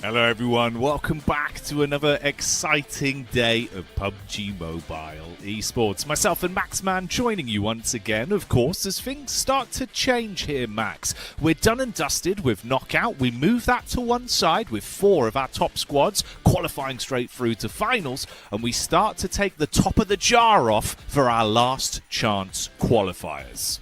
Hello everyone, welcome back to another exciting day of PUBG Mobile Esports. Myself and Maxman joining you once again, of course, as things start to change here, Max. We're done and dusted with Knockout. We move that to one side with 4 of our top squads qualifying straight through to finals, and we start to take the top of the jar off for our Last Chance Qualifiers.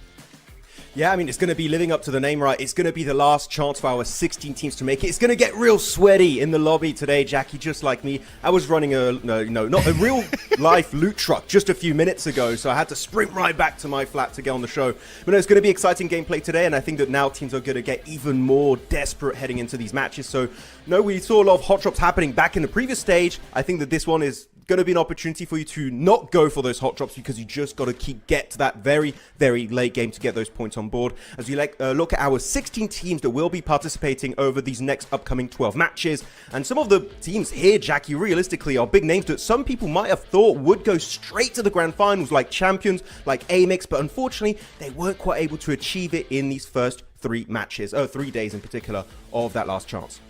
Yeah, I mean, it's going to be living up to the name, right? It's going to be the last chance for our 16 teams to make it. It's going to get real sweaty in the lobby today, Jackie, just like me. I was running not a real life loot truck just a few minutes ago, so I had to sprint right back to my flat to get on the show. But no, it's going to be exciting gameplay today, and I think that now teams are going to get even more desperate heading into these matches. So, no, we saw a lot of hot drops happening back in the previous stage. I think that this one is going to be an opportunity for you to not go for those hot drops because you just got to get to that very, very late game to get those points on board. As we look at our 16 teams that will be participating over these next upcoming 12 matches. And some of the teams here, Jackie, realistically are big names that some people might have thought would go straight to the grand finals, like Champions, like AMIX, but unfortunately they weren't quite able to achieve it in these first 3 days in particular of that last chance.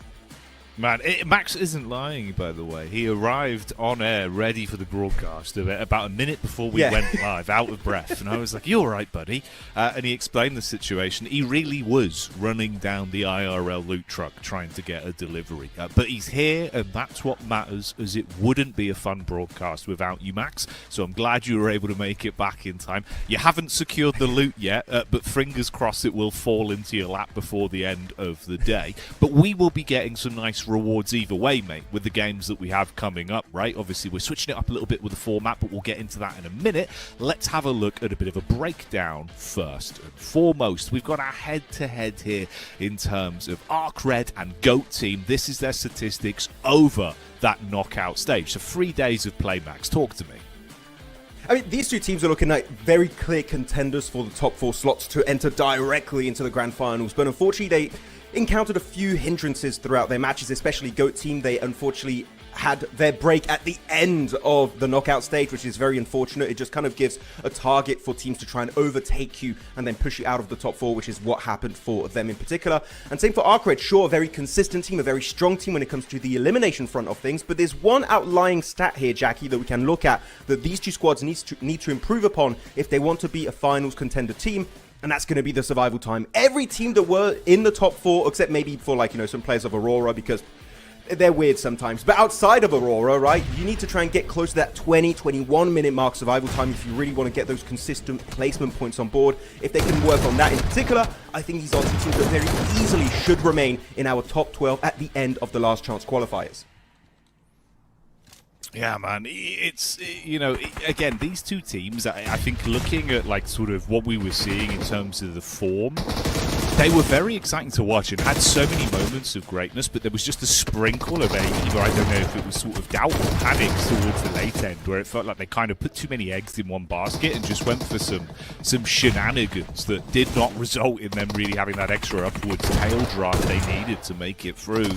Man, Max isn't lying, by the way. He arrived on air ready for the broadcast about a minute before we went live, out of breath. And I was like, you all right, buddy? And he explained the situation. He really was running down the IRL loot truck trying to get a delivery. But he's here, and that's what matters, as it wouldn't be a fun broadcast without you, Max. So I'm glad you were able to make it back in time. You haven't secured the loot yet, but fingers crossed it will fall into your lap before the end of the day. But we will be getting some nice rewards either way, mate, with the games that we have coming up, right? Obviously, we're switching it up a little bit with the format, but we'll get into that in a minute. Let's have a look at a bit of a breakdown first and foremost. We've got our head-to-head here in terms of ARCRED and GOAT team. This is their statistics over that knockout stage. So 3 days of play, Max. Talk to me. I mean, these two teams are looking like very clear contenders for the top 4 slots to enter directly into the grand finals, but unfortunately they encountered a few hindrances throughout their matches, especially GOAT team. They unfortunately had their break at the end of the knockout stage, which is very unfortunate. It just kind of gives a target for teams to try and overtake you and then push you out of the top 4, which is what happened for them in particular. And same for ARCRED. Sure, a very consistent team, a very strong team when it comes to the elimination front of things, but there's one outlying stat here, Jackie, that we can look at that these two squads need to improve upon if they want to be a finals contender team. And that's going to be the survival time. Every team that were in the top 4, except maybe for some players of Aurora, because they're weird sometimes. But outside of Aurora, right, you need to try and get close to that 20-21 minute mark survival time if you really want to get those consistent placement points on board. If they can work on that in particular, I think these are two teams that very easily should remain in our top 12 at the end of the Last Chance Qualifiers. Yeah, man, it's, again, these two teams, I think looking at, sort of what we were seeing in terms of the form, they were very exciting to watch and had so many moments of greatness, but there was just a sprinkle of either, I don't know if it was sort of doubt or panic towards the late end, where it felt like they kind of put too many eggs in one basket and just went for some shenanigans that did not result in them really having that extra upwards tail drive they needed to make it through.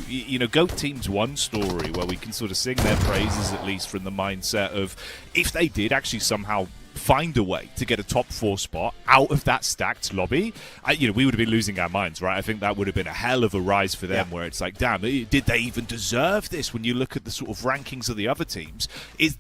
GOAT Team's one story where we can sort of sing their praises, at least from the mindset of if they did actually somehow find a way to get a top 4 spot out of that stacked lobby, we would have been losing our minds, right? I think that would have been a hell of a rise for them, where it's like, damn, did they even deserve this? When you look at the sort of rankings of the other teams,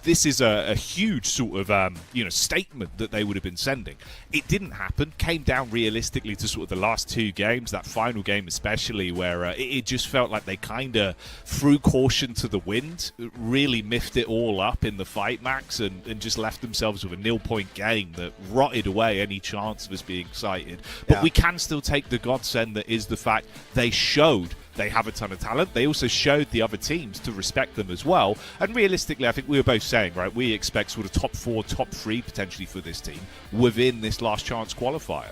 this is a huge sort of statement that they would have been sending. It didn't happen. Came down realistically to sort of the last 2 games, that final game especially, where it just felt like they kind of threw caution to the wind, really miffed it all up in the fight, Max, and just left themselves with a 0-point game that rotted away any chance of us being excited. But we can still take the godsend that is the fact they showed they have a ton of talent. They also showed the other teams to respect them as well. And realistically, I think we were both saying, right, we expect sort of top 4, top 3 potentially for this team within this Last Chance Qualifier.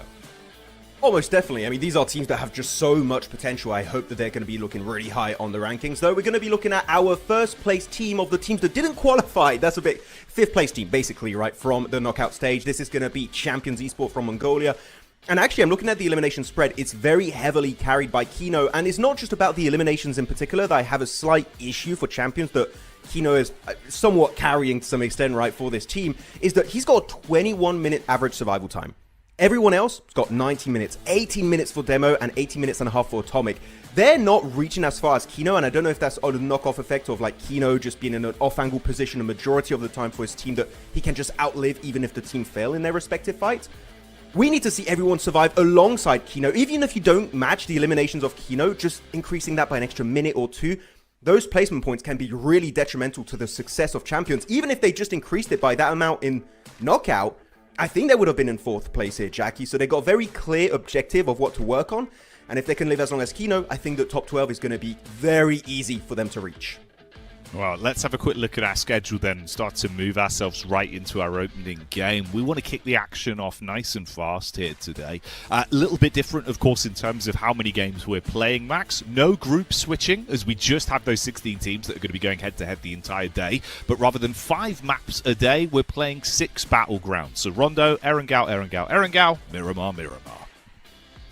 Almost definitely. I mean, these are teams that have just so much potential. I hope that they're going to be looking really high on the rankings. Though we're going to be looking at our first place team of the teams that didn't qualify. That's a bit 5th place team, basically, right, from the knockout stage. This is going to be Champions Esports from Mongolia. And actually, I'm looking at the elimination spread. It's very heavily carried by Kino. And it's not just about the eliminations in particular that I have a slight issue for Champions that Kino is somewhat carrying to some extent, right, for this team, is that he's got a 21-minute average survival time. Everyone else has got 90 minutes, 18 minutes for Demo, and 18 minutes and a half for Atomic. They're not reaching as far as Kino, and I don't know if that's a knockoff effect of like Kino just being in an off-angle position a majority of the time for his team that he can just outlive even if the team fail in their respective fights. We need to see everyone survive alongside Kino. Even if you don't match the eliminations of Kino, just increasing that by an extra minute or two, those placement points can be really detrimental to the success of champions. Even if they just increased it by that amount in knockout, I think they would have been in 4th place here, Jackie. So they got a very clear objective of what to work on. And if they can live as long as Kino, I think that top 12 is going to be very easy for them to reach. Well, let's have a quick look at our schedule then and start to move ourselves right into our opening game. We want to kick the action off nice and fast here today. A little bit different, of course, in terms of how many games we're playing, Max. No group switching, as we just have those 16 teams that are going to be going head-to-head the entire day. But rather than 5 maps a day, we're playing 6 battlegrounds. So Rondo, Erangel, Miramar, Miramar.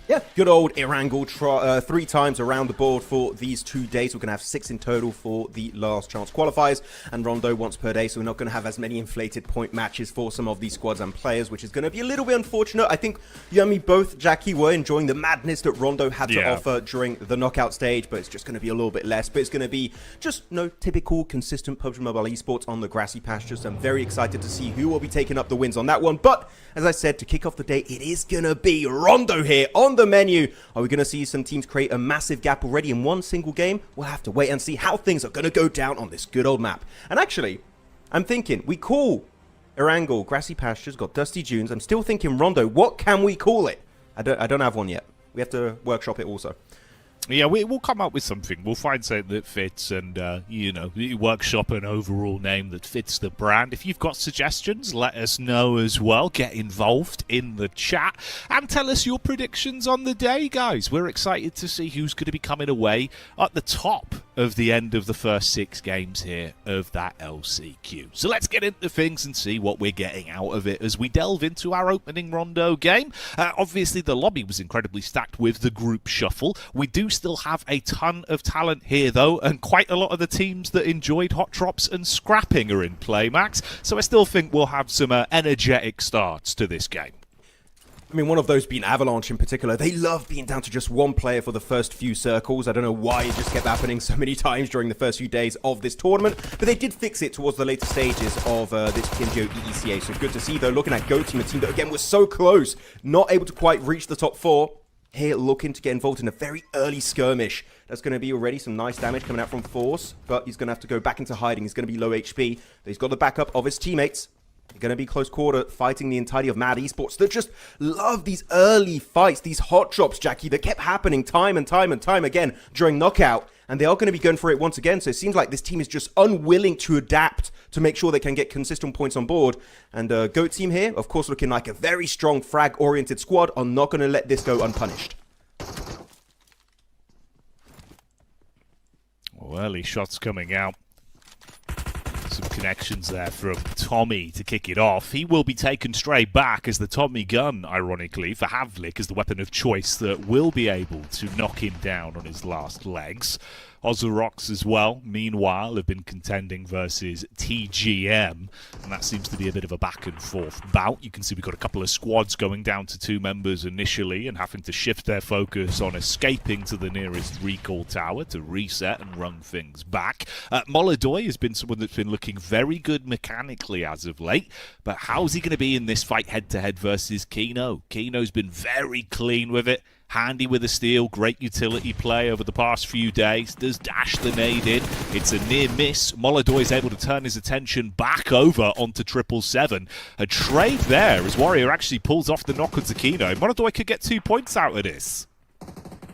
Yeah, good old Erangel 3 times around the board for these 2 days. We're going to have 6 in total for the Last Chance Qualifiers, and Rondo once per day, so we're not going to have as many inflated point matches for some of these squads and players, which is going to be a little bit unfortunate. I think you and me both, Jackie, were enjoying the madness that Rondo had to offer during the knockout stage, but it's just going to be a little bit less. But it's going to be just typical, consistent PUBG Mobile Esports on the grassy pastures. I'm very excited to see who will be taking up the wins on that one. But as I said, to kick off the day, it is going to be Rondo here on the menu. Are we going to see some teams create a massive gap already in one single game? We'll have to wait and see how things are going to go down on this good old map. And actually, I'm thinking, we call Erangel Grassy Pastures, got Dusty Dunes. I'm still thinking Rondo, what can we call it? I don't have one yet. We have to workshop it also. Yeah, we'll come up with something. We'll find something that fits and, workshop an overall name that fits the brand. If you've got suggestions, let us know as well. Get involved in the chat and tell us your predictions on the day, guys. We're excited to see who's going to be coming away at the top of the end of the first 6 games here of that LCQ. So let's get into things and see what we're getting out of it as we delve into our opening Rondo game. Obviously, the lobby was incredibly stacked with the group shuffle. We do still have a ton of talent here, though, and quite a lot of the teams that enjoyed hot drops and scrapping are in play, Max. So I still think we'll have some energetic starts to this game. I mean, one of those being Avalanche in particular. They love being down to just one player for the first few circles. I don't know why it just kept happening so many times during the first few days of this tournament, but they did fix it towards the later stages of this PMGO EECA. So good to see, though, looking at Go Team, a team that, again, was so close, not able to quite reach the top 4. Here, looking to get involved in a very early skirmish. That's going to be already some nice damage coming out from Force, but he's going to have to go back into hiding. He's going to be low HP, but he's got the backup of his teammates. They're going to be close quarter, fighting the entirety of Mad Esports that just love these early fights, these hot drops, Jackie, that kept happening time and time and time again during knockout. And they are going to be going for it once again. So it seems like this team is just unwilling to adapt to make sure they can get consistent points on board. And GOAT team here, of course, looking like a very strong frag-oriented squad, are not going to let this go unpunished. Well, early shots coming out. Some connections there from Tommy to kick it off. He will be taken straight back as the Tommy gun, ironically, for Havlik as the weapon of choice that will be able to knock him down on his last legs. Ozarox as well, meanwhile, have been contending versus TGM, and that seems to be a bit of a back-and-forth bout. You can see we've got a couple of squads going down to 2 members initially and having to shift their focus on escaping to the nearest recall tower to reset and run things back. Molodoy has been someone that's been looking very good mechanically as of late, but how's he going to be in this fight head-to-head versus Kino? Kino's been very clean with it. Handy with the steal, great utility play over the past few days. Does dash the nade in. It's a near miss. Molodoy is able to turn his attention back over onto 777. A trade there as Warrior actually pulls off the knock on Kino. Molodoy could get 2 points out of this.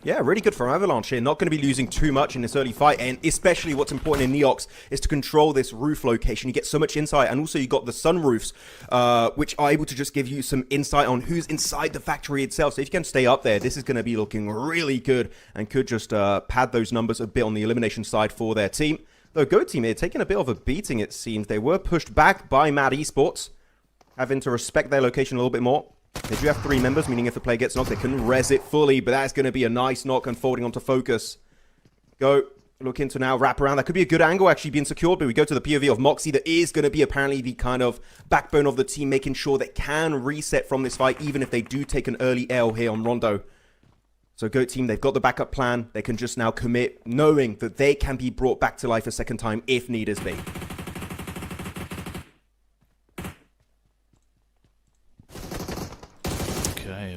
Yeah, really good for Avalanche here. Not going to be losing too much in this early fight, and especially what's important in Neox is to control this roof location. You get so much insight, and also you got the sunroofs, which are able to just give you some insight on who's inside the factory itself. So if you can stay up there, this is going to be looking really good and could just pad those numbers a bit on the elimination side for their team. Though Go Team here taking a bit of a beating, it seems. They were pushed back by Mad Esports, having to respect their location a little bit more. They do have 3 members, meaning if the player gets knocked, they can res it fully, but that's going to be a nice knock unfolding onto Focus. Go looking to now wrap around. That could be a good angle actually being secured, but we go to the POV of Moxie. That is going to be apparently the kind of backbone of the team, making sure they can reset from this fight, even if they do take an early L here on Rondo. So GOAT team, they've got the backup plan. They can just now commit, knowing that they can be brought back to life a second time if need is be.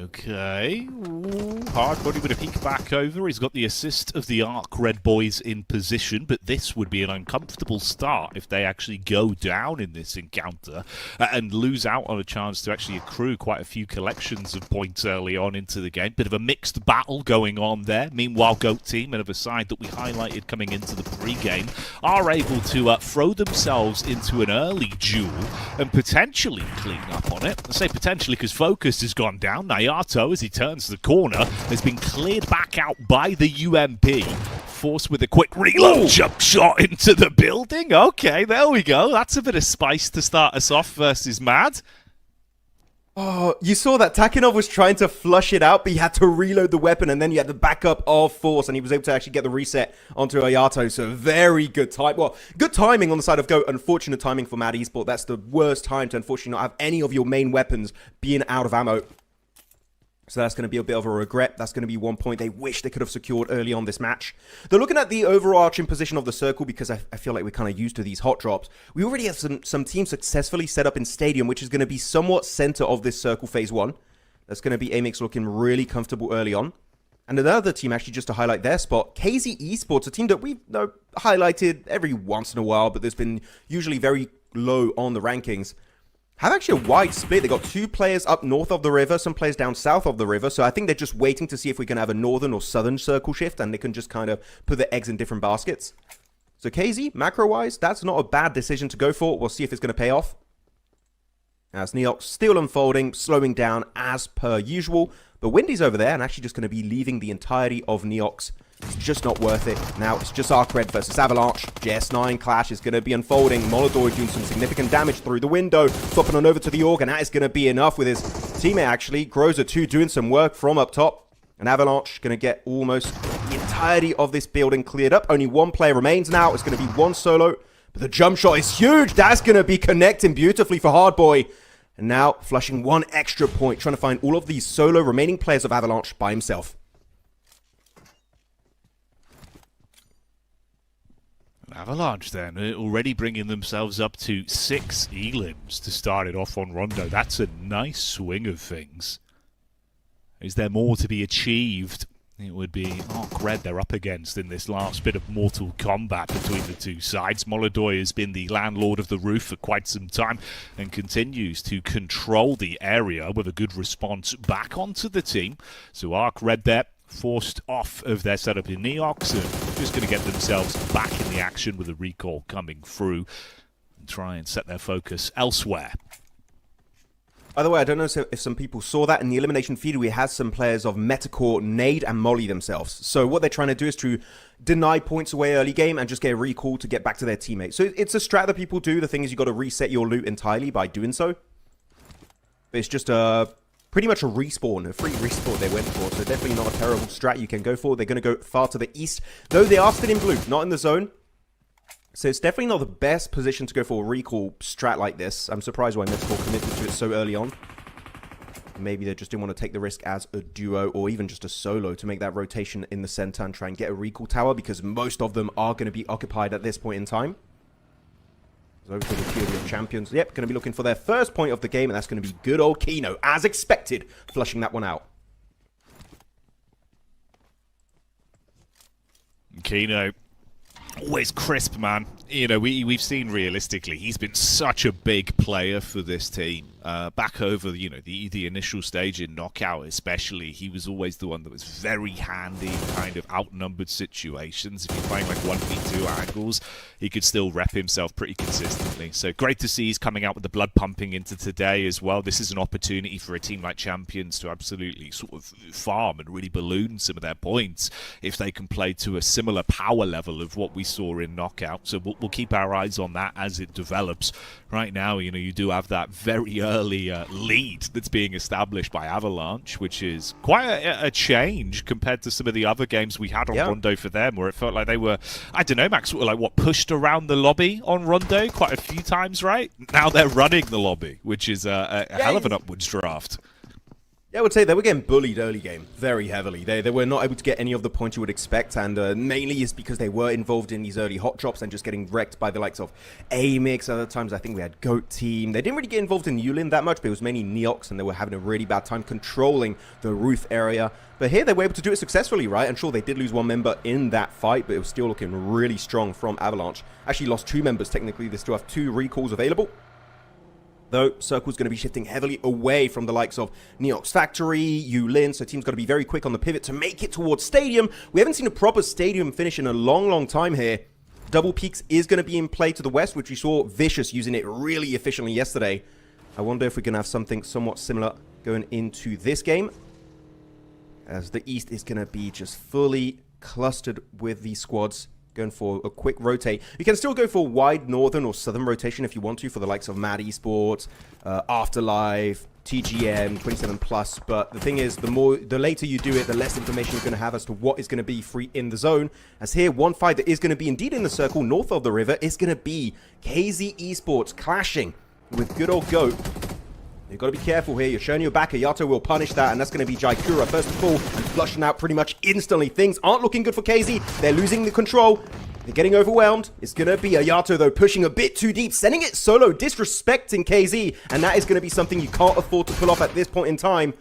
Okay. Ooh, Hardbody with a peek back over. He's got the assist of the ARCRED boys in position, but this would be an uncomfortable start if they actually go down in this encounter and lose out on a chance to actually accrue quite a few collections of points early on into the game. Bit of a mixed battle going on there. Meanwhile, GOAT team, and of a side that we highlighted coming into the pre-game, are able to throw themselves into an early duel and potentially clean up on it. I say potentially because Focus has gone down. Nayato, as he turns the corner, has been cleared back out by the UMP. Forced with a quick reload, jump shot into the building. Okay, there we go. That's a bit of spice to start us off versus Mad. Oh, you saw that Takinov was trying to flush it out, but he had to reload the weapon, and then you had the backup of Force, and he was able to actually get the reset onto Ayato. So very good time. Well, good timing on the side of GOAT. Unfortunate timing for Mad Esports. That's the worst time to unfortunately not have any of your main weapons being out of ammo. So that's going to be a bit of a regret. That's going to be 1 point they wish they could have secured early on this match. They're looking at the overarching position of the circle because I feel like we're kind of used to these hot drops. We already have some teams successfully set up in Stadium, which is going to be somewhat center of this circle phase 1. That's going to be AMIX looking really comfortable early on. And another team, actually, just to highlight their spot, KZ Esports, a team that we've highlighted every once in a while, but there's been usually very low on the rankings. Have actually a wide split. They got 2 players up north of the river, some players down south of the river. So I think they're just waiting to see if we can have a northern or southern circle shift, and they can just kind of put their eggs in different baskets. So KZ, macro-wise, that's not a bad decision to go for. We'll see if it's going to pay off. As Neox still unfolding, slowing down as per usual. But Windy's over there and actually just going to be leaving the entirety of Neox. It's just not worth it. Now it's just ARCRED versus Avalanche. JS9 clash is going to be unfolding. Molodor doing some significant damage through the window. Swapping on over to the Org, and that is going to be enough with his teammate actually. Groza 2 doing some work from up top. And Avalanche going to get almost the entirety of this building cleared up. Only 1 player remains now. It's going to be 1 solo. But the jump shot is huge. That's going to be connecting beautifully for Hardboy. And now flushing 1 extra point. Trying to find all of these solo remaining players of Avalanche by himself. Avalanche then, already bringing themselves up to 6 elims to start it off on Rondo. That's a nice swing of things. Is there more to be achieved? It would be ARCRED they're up against in this last bit of Mortal Kombat between the 2 sides. Molodoy has been the landlord of the roof for quite some time and continues to control the area with a good response back onto the team. So ARCRED there, forced off of their setup in Neox, and just going to get themselves back in the action with a recall coming through and try and set their focus elsewhere. By the way, I don't know if some people saw that in the elimination feed. We had some players of Metacore nade and molly themselves. So what they're trying to do is to deny points away early game and just get a recall to get back to their teammates. So it's a strat that people do. The thing is, you got to reset your loot entirely by doing so. But it's just pretty much a respawn, a free respawn they went for. So definitely not a terrible strat you can go for. They're going to go far to the east, though they are still in blue, not in the zone. So it's definitely not the best position to go for a recall strat like this. I'm surprised why Metacore committed to it so early on. Maybe they just didn't want to take the risk as a duo or even just a solo to make that rotation in the center and try and get a recall tower, because most of them are going to be occupied at this point in time. Over to the POV of Champions. Yep, going to be looking for their first point of the game, and that's going to be good old Kino, as expected, flushing that one out. Kino, always crisp, man. You know, we've seen realistically, he's been such a big player for this team. Back over, you know, the initial stage in Knockout especially, he was always the one that was very handy in kind of outnumbered situations. If you're playing like 1v2 angles, he could still rep himself pretty consistently. So great to see he's coming out with the blood pumping into today as well. This is an opportunity for a team like Champions to absolutely sort of farm and really balloon some of their points if they can play to a similar power level of what we saw in Knockout. So we'll We'll keep our eyes on that as it develops. Right now, you know, you do have that very early lead that's being established by Avalanche, which is quite a change compared to some of the other games we had on Rondo for them, where it felt like they were, I don't know, Max, like what, pushed around the lobby on Rondo quite a few times, right? Now they're running the lobby, which is a hell of an upwards draft. Yeah, I would say they were getting bullied early game very heavily. They were not able to get any of the points you would expect, and mainly is because they were involved in these early hot drops and just getting wrecked by the likes of AMIX. Other times, I think we had GOAT Team. They didn't really get involved in Yulin that much, but it was mainly Neox, and they were having a really bad time controlling the roof area. But here, they were able to do it successfully, right? And sure, they did lose one member in that fight, but it was still looking really strong from Avalanche. Actually lost 2 members, technically. They still have 2 recalls available. Though, Circle's going to be shifting heavily away from the likes of Neox Factory, Yulin, so team's got to be very quick on the pivot to make it towards Stadium. We haven't seen a proper Stadium finish in a long, long time here. Double Peaks is going to be in play to the west, which we saw Vicious using it really efficiently yesterday. I wonder if we're going to have something somewhat similar going into this game, as the east is going to be just fully clustered with these squads. Going for a quick rotate. You can still go for wide northern or southern rotation if you want to, for the likes of Mad Esports, Afterlife, TGM, 27+. But the thing is, the later you do it, the less information you're going to have as to what is going to be free in the zone. As here, one fight that is going to be indeed in the circle north of the river is going to be KZ Esports clashing with good old GOAT. You've got to be careful here. You're showing your back. Ayato will punish that, and that's going to be Jaikura first of all, and flushing out pretty much instantly. Things aren't looking good for KZ. They're losing the control. They're getting overwhelmed. It's going to be Ayato, though, pushing a bit too deep, sending it solo, disrespecting KZ, and that is going to be something you can't afford to pull off at this point in time.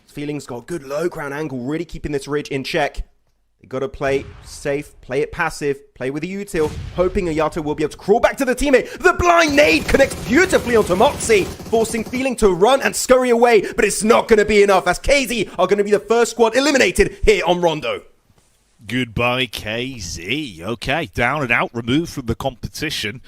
Feeling's got a good low ground angle, really keeping this ridge in check. You got to play safe, play it passive, play with the util, hoping Ayato will be able to crawl back to the teammate. The blind nade connects beautifully onto Moxie, forcing Feeling to run and scurry away, but it's not going to be enough, as KZ are going to be the first squad eliminated here on Rondo. Goodbye, KZ. Okay, down and out, removed from the competition.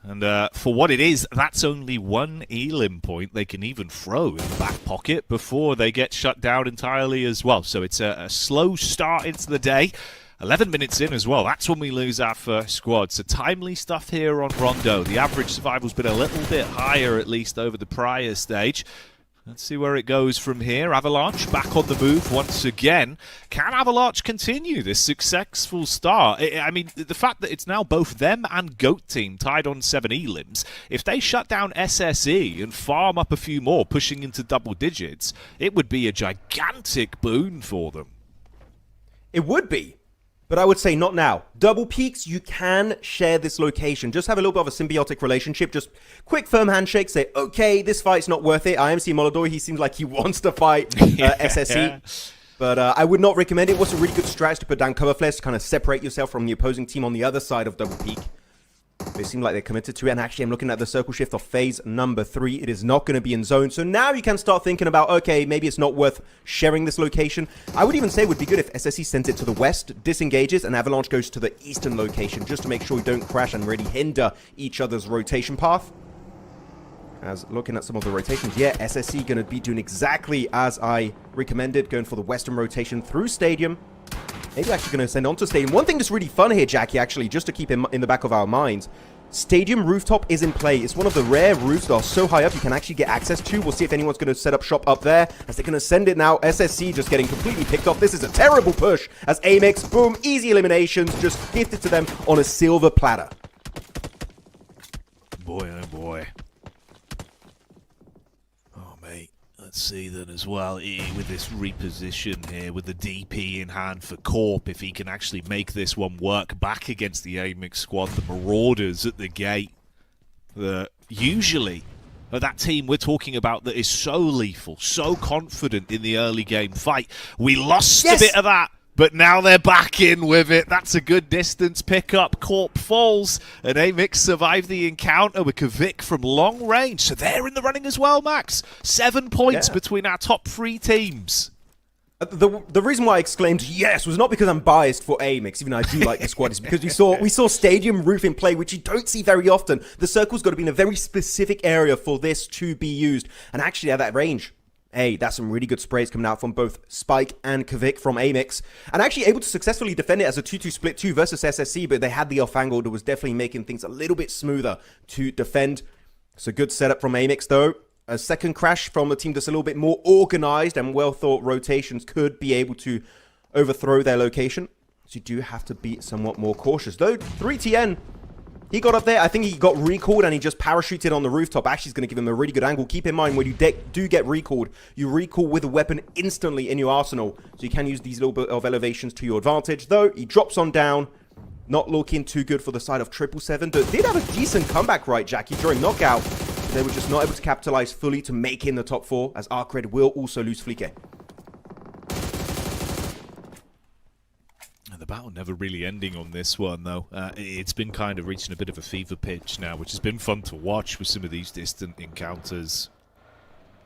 And for what it is, that's only 1 elim point they can even throw in the back pocket before they get shut down entirely as well. So it's a slow start into the day. 11 minutes in as well. That's when we lose our first squad. So timely stuff here on Rondo. The average survival's been a little bit higher, at least, over the prior stage. Let's see where it goes from here. Avalanche back on the move once again. Can Avalanche continue this successful start? I mean, the fact that it's now both them and GOAT Team tied on 7 elims, if they shut down SSE and farm up a few more, pushing into double digits, it would be a gigantic boon for them. It would be. But I would say not now. Double Peaks, you can share this location. Just have a little bit of a symbiotic relationship. Just quick, firm handshake. Say, okay, this fight's not worth it. IMC Molodor, he seems like he wants to fight SSE. But I would not recommend it. It was a really good strat to put down cover flares to kind of separate yourself from the opposing team on the other side of Double Peak. They seem like they're committed to it. And actually, I'm looking at the circle shift of phase number 3. It is not going to be in zone. So now you can start thinking about, okay, maybe it's not worth sharing this location. I would even say it would be good if SSE sends it to the west, disengages, and Avalanche goes to the eastern location, just to make sure we don't crash and really hinder each other's rotation path. As looking at some of the rotations, yeah, SSE going to be doing exactly as I recommended, going for the western rotation through Stadium. Maybe actually going to send on to Stadium. One thing that's really fun here, Jackie, actually, just to keep in the back of our minds, Stadium rooftop is in play. It's one of the rare roofs that are so high up you can actually get access to. We'll see if anyone's going to set up shop up there, as they're going to send it now. SSC just getting completely picked off. This is a terrible push, as AMIX, boom, easy eliminations, just gifted to them on a silver platter. Boy, oh boy. Let's see then as well, with this reposition here, with the DP in hand for Corp, if he can actually make this one work back against the AMIX squad, the Marauders at the gate, usually that team we're talking about that is so lethal, so confident in the early game fight. We lost a bit of that. But now they're back in with it. That's a good distance pickup. Corp falls, and AMIX survive the encounter with Kavik from long range. So they're in the running as well, Max. 7 points between our top 3 teams. The reason why I exclaimed yes was not because I'm biased for AMIX, even though I do like the squad, is because we saw Stadium Roof in play, which you don't see very often. The circle's got to be in a very specific area for this to be used. And actually at that range, Hey, that's some really good sprays coming out from both Spike and Kvik from AMIX. And actually able to successfully defend it as a 2-2 split 2 versus SSC, but they had the off angle that was definitely making things a little bit smoother to defend. It's a good setup from AMIX though. A second crash from a team that's a little bit more organized and well thought rotations could be able to overthrow their location. So you do have to be somewhat more cautious. Though 3TN, he got up there. I think he got recalled and he just parachuted on the rooftop. Actually, is going to give him a really good angle. Keep in mind, when you do get recalled, you recall with a weapon instantly in your arsenal. So you can use these little bit of elevations to your advantage. Though, he drops on down. Not looking too good for the side of 777. But did have a decent comeback, right, Jackie, during knockout. They were just not able to capitalize fully to make it in the top 4, as ARCRED will also lose Flique. The battle never really ending on this one, though. It's been kind of reaching a bit of a fever pitch now, which has been fun to watch with some of these distant encounters.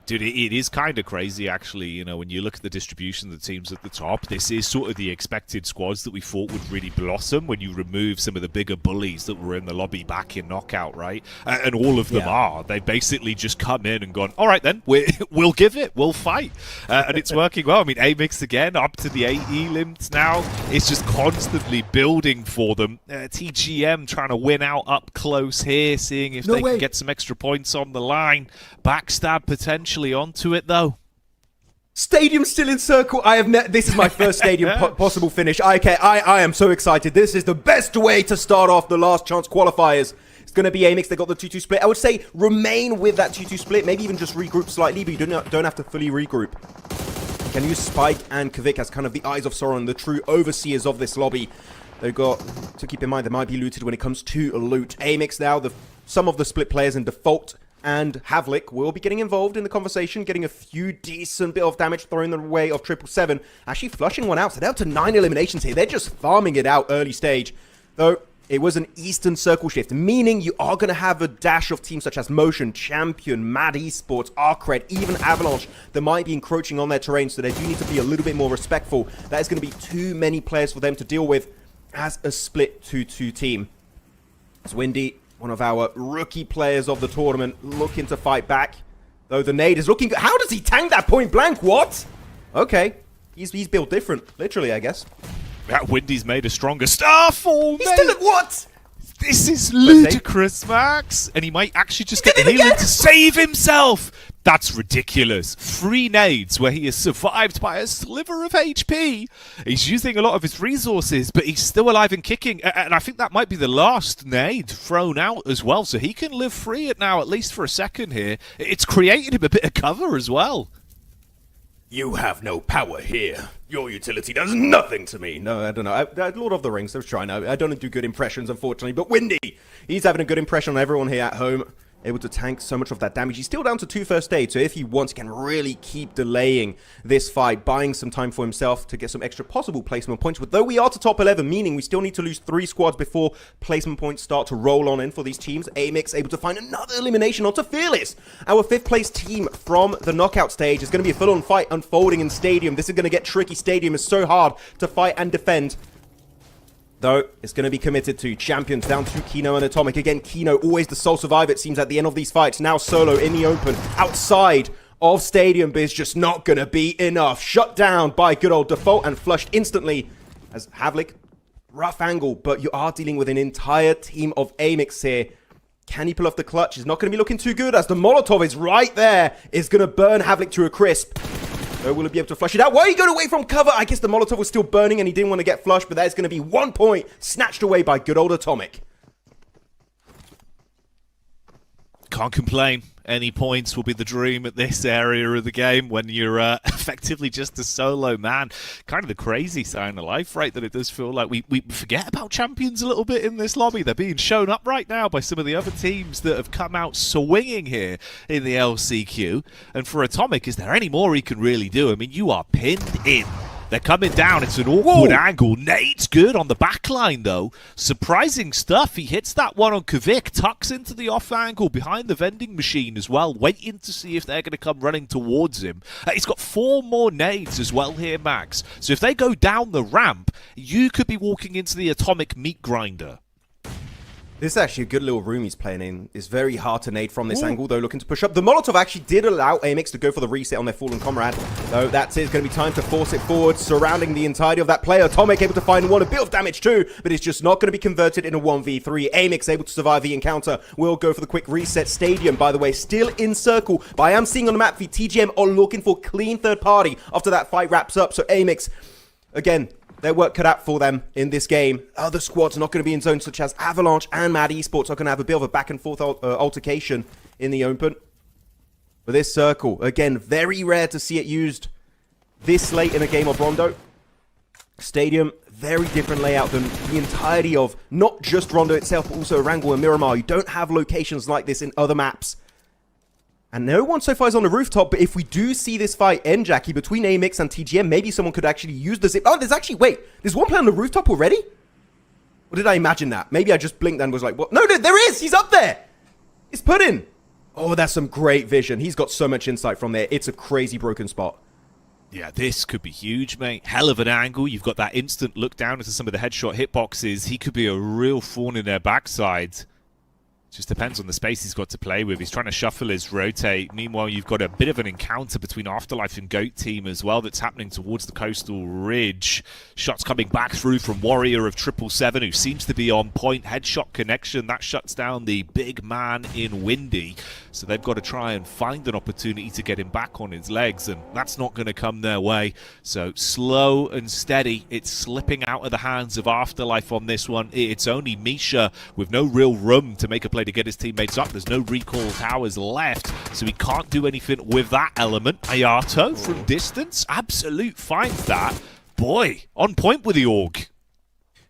Dude, it is kind of crazy, actually, you know, when you look at the distribution of the teams at the top. This is sort of the expected squads that we thought would really blossom when you remove some of the bigger bullies that were in the lobby back in Knockout, right? And all of them are. They basically just come in and gone, all right, then, we'll give it, we'll fight. And it's working well. I mean, AMIX again, up to the 8 elims now. It's just constantly building for them. TGM trying to win out up close here, seeing if they can get some extra points on the line. Backstab potentially onto it though. Stadium still in circle. This is my first stadium possible finish. I am so excited. This is the best way to start off the last chance qualifiers. It's going to be AMIX. They got the 2-2 split. I would say remain with that 2-2 split. Maybe even just regroup slightly, but you don't have to fully regroup. You can use Spike and Kvik as kind of the eyes of Sauron, the true overseers of this lobby. They've got to keep in mind they might be looted when it comes to loot. AMIX now, some of the split players in default and Havlik will be getting involved in the conversation, getting a few decent bit of damage thrown the way of 777. Actually flushing one out, so they're up to 9 eliminations here. They're just farming it out early stage. Though, it was an Eastern Circle shift, meaning you are going to have a dash of teams such as Motion, Champion, Mad Esports, ARCRED, even Avalanche that might be encroaching on their terrain, so they do need to be a little bit more respectful. That is going to be too many players for them to deal with as a split 2-2 team. It's Windy, one of our rookie players of the tournament, looking to fight back. Though the nade is looking good. How does he tank that point blank? What? Okay. He's built different. Literally, I guess. That Windy's made a stronger Starfall, He's still at what? This is ludicrous, Max. And he might actually just get the healing to save himself. That's ridiculous. 3 nades where he is survived by a sliver of HP. He's using a lot of his resources, but he's still alive and kicking. And I think that might be the last nade thrown out as well. So he can live free it now, at least for a second here. It's created him a bit of cover as well. You have no power here. Your utility does nothing to me. No, I don't know. Lord of the Rings, I was trying. I don't do good impressions, unfortunately. But Windy, he's having a good impression on everyone here at home. Able to tank so much of that damage. He's still down to 2 first aid, so if he wants, he can really keep delaying this fight, buying some time for himself to get some extra possible placement points. But though we are to top 11, meaning we still need to lose 3 squads before placement points start to roll on in for these teams. AMIX able to find another elimination onto Fearless. Our 5th place team from the knockout stage is going to be a full-on fight unfolding in Stadium. This is going to get tricky. Stadium is so hard to fight and defend. Though, it's going to be committed to Champions down to Kino and Atomic. Again, Kino, always the sole survivor, it seems, at the end of these fights. Now solo in the open, outside of Stadium, but it's just not going to be enough. Shut down by good old Default and flushed instantly as Havlik. Rough angle, but you are dealing with an entire team of AMIX here. Can he pull off the clutch? He's not going to be looking too good as the Molotov is right there. Is going to burn Havlik to a crisp. Will he be able to flush it out? Why are you going away from cover? I guess the Molotov was still burning and he didn't want to get flushed, but that is going to be 1 point snatched away by good old Atomic. Can't complain. Any points will be the dream at this area of the game when you're effectively just a solo man. Kind of the crazy sign of life, right? That it does feel like we forget about Champions a little bit in this lobby. They're being shown up right now by some of the other teams that have come out swinging here in the LCQ. And for Atomic, is there any more he can really do? I mean, you are pinned in. They're coming down. It's an awkward angle. Nade's good on the back line, though. Surprising stuff. He hits that one on Kvik. Tucks into the off angle behind the vending machine as well, waiting to see if they're going to come running towards him. He's got 4 more nades as well here, Max. So if they go down the ramp, you could be walking into the Atomic meat grinder. This is actually a good little room he's playing in. It's very hard to nade from this angle, though, looking to push up. The Molotov actually did allow AMIX to go for the reset on their fallen comrade. Though that's it. It's going to be time to force it forward, surrounding the entirety of that player. Atomic able to find one, a bit of damage too, but it's just not going to be converted in a 1v3. AMIX able to survive the encounter. Will go for the quick reset. Stadium, by the way, still in circle. But I am seeing on the map feed, TGM are looking for clean third party after that fight wraps up. So AMIX, again, their work cut out for them in this game. Other squads are not going to be in zones, such as Avalanche and Mad Esports are going to have a bit of a back and forth altercation in the open. But this circle, again, very rare to see it used this late in a game of Rondo. Stadium, very different layout than the entirety of not just Rondo itself, but also Erangel and Miramar. You don't have locations like this in other maps. And no one so far is on the rooftop, but if we do see this fight end, Jackie, between AMIX and TGM, maybe someone could actually use the zip. Oh, there's actually, wait, there's one player on the rooftop already? Or did I imagine that? Maybe I just blinked and was like, what? No, there is! He's up there! It's Puddin! Oh, that's some great vision. He's got so much insight from there. It's a crazy broken spot. Yeah, this could be huge, mate. Hell of an angle. You've got that instant look down into some of the headshot hitboxes. He could be a real thorn in their backside. Just depends on the space he's got to play with. He's trying to shuffle his rotate. Meanwhile, you've got a bit of an encounter between Afterlife and Goat Team as well that's happening towards the coastal ridge. Shots coming back through from Warrior of 777, who seems to be on point. Headshot connection. That shuts down the big man in Windy. So they've got to try and find an opportunity to get him back on his legs, and that's not going to come their way. So slow and steady. It's slipping out of the hands of Afterlife on this one. It's only Misha with no real room to make a play to get his teammates up. There's no recall towers left, so he can't do anything with that element. Ayato from distance, absolute finds that. Boy, on point with the AUG.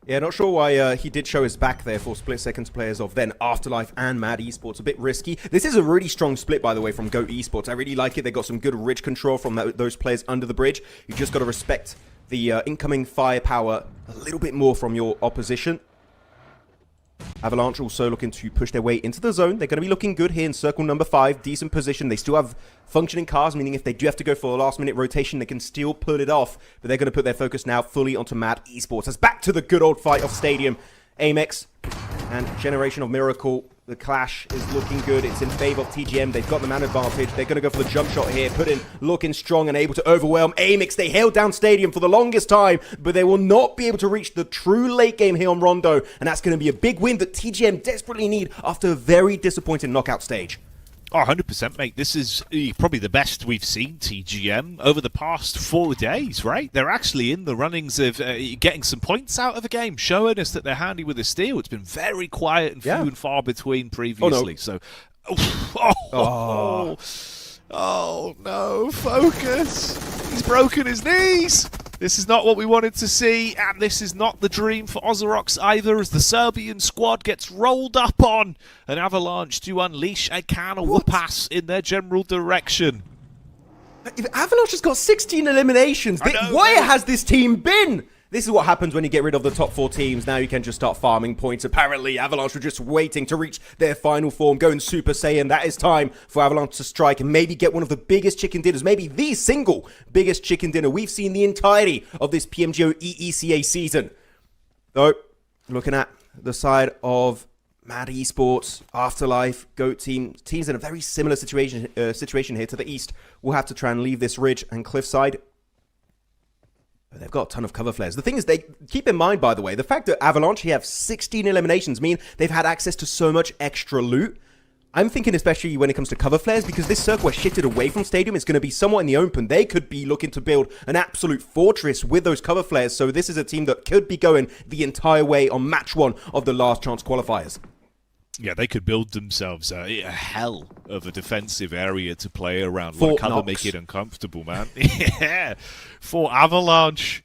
Yeah, not sure why he did show his back there for split seconds players of then Afterlife and Mad Esports. A bit risky. This is a really strong split, by the way, from Goat Esports. I really like it. They got some good ridge control from those players under the bridge. You just got to respect the incoming firepower a little bit more from your opposition. Avalanche also looking to push their way into the zone. They're going to be looking good here in circle number 5. Decent position. They still have functioning cars, meaning if they do have to go for a last-minute rotation, they can still pull it off. But they're going to put their focus now fully onto Mad Esports. As back to the good old fight of Stadium. AMIX and Generation of MIRACL. The clash is looking good. It's in favor of TGM. They've got the man advantage. They're going to go for the jump shot here. Puddin looking strong and able to overwhelm AMIX. They held down Stadium for the longest time, but they will not be able to reach the true late game here on Rondo. And that's going to be a big win that TGM desperately need after a very disappointing knockout stage. Oh, 100%, mate. This is probably the best we've seen TGM over the past 4 days, right? They're actually in the runnings of getting some points out of a game, showing us that they're handy with a steal. It's been very quiet and few and far between previously. So, oh no, focus. He's broken his knees. This is not what we wanted to see, and this is not the dream for Ozarox either, as the Serbian squad gets rolled up on an Avalanche to unleash a can of whoop-ass in their general direction. If Avalanche has got 16 eliminations, where has this team been? This is what happens when you get rid of the top 4 teams. Now you can just start farming points. Apparently, Avalanche were just waiting to reach their final form, going Super Saiyan. That is time for Avalanche to strike and maybe get one of the biggest chicken dinners, maybe the single biggest chicken dinner we've seen the entirety of this PMGO EECA season. So, looking at the side of Mad Esports, Afterlife, Goat Team, teams in a very similar situation here to the east, will have to try and leave this ridge and cliffside. But they've got a ton of cover flares. The thing is, they keep in mind, by the way, the fact that Avalanche here have 16 eliminations mean they've had access to so much extra loot. I'm thinking especially when it comes to cover flares, because this circle has shifted away from Stadium. It's going to be somewhat in the open. They could be looking to build an absolute fortress with those cover flares. So this is a team that could be going the entire way on match 1 of the Last Chance Qualifiers. Yeah, they could build themselves a hell of a defensive area to play around. Let cover make it uncomfortable, man. Yeah, for Avalanche.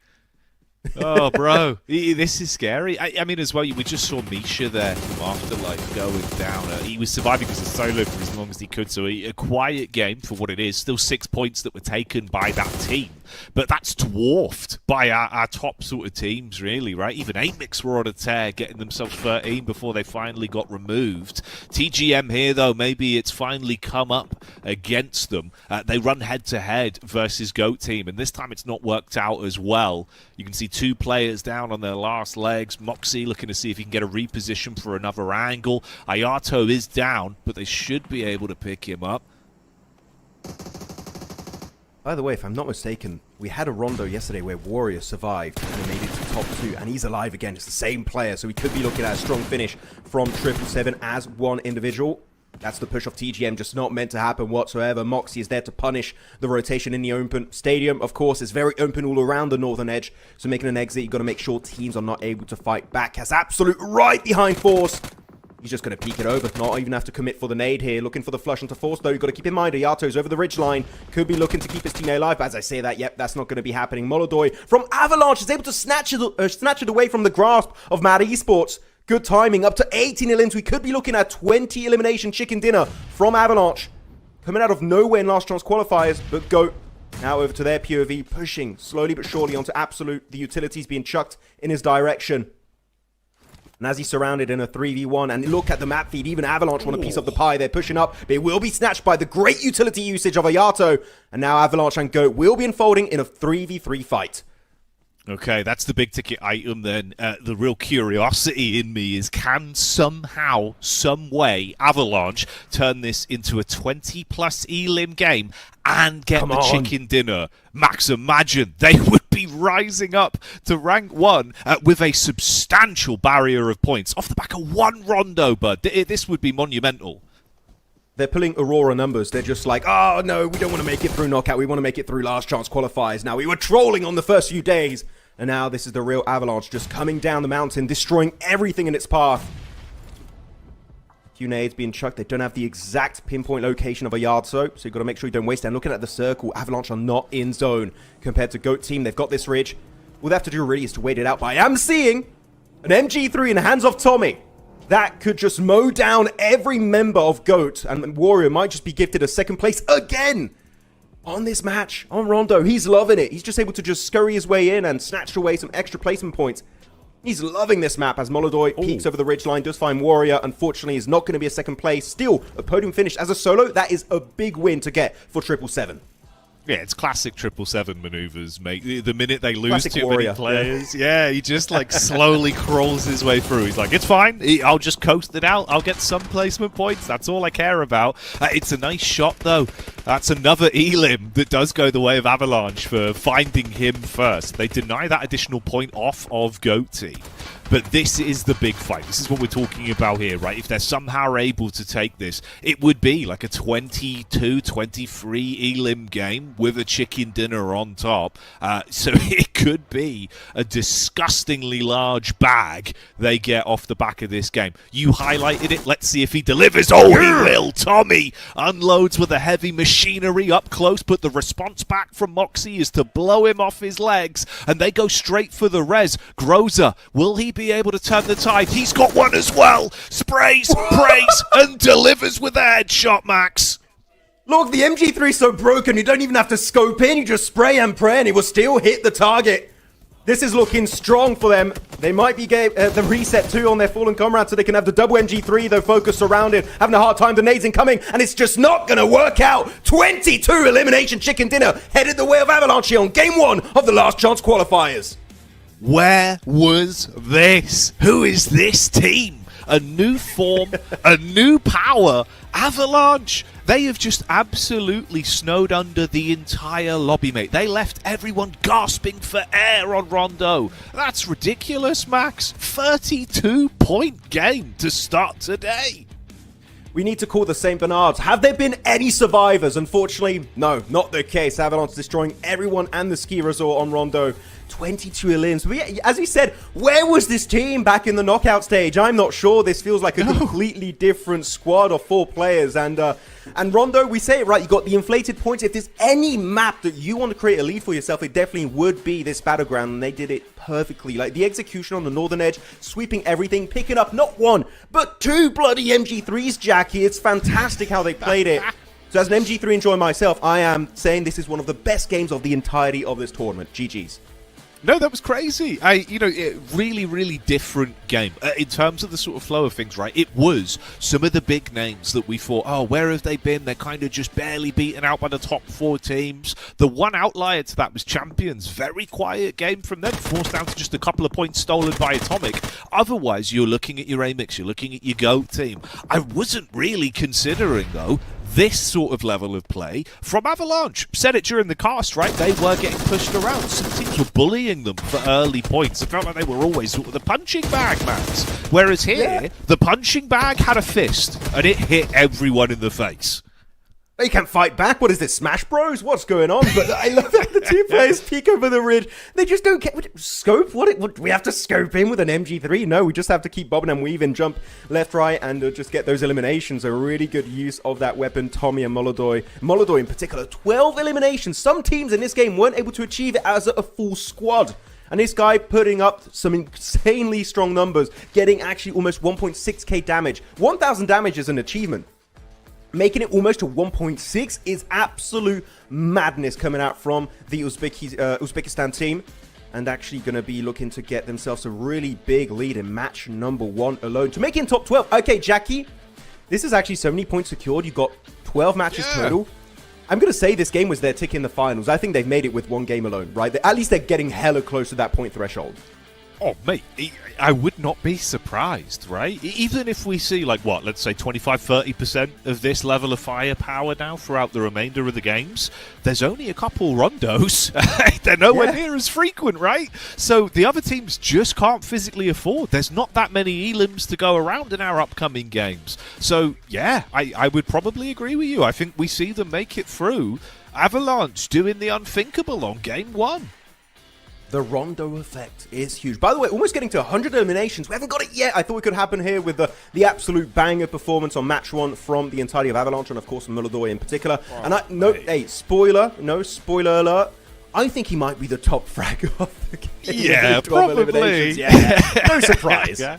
Oh, bro, this is scary. I mean, as well, we just saw Misha there from Afterlife going down. He was surviving as a solo for as long as he could, so a quiet game for what it is. Still 6 points that were taken by that team. but that's dwarfed by our top sort of teams, really, right? Even AMIX were on a tear, getting themselves 13 before they finally got removed. TGM here, though, maybe it's finally come up against them. They run head-to-head versus GOAT team, and this time it's not worked out as well. You can see 2 players down on their last legs. Moxie looking to see if he can get a reposition for another angle. Ayato is down, but they should be able to pick him up. By the way, if I'm not mistaken, we had a Rondo yesterday where Warrior survived and made it to top 2, and he's alive again. It's the same player, so we could be looking at a strong finish from 777 as one individual. That's the push of TGM, just not meant to happen whatsoever. Moxie is there to punish the rotation in the open stadium. Of course, it's very open all around the northern edge, so making an exit, you've got to make sure teams are not able to fight back. Has absolute right behind Force. He's just going to peek it over, not even have to commit for the nade here. Looking for the flush into Force, though. You've got to keep in mind, Ayato's over the ridgeline. Could be looking to keep his teammate alive, but as I say that, yep, that's not going to be happening. Molodoy from Avalanche is able to snatch it away from the grasp of Mad Esports. Good timing, up to 18 elims. We could be looking at 20 elimination chicken dinner from Avalanche. Coming out of nowhere in Last Chance Qualifiers, but GOAT now over to their POV, pushing slowly but surely onto Absolute. The utilities being chucked in his direction. And as he's surrounded in a 3v1, and look at the map feed, even Avalanche want a piece of the pie. They're pushing up, but it will be snatched by the great utility usage of Ayato. And now Avalanche and GOAT will be unfolding in a 3v3 fight. Okay, that's the big ticket item then. The real curiosity in me is, can somehow, some way, Avalanche turn this into a 20-plus elim game and get the chicken dinner? Max, imagine they would be rising up to rank 1 with a substantial barrier of points off the back of 1 Rondo, bud. This would be monumental. They're pulling Aurora numbers. They're just like, oh, no, we don't want to make it through knockout. We want to make it through Last Chance Qualifiers. Now, we were trolling on the first few days. And now this is the real Avalanche just coming down the mountain, destroying everything in its path. Few nades being chucked. They don't have the exact pinpoint location of a yard so you've got to make sure you don't waste it. And looking at the circle, Avalanche are not in zone compared to GOAT team. They've got this ridge. All they have to do really is to wait it out. But I am seeing an MG3 in the hands of Tommy. That could just mow down every member of GOAT, and Warrior might just be gifted a 2nd place again on this match, on Rondo. He's loving it. He's just able to just scurry his way in and snatch away some extra placement points. He's loving this map as Molodoy peeks over the ridgeline, does find Warrior. Unfortunately, is not going to be a 2nd place. Still, a podium finish as a solo. That is a big win to get for 777. Yeah, it's classic 777 maneuvers, mate. The minute they lose Classic too Warrior. many players, yeah, he just like slowly crawls his way through. He's like, it's fine. I'll just coast it out. I'll get some placement points. That's all I care about. It's a nice shot, though. That's another elim that does go the way of Avalanche for finding him first. They deny that additional point off of Goatee. But this is the big fight. This is what we're talking about here, right? If they're somehow able to take this, it would be like a 22-23 elim game with a chicken dinner on top. So it could be a disgustingly large bag they get off the back of this game. You highlighted it. Let's see if he delivers. Oh, he will. Tommy unloads with a heavy machinery up close, but the response back from Moxie is to blow him off his legs, and they go straight for the res. Groza, will he be able to turn the tide? He's got one as well. Sprays, prays, and delivers with a headshot, Max. Look, the MG3 is so broken, you don't even have to scope in. You just spray and pray, and it will still hit the target. This is looking strong for them. They might be the reset too on their fallen comrade, so they can have the double MG3, though focus surrounded, having a hard time. The nades incoming, and it's just not going to work out. 22 elimination chicken dinner headed the way of Avalanche on game 1 of the Last Chance Qualifiers. Where was this? Who is this team? A new form, a new power. Avalanche, they have just absolutely snowed under the entire lobby, mate. They left everyone gasping for air on Rondo. That's ridiculous, Max. 32-point game to start today. We need to call the St. Bernards. Have there been any survivors? Unfortunately, no, not the case. Avalanche destroying everyone and the ski resort on Rondo. 22 elims. But yeah, as we said, where was this team back in the knockout stage? I'm not sure. This feels like a completely different squad of 4 players. And Rondo, we say it right, you got the inflated points. If there's any map that you want to create a lead for yourself, it definitely would be this battleground. And they did it perfectly. Like the execution on the northern edge, sweeping everything, picking up not 1, but 2 bloody MG3s, Jackie. It's fantastic how they played it. So as an MG3 enjoyer myself, I am saying this is one of the best games of the entirety of this tournament. GG's. No, that was crazy. Really, really different game. In terms of the sort of flow of things, right? It was some of the big names that we thought, oh, where have they been? They're kind of just barely beaten out by the top 4 teams. The one outlier to that was Champions. Very quiet game from them, forced down to just a couple of points stolen by Atomic. Otherwise, you're looking at your AMIX, you're looking at your GOAT team. I wasn't really considering, though, this sort of level of play from Avalanche. Said it during the cast, right? They were getting pushed around. Some teams were bullying them for early points. It felt like they were always sort of the punching bag, Max. Whereas here, the punching bag had a fist, and it hit everyone in the face. You can't fight back. What is this, Smash Bros? What's going on? But I love that the 2 players peek over the ridge. They just don't get scope. What we have to scope in with an MG3? No, we just have to keep bobbing and weaving, jump left, right, and just get those eliminations. A really good use of that weapon, Tommy and Molodoy. Molodoy in particular, 12 eliminations. Some teams in this game weren't able to achieve it as a full squad. And this guy putting up some insanely strong numbers, getting actually almost 1.6k damage. 1,000 damage is an achievement. Making it almost to 1.6 is absolute madness coming out from the Uzbekistan team. And actually going to be looking to get themselves a really big lead in match number 1 alone. To make it in top 12. Okay, Jackie, this is actually so many points secured. You've got 12 matches total. I'm going to say this game was their tick in the finals. I think they've made it with 1 game alone, right? At least they're getting hella close to that point threshold. Oh, mate, I would not be surprised, right? Even if we see, like, what, let's say 25-30% of this level of firepower now throughout the remainder of the games, there's only a couple Rondos. They're nowhere near as frequent, right? So the other teams just can't physically afford. There's not that many elims to go around in our upcoming games. So, yeah, I would probably agree with you. I think we see them make it through. Avalanche doing the unthinkable on game 1. The Rondo effect is huge. By the way, almost getting to 100 eliminations. We haven't got it yet. I thought it could happen here with the absolute banger performance on match 1 from the entirety of Avalanche, and of course Molodoy in particular. Oh, and spoiler alert. I think he might be the top frag of the game. Yeah, probably. Yeah, no surprise. Yeah.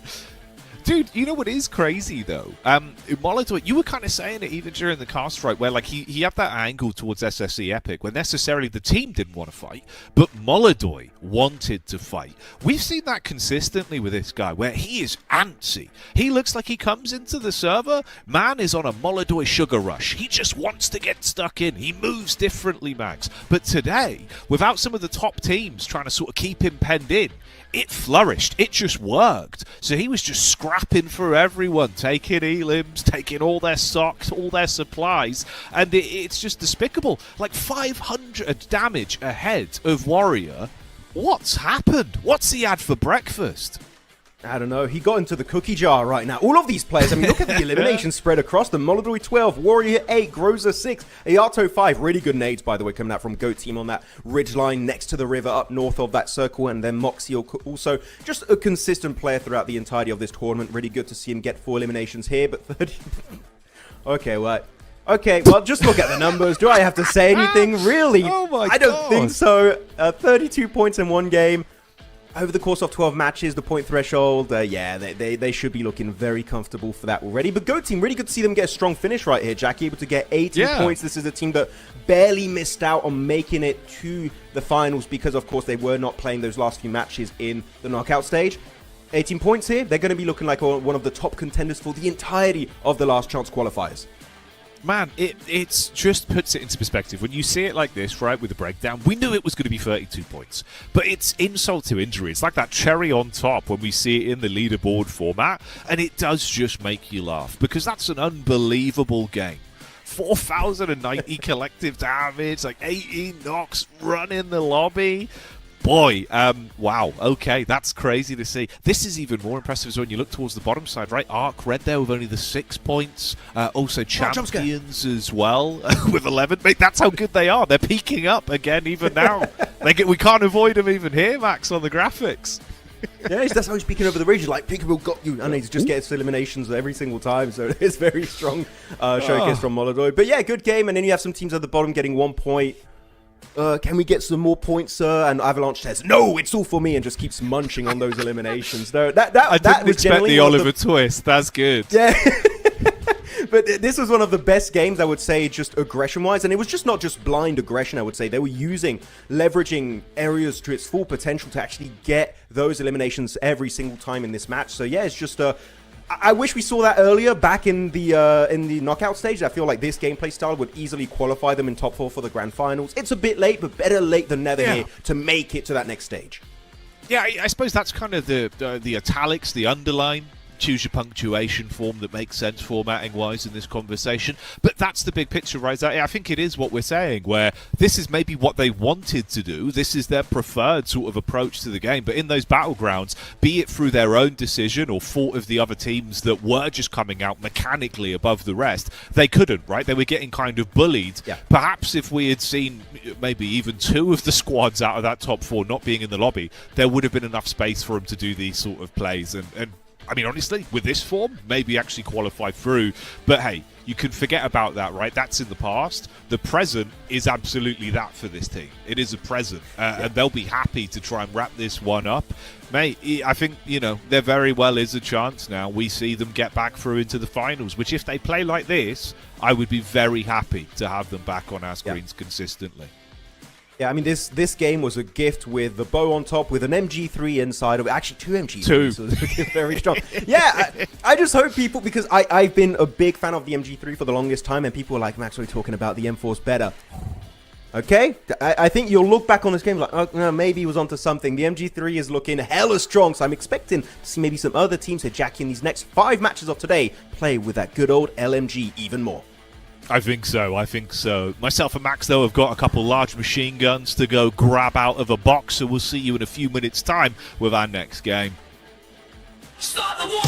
Dude, you know what is crazy, though? Molodoy, you were kind of saying it even during the cast, right, where like he had that angle towards SSE Epic, where necessarily the team didn't want to fight, but Molodoy wanted to fight. We've seen that consistently with this guy, where he is antsy. He looks like he comes into the server, man is on a Molodoy sugar rush. He just wants to get stuck in. He moves differently, Max. But today, without some of the top teams trying to sort of keep him penned in, it flourished. It just worked. So he was just scrapping for everyone, taking elims, taking all their socks, all their supplies, and it's just despicable. Like 500 damage ahead of Warrior. What's happened? What's he had for breakfast? I don't know. He got into the cookie jar right now. All of these players, I mean, look at the elimination spread across them. Molodoy 12, Warrior 8, Groza 6, Ayato 5. Really good nades, by the way, coming out from GOAT team on that ridge line next to the river up north of that circle. And then Moxie also just a consistent player throughout the entirety of this tournament. Really good to see him get 4 eliminations here, but 30... Okay, well, just look at the numbers. Do I have to say anything? Really? Oh my I don't think so. 32 points in 1 game. Over the course of 12 matches, the point threshold, they should be looking very comfortable for that already. But GOAT team, really good to see them get a strong finish right here, Jackie. Able to get 18 points. This is a team that barely missed out on making it to the finals because, of course, they were not playing those last few matches in the knockout stage. 18 points here. They're going to be looking like one of the top contenders for the entirety of the Last Chance Qualifiers. Man, it just puts it into perspective. When you see it like this, right, with the breakdown, we knew it was going to be 32 points. But it's insult to injury. It's like that cherry on top when we see it in the leaderboard format. And it does just make you laugh because that's an unbelievable game. 4,090 collective damage, like 18 knocks, run in the lobby. Boy, wow, okay, that's crazy to see. This is even more impressive when you look towards the bottom side, right? ARCRED there with only the 6 points. Also Champions as well with 11. Mate, that's how good they are. They're peaking up again even now. We can't avoid them even here, Max, on the graphics. Yeah, that's how he's peeking over the ridge. Like, Peekaboo got you. And he just gets eliminations every single time. So it's very strong showcase from Molodoy. But yeah, good game. And then you have some teams at the bottom getting 1 point. Can we get some more points, sir? And Avalanche says, no, it's all for me, and just keeps munching on those eliminations. No, I didn't expect the Oliver twist. That's good. Yeah. But But this was one of the best games, I would say, just aggression-wise. And it was just not just blind aggression, I would say. They were leveraging areas to its full potential to actually get those eliminations every single time in this match. So yeah, it's just I wish we saw that earlier back in the knockout stage. I feel like this gameplay style would easily qualify them in top 4 for the grand finals. It's a bit late, but better late than never here to make it to that next stage. Yeah, I suppose that's kind of the italics, the underline. Choose your punctuation form that makes sense formatting-wise in this conversation. But that's the big picture, right? I think it is what we're saying, where this is maybe what they wanted to do. This is their preferred sort of approach to the game. But in those battlegrounds, be it through their own decision or fault of the other teams that were just coming out mechanically above the rest, they couldn't, right? They were getting kind of bullied. Yeah. Perhaps if we had seen maybe even 2 of the squads out of that top 4 not being in the lobby, there would have been enough space for them to do these sort of plays. And I mean, honestly, with this form, maybe actually qualify through. But hey, you can forget about that, right? That's in the past. The present is absolutely that for this team. It is a present. And they'll be happy to try and wrap this one up. Mate, I think, you know, there very well is a chance now. We see them get back through into the finals, which if they play like this, I would be very happy to have them back on our screens consistently. Yeah, I mean, this game was a gift with the bow on top, with an MG3 inside of it. Actually, 2 MG3s. So very strong. Yeah, I just hope people, because I've been a big fan of the MG3 for the longest time, and people were like, Max, we're talking about the M4's better. Okay, I think you'll look back on this game like, oh, no, maybe he was onto something. The MG3 is looking hella strong, so I'm expecting to see maybe some other teams here, Jackie, in these next 5 matches of today, play with that good old LMG even more. I think so, I think so. Myself and Max, though, have got a couple large machine guns to go grab out of a box, so we'll see you in a few minutes' time with our next game. Start the war!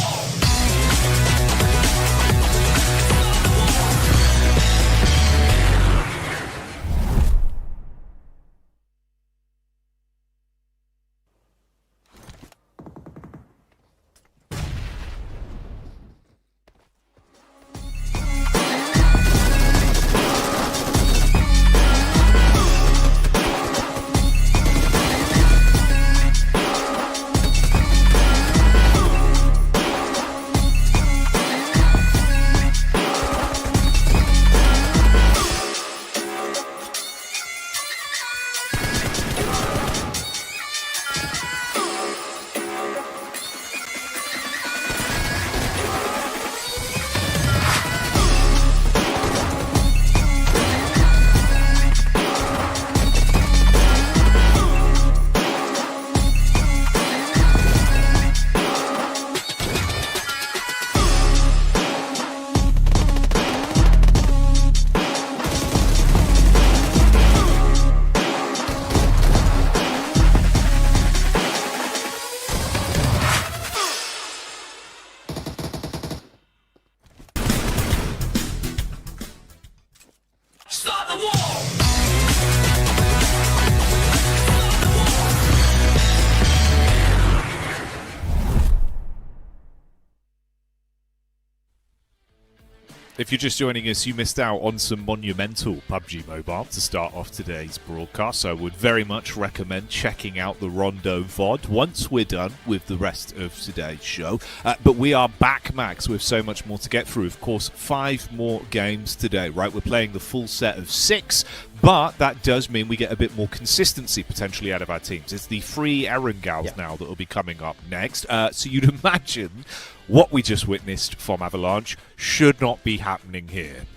If you're just joining us, you missed out on some monumental PUBG Mobile to start off today's broadcast, so I would very much recommend checking out the Rondo VOD once we're done with the rest of today's show. But we are back, Max, with so much more to get through. Of course, 5 more games today, right? We're playing the full set of 6, but that does mean we get a bit more consistency potentially out of our teams. It's the 3 Erangels now that will be coming up next. So you'd imagine what we just witnessed from Avalanche should not be happening here.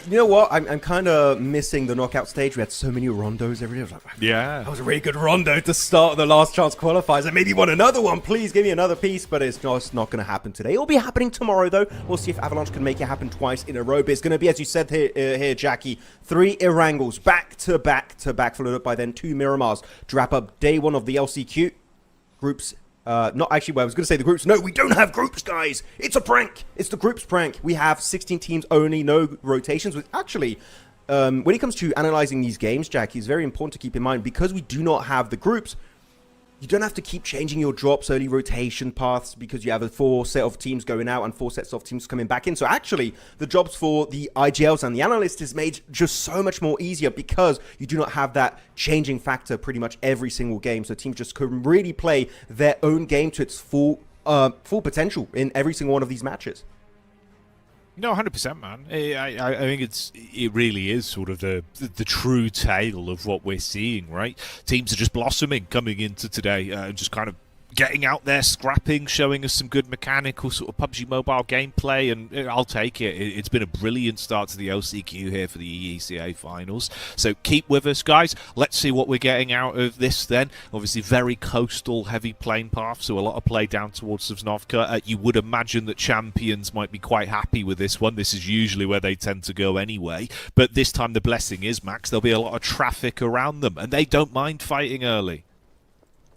You know what? I'm kind of missing the knockout stage. We had so many rondos every day. I was like, yeah, that was a really good rondo to start the last chance qualifiers. I maybe want another one. Please give me another piece. But it's just not going to happen today. It'll be happening tomorrow, though. We'll see if Avalanche can make it happen twice in a row. But it's going to be, as you said here, Jackie, 3 Erangels back to back, followed up by then 2 Miramars to wrap up day 1 of the LCQ groups. Not actually, well, I was going to say the groups. No, we don't have groups, guys. It's a prank. It's the groups prank. We have 16 teams only, no rotations. Which actually, when it comes to analyzing these games, Jackie, it's very important to keep in mind, because we do not have the groups, you don't have to keep changing your drops, early rotation paths, because you have a 4 set of teams going out and 4 sets of teams coming back in. So actually, the jobs for the IGLs and the analysts is made just so much more easier, because you do not have that changing factor pretty much every single game. So teams just can really play their own game to its full potential in every single one of these matches. No, 100%, man. I think it really is sort of the true tale of what we're seeing, right? Teams are just blossoming coming into today, just kind of getting out there, scrapping, showing us some good mechanical sort of PUBG Mobile gameplay, and I'll take it. It's been a brilliant start to the LCQ here for the EECA finals. So keep with us, guys. Let's see what we're getting out of this then. Obviously, very coastal, heavy plane path, so a lot of play down towards Sosnovka. You would imagine that champions might be quite happy with this one. This is usually where they tend to go anyway. But this time the blessing is, Max, there'll be a lot of traffic around them, and they don't mind fighting early.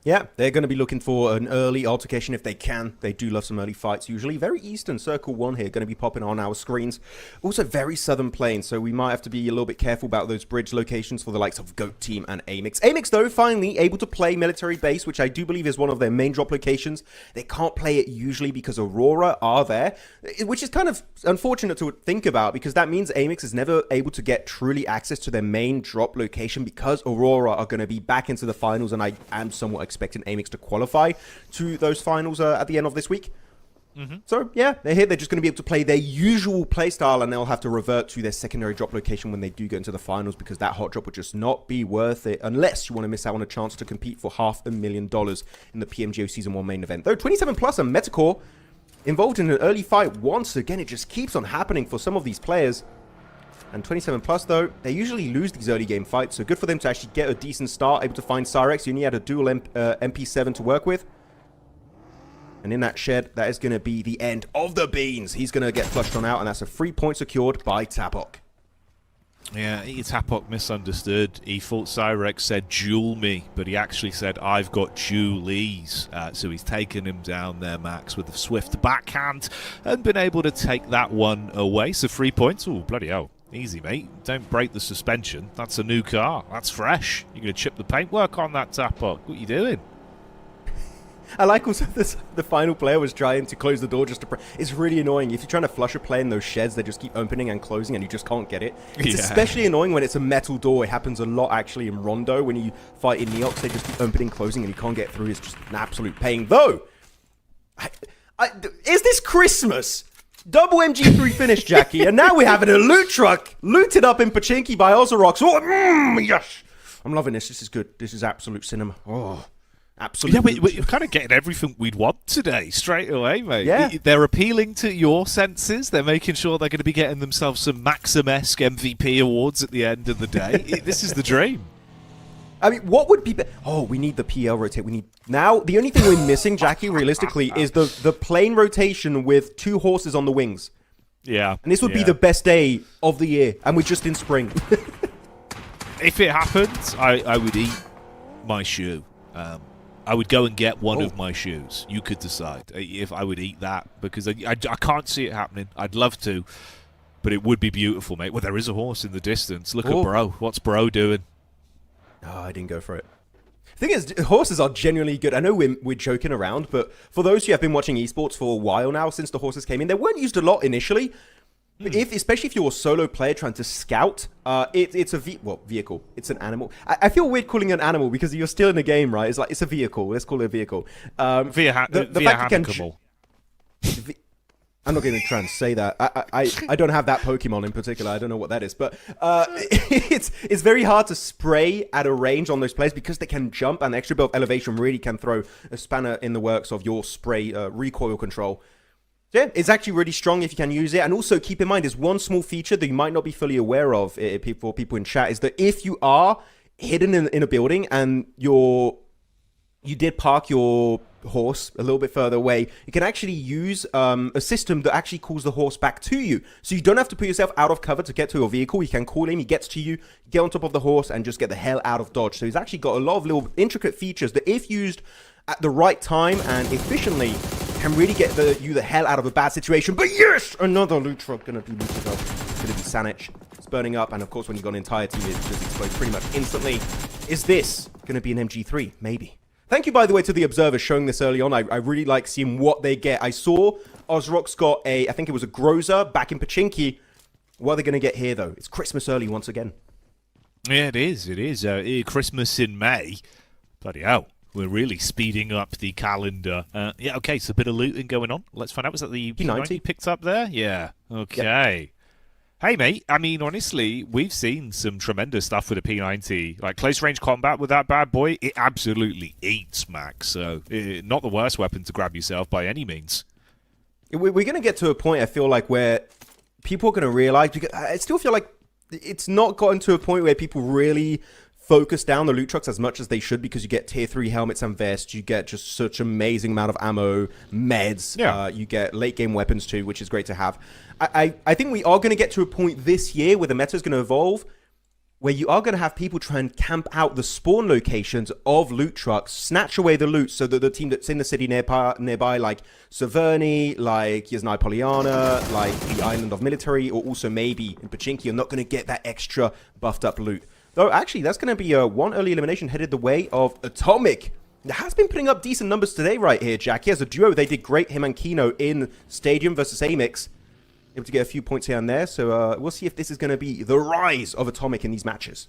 Yeah, they're going to be looking for an early altercation if they can. They do love some early fights usually. Very Eastern Circle 1 here, going to be popping on our screens. Also very Southern Plains, so we might have to be a little bit careful about those bridge locations for the likes of GOAT Team and AMIX. AMIX, though, finally able to play Military Base, which I do believe is one of their main drop locations. They can't play it usually because Aurora are there, which is kind of unfortunate to think about because that means AMIX is never able to get truly access to their main drop location because Aurora are going to be back into the finals, and I am somewhat expecting AMIX to qualify to those finals at the end of this week. So, yeah, they're here. They're just going to be able to play their usual playstyle, and they'll have to revert to their secondary drop location when they do get into the finals because that hot drop would just not be worth it unless you want to miss out on a chance to compete for $500,000 in the PMGO Season 1 main event. Though 27 Plus and METACORE involved in an early fight once again. It just keeps on happening for some of these players. And 27 Plus, though, they usually lose these early game fights, so good for them to actually get a decent start, able to find Cyrex. You only had a dual MP7 to work with. And in that shed, that is going to be the end of the beans. He's going to get flushed on out, and that's a 3 point secured by Tapok. Yeah, Tapok misunderstood. He thought Cyrex said duel me, but he actually said I've got dualies. So he's taken him down there, Max, with a swift backhand and been able to take that one away. So 3 points. Oh, bloody hell. Easy, mate. Don't break the suspension. That's a new car. That's fresh. You're going to chip the paintwork on that, Tapok. What are you doing? I like also this, the final player was trying to close the door just to... It's really annoying. If you're trying to flush a player in those sheds, they just keep opening and closing and you just can't get it. It's especially annoying when it's a metal door. It happens a lot actually in Rondo. When you fight in Neox, they just keep opening, closing, and you can't get through. It's just an absolute pain. Though, is this Christmas? Double MG3 finish, Jackie, and now we have a loot truck looted up in Pachinki by Ozarox. Oh, yes! I'm loving this. This is good. This is absolute cinema. Oh, absolutely. Yeah, we're kind of getting everything we'd want today, straight away, mate. Yeah. They're appealing to your senses. They're making sure they're going to be getting themselves some Maxim-esque MVP awards at the end of the day. This is the dream. I mean, what would be... Oh, we need the PL rotate. We need... Now, the only thing we're missing, Jackie, realistically, is the plane rotation with 2 horses on the wings. Yeah. And this would be the best day of the year. And we're just in spring. If it happens, I would eat my shoe. I would go and get one of my shoes. You could decide if I would eat that. Because I can't see it happening. I'd love to. But it would be beautiful, mate. Well, there is a horse in the distance. Look at Bro. What's Bro doing? Oh, I didn't go for it. The thing is, horses are genuinely good. I know we're joking around, but for those who have been watching esports for a while now, since the horses came in, they weren't used a lot initially. But especially if you're a solo player trying to scout, it's a vehicle. It's an animal. I feel weird calling it an animal because you're still in the game, right? It's like it's a vehicle. Let's call it a vehicle. I'm not going to try and say that. I don't have that Pokemon in particular. I don't know what that is. But it's very hard to spray at a range on those players because they can jump, and the extra bit of elevation really can throw a spanner in the works of your spray recoil control. So yeah, it's actually really strong if you can use it. And also keep in mind, there's one small feature that you might not be fully aware of for people in chat, is that if you are hidden in a building and you did park your horse a little bit further away, you can actually use a system that actually calls the horse back to you. So you don't have to put yourself out of cover to get to your vehicle. You can call him, he gets to you, get on top of the horse, and just get the hell out of dodge. So he's actually got a lot of little intricate features that, if used at the right time and efficiently, can really get you the hell out of a bad situation. But yes, another loot truck gonna be looted up. It's gonna be Sanich. It's burning up, and of course when you've got an entire team, it just explodes pretty much instantly. Is this gonna be an MG3? Maybe. Thank you, by the way, to the observers showing this early on. I really like seeing what they get. I saw Ozarox got I think it was a Groza back in Pachinki. What are they going to get here, though? It's Christmas early once again. Yeah, it is. It is. Christmas in May. Bloody hell. We're really speeding up the calendar. Yeah, okay, so a bit of looting going on. Let's find out. Was that the P90 picked up there? Yeah, okay. Yep. Hey, mate, I mean, honestly, we've seen some tremendous stuff with the P90. Like, close-range combat with that bad boy, it absolutely eats, Max. So, not the worst weapon to grab yourself by any means. We're going to get to a point, I feel like, where people are going to realize, because I still feel like it's not gotten to a point where people really focus down the loot trucks as much as they should, because you get tier 3 helmets and vests, you get just such amazing amount of ammo, meds, you get late game weapons too, which is great to have. I think we are going to get to a point this year where the meta is going to evolve, where you are going to have people try and camp out the spawn locations of loot trucks, snatch away the loot, so that the team that's in the city nearby like Severny, like Yasnai Poliana, like the Island of Military, or also maybe in Pachinki, you're not going to get that extra buffed up loot. Though, actually, that's going to be one early elimination headed the way of Atomic. It has been putting up decent numbers today right here, Jackie. As a duo, they did great, him and Kino, in Stadium versus AMIX. Able to get a few points here and there. So we'll see if this is going to be the rise of Atomic in these matches.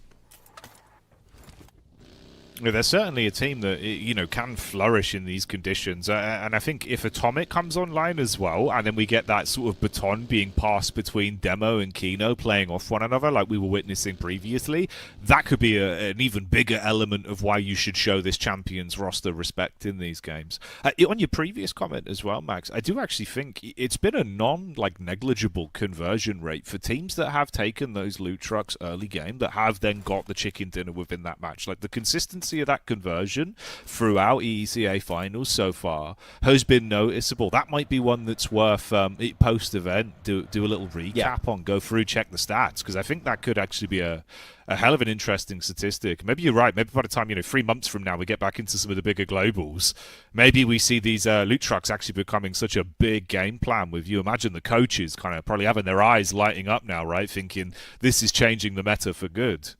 Yeah, they're certainly a team that, you know, can flourish in these conditions. And I think if Atomic comes online as well, and then we get that sort of baton being passed between Demo and Kino playing off one another like we were witnessing previously, that could be an even bigger element of why you should show this Champions roster respect in these games. On your previous comment as well, Max, I do actually think it's been a negligible conversion rate for teams that have taken those loot trucks early game, that have then got the chicken dinner within that match. Like, the consistency of that conversion throughout EECA finals so far has been noticeable. That might be one that's worth post-event do a little recap on, go through, check the stats, because I think that could actually be a hell of an interesting statistic. Maybe you're right. Maybe by the time, 3 months from now we get back into some of the bigger globals, maybe we see these loot trucks actually becoming such a big game plan with you. Imagine the coaches kind of probably having their eyes lighting up now, right? Thinking this is changing the meta for good.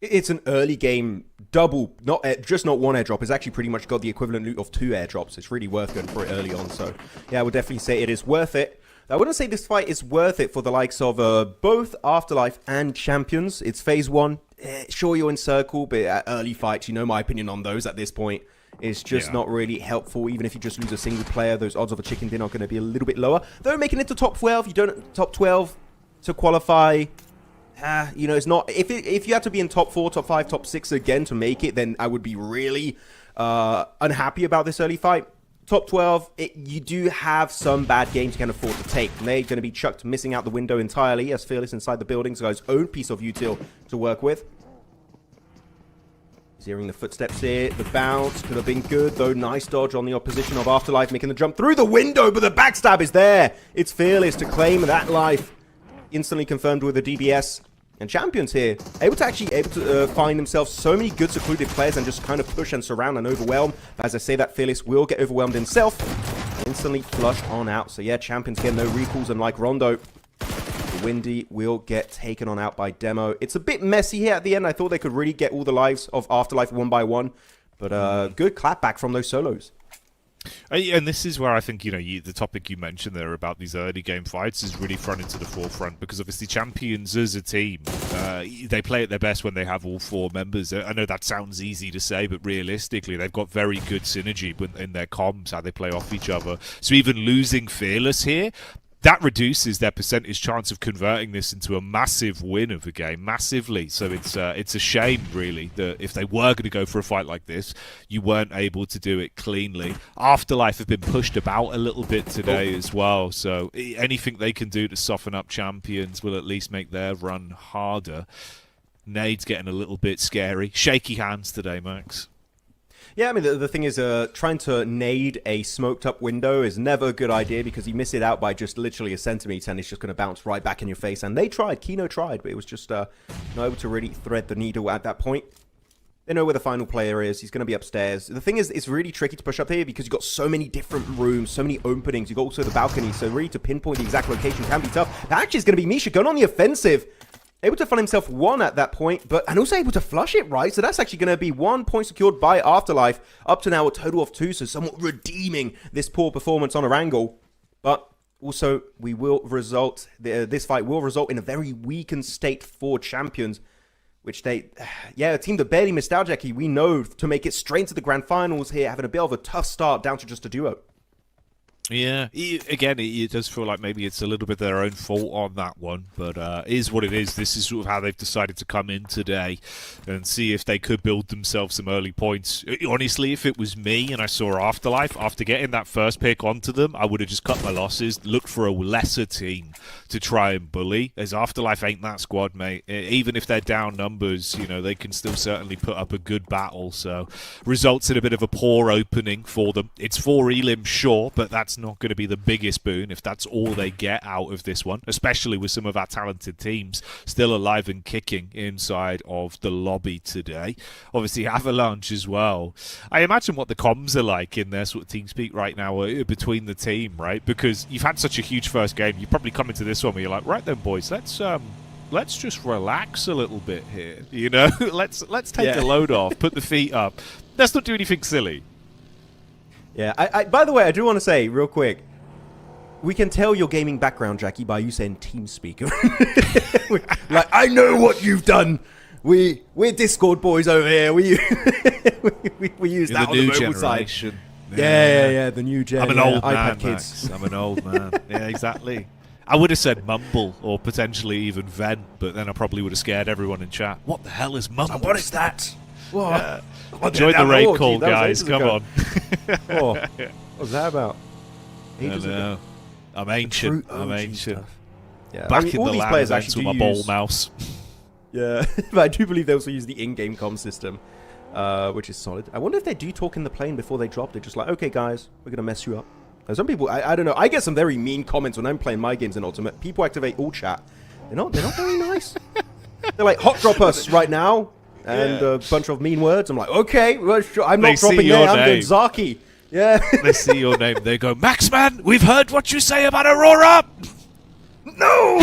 It's an early game double, not one airdrop. It's actually pretty much got the equivalent loot of 2 airdrops. It's really worth going for it early on. So, yeah, I would definitely say it is worth it. I wouldn't say this fight is worth it for the likes of both Afterlife and Champions. It's phase 1. Sure, you're in circle, but at early fights, you know my opinion on those at this point. It's just not really helpful. Even if you just lose a single player, those odds of a chicken dinner are going to be a little bit lower. Though making it to top 12, you don't top 12 to qualify. It's not. If you had to be in top 4, top 5, top 6 again to make it, then I would be really unhappy about this early fight. Top 12, you do have some bad games you can afford to take. And they're going to be chucked missing out the window entirely, as Fearless inside the building's got his own piece of util to work with. He's hearing the footsteps here. The bounce could have been good, though. Nice dodge on the opposition of Afterlife, making the jump through the window, but the backstab is there. It's Fearless to claim that life. Instantly confirmed with a DBS. And Champions here, able to find themselves so many good secluded players and just kind of push and surround and overwhelm. But as I say that, Fearless will get overwhelmed himself. Instantly flush on out. So yeah, Champions get no recalls, unlike Rondo. The Windy will get taken on out by Demo. It's a bit messy here at the end. I thought they could really get all the lives of Afterlife one by one. But good clapback from those solos. And this is where I think, the topic you mentioned there about these early game fights is really front into the forefront, because obviously Champions as a team, they play at their best when they have all 4 members. I know that sounds easy to say, but realistically, they've got very good synergy in their comms, how they play off each other. So even losing Fearless here, that reduces their percentage chance of converting this into a massive win of the game, massively. So it's a shame, really, that if they were going to go for a fight like this, you weren't able to do it cleanly. Afterlife have been pushed about a little bit today as well, so anything they can do to soften up Champions will at least make their run harder. Nade's getting a little bit scary. Shaky hands today, Max. Yeah, I mean, the thing is, trying to nade a smoked-up window is never a good idea, because you miss it out by just literally a centimeter, and it's just going to bounce right back in your face. And they tried. Kino tried, but it was just not able to really thread the needle at that point. They know where the final player is. He's going to be upstairs. The thing is, it's really tricky to push up here, because you've got so many different rooms, so many openings. You've got also the balcony, so really to pinpoint the exact location can be tough. That actually is going to be Misha going on the offensive. Able to find himself 1 at that point, and also able to flush it, right? So that's actually going to be 1 point secured by Afterlife. Up to now, a total of 2, so somewhat redeeming this poor performance on Erangel. But also, this fight will result in a very weakened state for Champions. which a team that barely missed out, Jackie, we know to make it straight into the grand finals here, having a bit of a tough start down to just a duo. Yeah, again, it does feel like maybe it's a little bit their own fault on that one, but it is what it is. This is sort of how they've decided to come in today and see if they could build themselves some early points. Honestly, if it was me and I saw Afterlife, after getting that first pick onto them, I would have just cut my losses, looked for a lesser team to try and bully, as Afterlife ain't that squad, mate. Even if they're down numbers, you know, they can still certainly put up a good battle, so results in a bit of a poor opening for them. It's 4 Elim, sure, but that's not going to be the biggest boon if that's all they get out of this one, especially with some of our talented teams still alive and kicking inside of the lobby today. Obviously, Avalanche as well. I imagine what the comms are like in their sort of TeamSpeak right now between the team, right? Because you've had such a huge first game, you probably come into this one where you're like, right then, boys, let's just relax a little bit here, you know? let's take a load off, put the feet up. Let's not do anything silly. Yeah, I by the way, I do want to say real quick, we can tell your gaming background, Jackie, by you saying TeamSpeak. Like, I know what you've done. We're Discord boys over here. We use that on the mobile side. Yeah, the new gen. I'm an old iPad man, kids. Max. I'm an old man. Yeah, exactly. I would have said mumble or potentially even vent, but then I probly would have scared everyone in chat. What the hell is mumble? What is that? What? Enjoy the raid call, guys. Come on. Oh, what was that about? I know. I'm ancient. I'm ancient. Stuff. Yeah, Back I mean, in all the these land players events actually with do my use... ball mouse. Yeah, but I do believe they also use the in-game comm system, which is solid. I wonder if they do talk in the plane before they drop. They're just like, okay, guys, we're going to mess you up. Some people, I don't know, I get some very mean comments when I'm playing my games in Ultimate. People activate all chat. They're not very nice. They're like, hot drop us right now. And a bunch of mean words. I'm like, okay, well, sure, I'm not dropping there. I'm going Zaki. Yeah. They see your name. They go, Maxman, we've heard what you say about Aurora. No!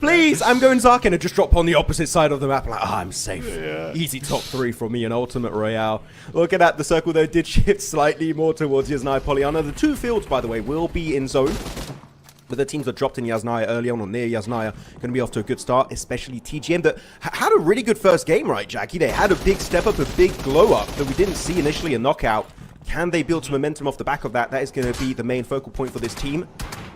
Please, I'm going Zarkin and just drop on the opposite side of the map. Like, I'm safe. Yeah. Easy top 3 for me in Ultimate Royale. Looking at the circle, though, did shift slightly more towards Yasnaya Polyana. The 2 fields, by the way, will be in zone. But the teams that dropped in Yasnaya early on or near Yasnaya going to be off to a good start, especially TGM that had a really good first game, right, Jackie? They had a big step up, a big glow up that we didn't see initially a knockout. Can they build some momentum off the back of that? That is going to be the main focal point for this team.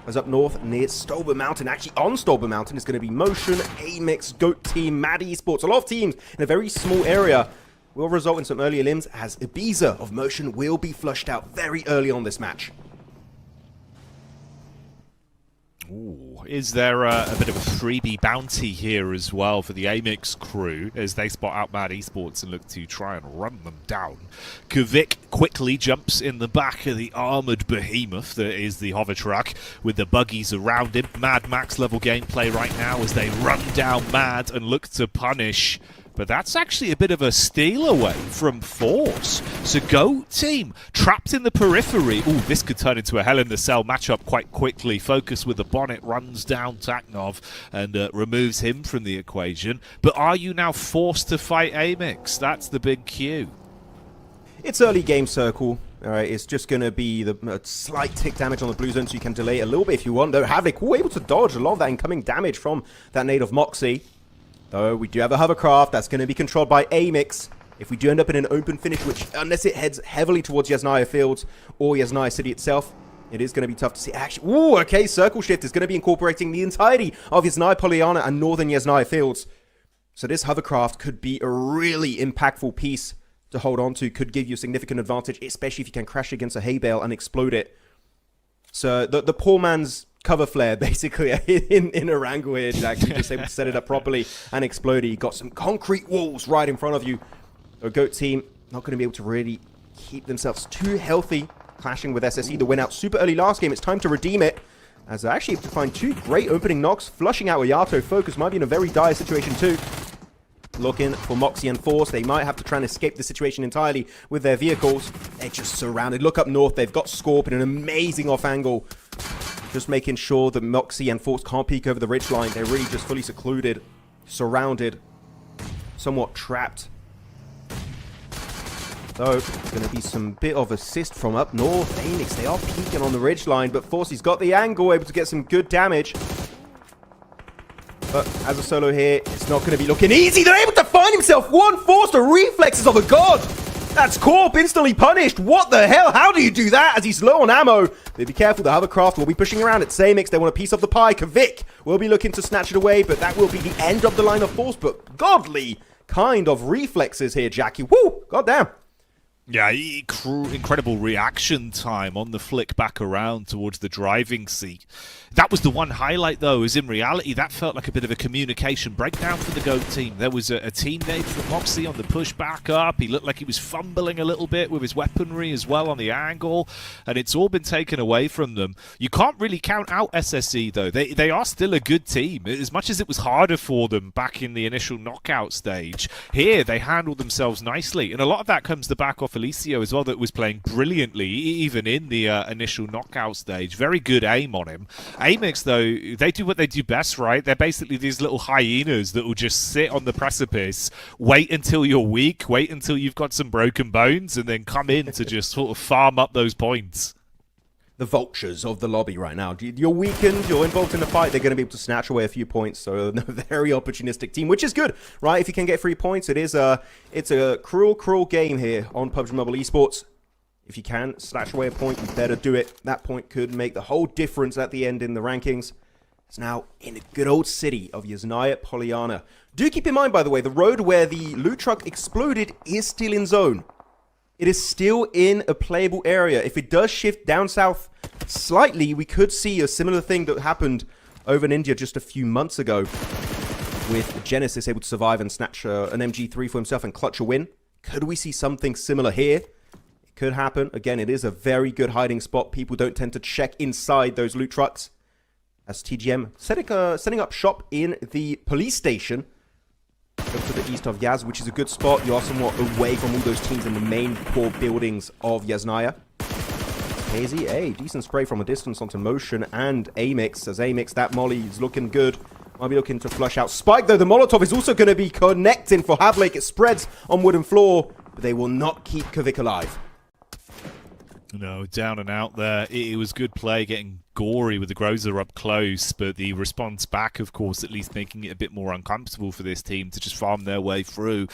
As up north near Stolber Mountain, actually on Stolber Mountain, is going to be Motion, AMIX, Goat Team, Mad Esports. A lot of teams in a very small area will result in some earlier limbs as Ibiza of Motion will be flushed out very early on this match. Ooh, is there a bit of a freebie bounty here as well for the AMIX crew as they spot out Mad Esports and look to try and run them down? Kvik quickly jumps in the back of the armoured behemoth that is the hover truck with the buggies around him. Mad Max level gameplay right now as they run down Mad and look to punish. But that's actually a bit of a steal away from Force. So Go Team trapped in the periphery. Ooh, this could turn into a Hell in the Cell matchup quite quickly. Focus with the bonnet runs down Taknov and removes him from the equation. But are you now forced to fight AMIX? That's the big cue. It's early game circle. All right, it's just going to be the slight tick damage on the blue zone, so you can delay it a little bit if you want. Though Havoc able to dodge a lot of that incoming damage from that nade of Moxie. Though we do have a hovercraft that's going to be controlled by AMIX. If we do end up in an open finish, which unless it heads heavily towards Yasnaya Fields or Yasnaya City itself, it is going to be tough to see. Actually, ooh, okay, Circle Shift is going to be incorporating the entirety of Yasnaya Polyana and northern Yasnaya Fields. So this hovercraft could be a really impactful piece to hold on to. Could give you a significant advantage, especially if you can crash against a hay bale and explode it. So the poor man's cover flare, basically, in Erangel here, Jack. You're just able to set it up properly and explode it. You got some concrete walls right in front of you. A Goat Team not going to be able to really keep themselves too healthy, clashing with SSE. The win out super early last game. It's time to redeem it, as they're actually able to find 2 great opening knocks, flushing out Oyato. Focus might be in a very dire situation too. Looking for Moxie and Force. They might have to try and escape the situation entirely with their vehicles. They're just surrounded. Look up north. They've got Scorp in an amazing off angle. Just making sure that Moxie and Force can't peek over the ridgeline. They're really just fully secluded, surrounded, somewhat trapped. Though, going to be some bit of assist from up north. AMIX, they are peeking on the ridgeline, but Force, he's got the angle, able to get some good damage. But as a solo here, it's not going to be looking easy. They're able to find himself one force. The reflexes of a god. That's Corp instantly punished. What the hell? How do you do that as he's low on ammo? But be careful, the hovercraft will be pushing around. It's AMIX. They want a piece of the pie. Kvik will be looking to snatch it away, but that will be the end of the line of force. But godly kind of reflexes here, Jackie. Woo! Goddamn. Yeah, incredible reaction time on the flick back around towards the driving seat. That was the one highlight, though, is in reality, that felt like a bit of a communication breakdown for the GOAT team. There was a teammate from Moxie on the push back up. He looked like he was fumbling a little bit with his weaponry as well on the angle, and it's all been taken away from them. You can't really count out SSE, though. They are still a good team. As much as it was harder for them back in the initial knockout stage, here they handled themselves nicely, and a lot of that comes the back off Felicio as well, that was playing brilliantly even in the initial knockout stage. Very good aim on him. AMIX, though, they do what they do best, right? They're basically these little hyenas that will just sit on the precipice, wait until you're weak, wait until you've got some broken bones, and then come in to just sort of farm up those points. The vultures of the lobby right now. You're weakened, you're involved in the fight, they're going to be able to snatch away a few points. So a very opportunistic team, which is good, right? If you can get 3 points, it's a cruel game here on PUBG Mobile Esports. If you can snatch away a point, you better do it. That point could make the whole difference at the end in the rankings. It's now in the good old city of Yasnaya Polyana. Do keep in mind, by the way, the road where the loot truck exploded is still in zone. It is still in a playable area. If it does shift down south slightly, we could see a similar thing that happened over in India just a few months ago, with Genesis able to survive and snatch an MG3 for himself and clutch a win. Could we see something similar here? It could happen. Again, it is a very good hiding spot. People don't tend to check inside those loot trucks. As TGM setting up shop in the police station to the east of Yaz, which is a good spot. You are somewhat away from all those teams in the main core buildings of Yasnaya. Hazy, a decent spray from a distance onto Motion and AMIX. As AMIX, that molly is looking good. Might be looking to flush out Spike, though. The Molotov is also going to be connecting for Havlake. It spreads on wooden floor, but they will not keep Kvik alive. No, down and out there. It was good play, getting gory with the Grozer up close, but the response back, of course, at least making it a bit more uncomfortable for this team to just farm their way through.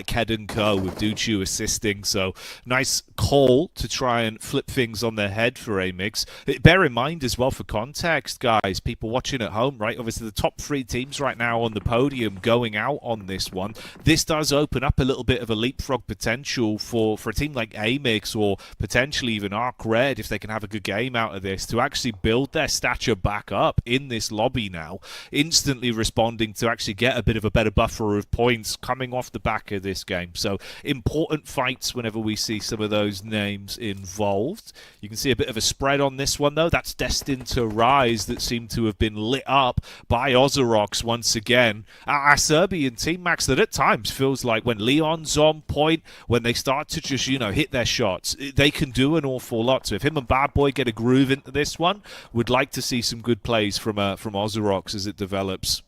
Ked and Co with Duchu assisting, so nice call to try and flip things on their head for AMIX. Bear in mind as well, for context, guys, people watching at home, right? Obviously, the top 3 teams right now on the podium going out on this one. This does open up a little bit of a leapfrog potential for a team like AMIX, or potentially even ARCRED, if they can have a good game out of this, to actually build their stature back up in this lobby now, instantly responding to actually get a bit of a better buffer of points coming off the back of this game. So important fights whenever we see some of those names involved. You can see a bit of a spread on this one, though. That's Destined to Rise that seemed to have been lit up by Ozarox once again. Our Serbian team, Max, that at times feels like when Leon's on point, when they start to just, you know, hit their shots, they can do an awful lot. So if him and Bad Boy get a groove into this one, would like to see some good plays from Ozarox as it develops.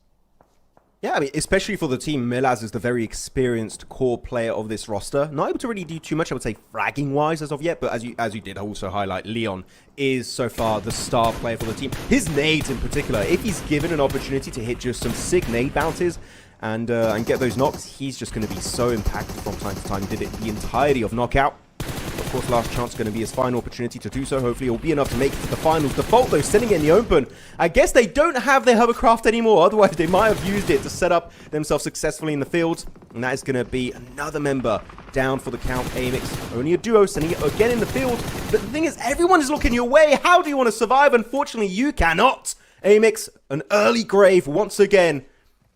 Yeah, I mean, especially for the team, Milaz is the very experienced core player of this roster. Not able to really do too much, I would say, fragging-wise as of yet, but as you did also highlight, Leon is so far the star player for the team. His nades in particular, if he's given an opportunity to hit just some sick nade bounces and get those knocks, he's just going to be so impactful from time to time. Did it the entirety of Knockout. Of course, Last Chance going to be his final opportunity to do so. Hopefully, it will be enough to make it to the finals. Default, though, sitting in the open. I guess they don't have their hovercraft anymore. Otherwise, they might have used it to set up themselves successfully in the field. And that is going to be another member down for the count. AMIX, only a duo, sending it again in the field. But the thing is, everyone is looking your way. How do you want to survive? Unfortunately, you cannot. AMIX, an early grave once again.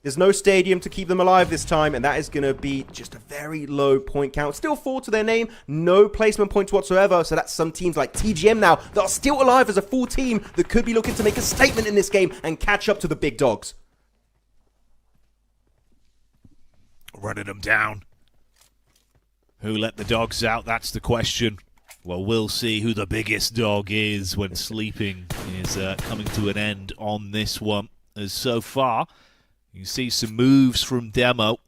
There's no stadium to keep them alive this time, and that is going to be just a very low point count. Still 4 to their name, no placement points whatsoever, so that's some teams like TGM now that are still alive as a full team that could be looking to make a statement in this game and catch up to the big dogs. Running them down. Who let the dogs out? That's the question. Well, we'll see who the biggest dog is when sleeping is coming to an end on this one. As so far, you see some moves from Demo.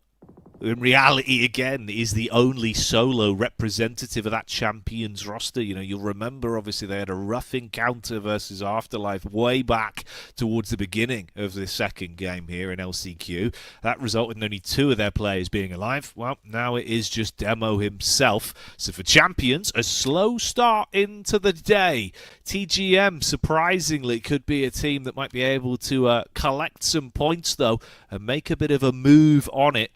in reality, again, is the only solo representative of that Champions roster. You know, you'll remember, obviously, they had a rough encounter versus Afterlife way back towards the beginning of the second game here in LCQ. That resulted in only 2 of their players being alive. Well, now it is just Demo himself. So for Champions, a slow start into the day. TGM, surprisingly, could be a team that might be able to collect some points, though, and make a bit of a move on it.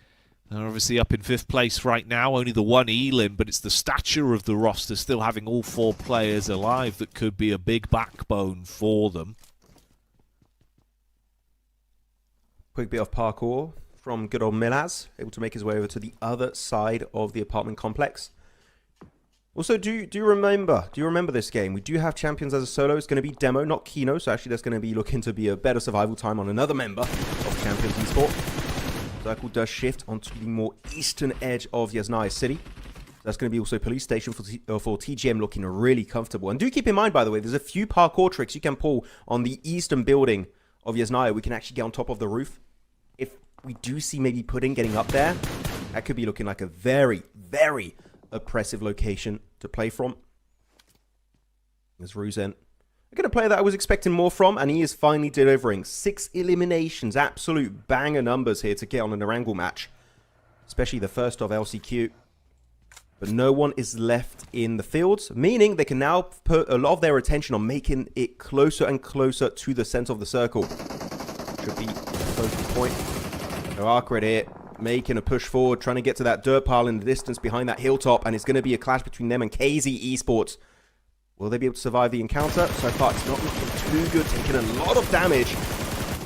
They're obviously up in 5th place right now, only the 1 Elim, but it's the stature of the roster still having all 4 players alive that could be a big backbone for them. Quick bit of parkour from good old Milaz, able to make his way over to the other side of the apartment complex. Also, do you remember this game? We do have Champions as a solo. It's going to be Demo, not Kino, so actually that's going to be looking to be a better survival time on another member of Champions Esports. Circle does shift onto the more eastern edge of Yasnaya City. That's going to be also police station for TGM, looking really comfortable. And do keep in mind, by the way, there's a few parkour tricks you can pull on the eastern building of Yasnaya. We can actually get on top of the roof. If we do see maybe Pudding getting up there, that could be looking like a very, very oppressive location to play from. There's Ruzen. Again, a player that I was expecting more from, and he is finally delivering. 6 eliminations, absolute banger numbers here to get on an Erangel match. Especially the first of LCQ. But no one is left in the fields, meaning they can now put a lot of their attention on making it closer and closer to the center of the circle. Should be a focal point. So ARCRED here, making a push forward, trying to get to that dirt pile in the distance behind that hilltop, and it's going to be a clash between them and KZ Esports. Will they be able to survive the encounter? So far, it's not looking too good, taking a lot of damage.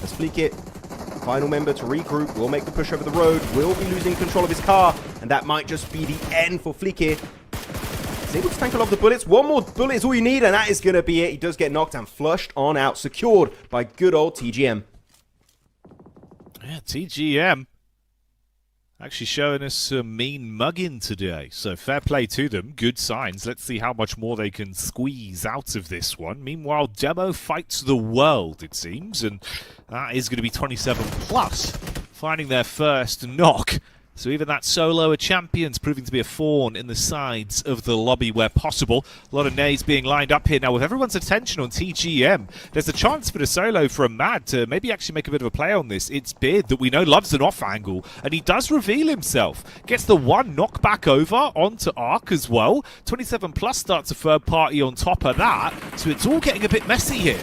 As Fleekit, final member to regroup, will make the push over the road, will be losing control of his car, and that might just be the end for Fleekit. He's able to tank a lot of the bullets. One more bullet is all you need, and that is going to be it. He does get knocked and flushed on out, secured by good old TGM. Yeah, TGM actually showing us some mean mugging today. So fair play to them. Good signs. Let's see how much more they can squeeze out of this one. Meanwhile, Demo fights the world, it seems. And that is going to be 27 plus, finding their first knock. So even that solo of Champions proving to be a thorn in the sides of the lobby where possible. A lot of nades being lined up here now with everyone's attention on TGM. There's a chance for the solo from Mad to maybe actually make a bit of a play on this. It's Beard that we know loves an off angle, and he does reveal himself. Gets the 1 knockback over onto Arc as well. 27 plus starts a third party on top of that. So it's all getting a bit messy here.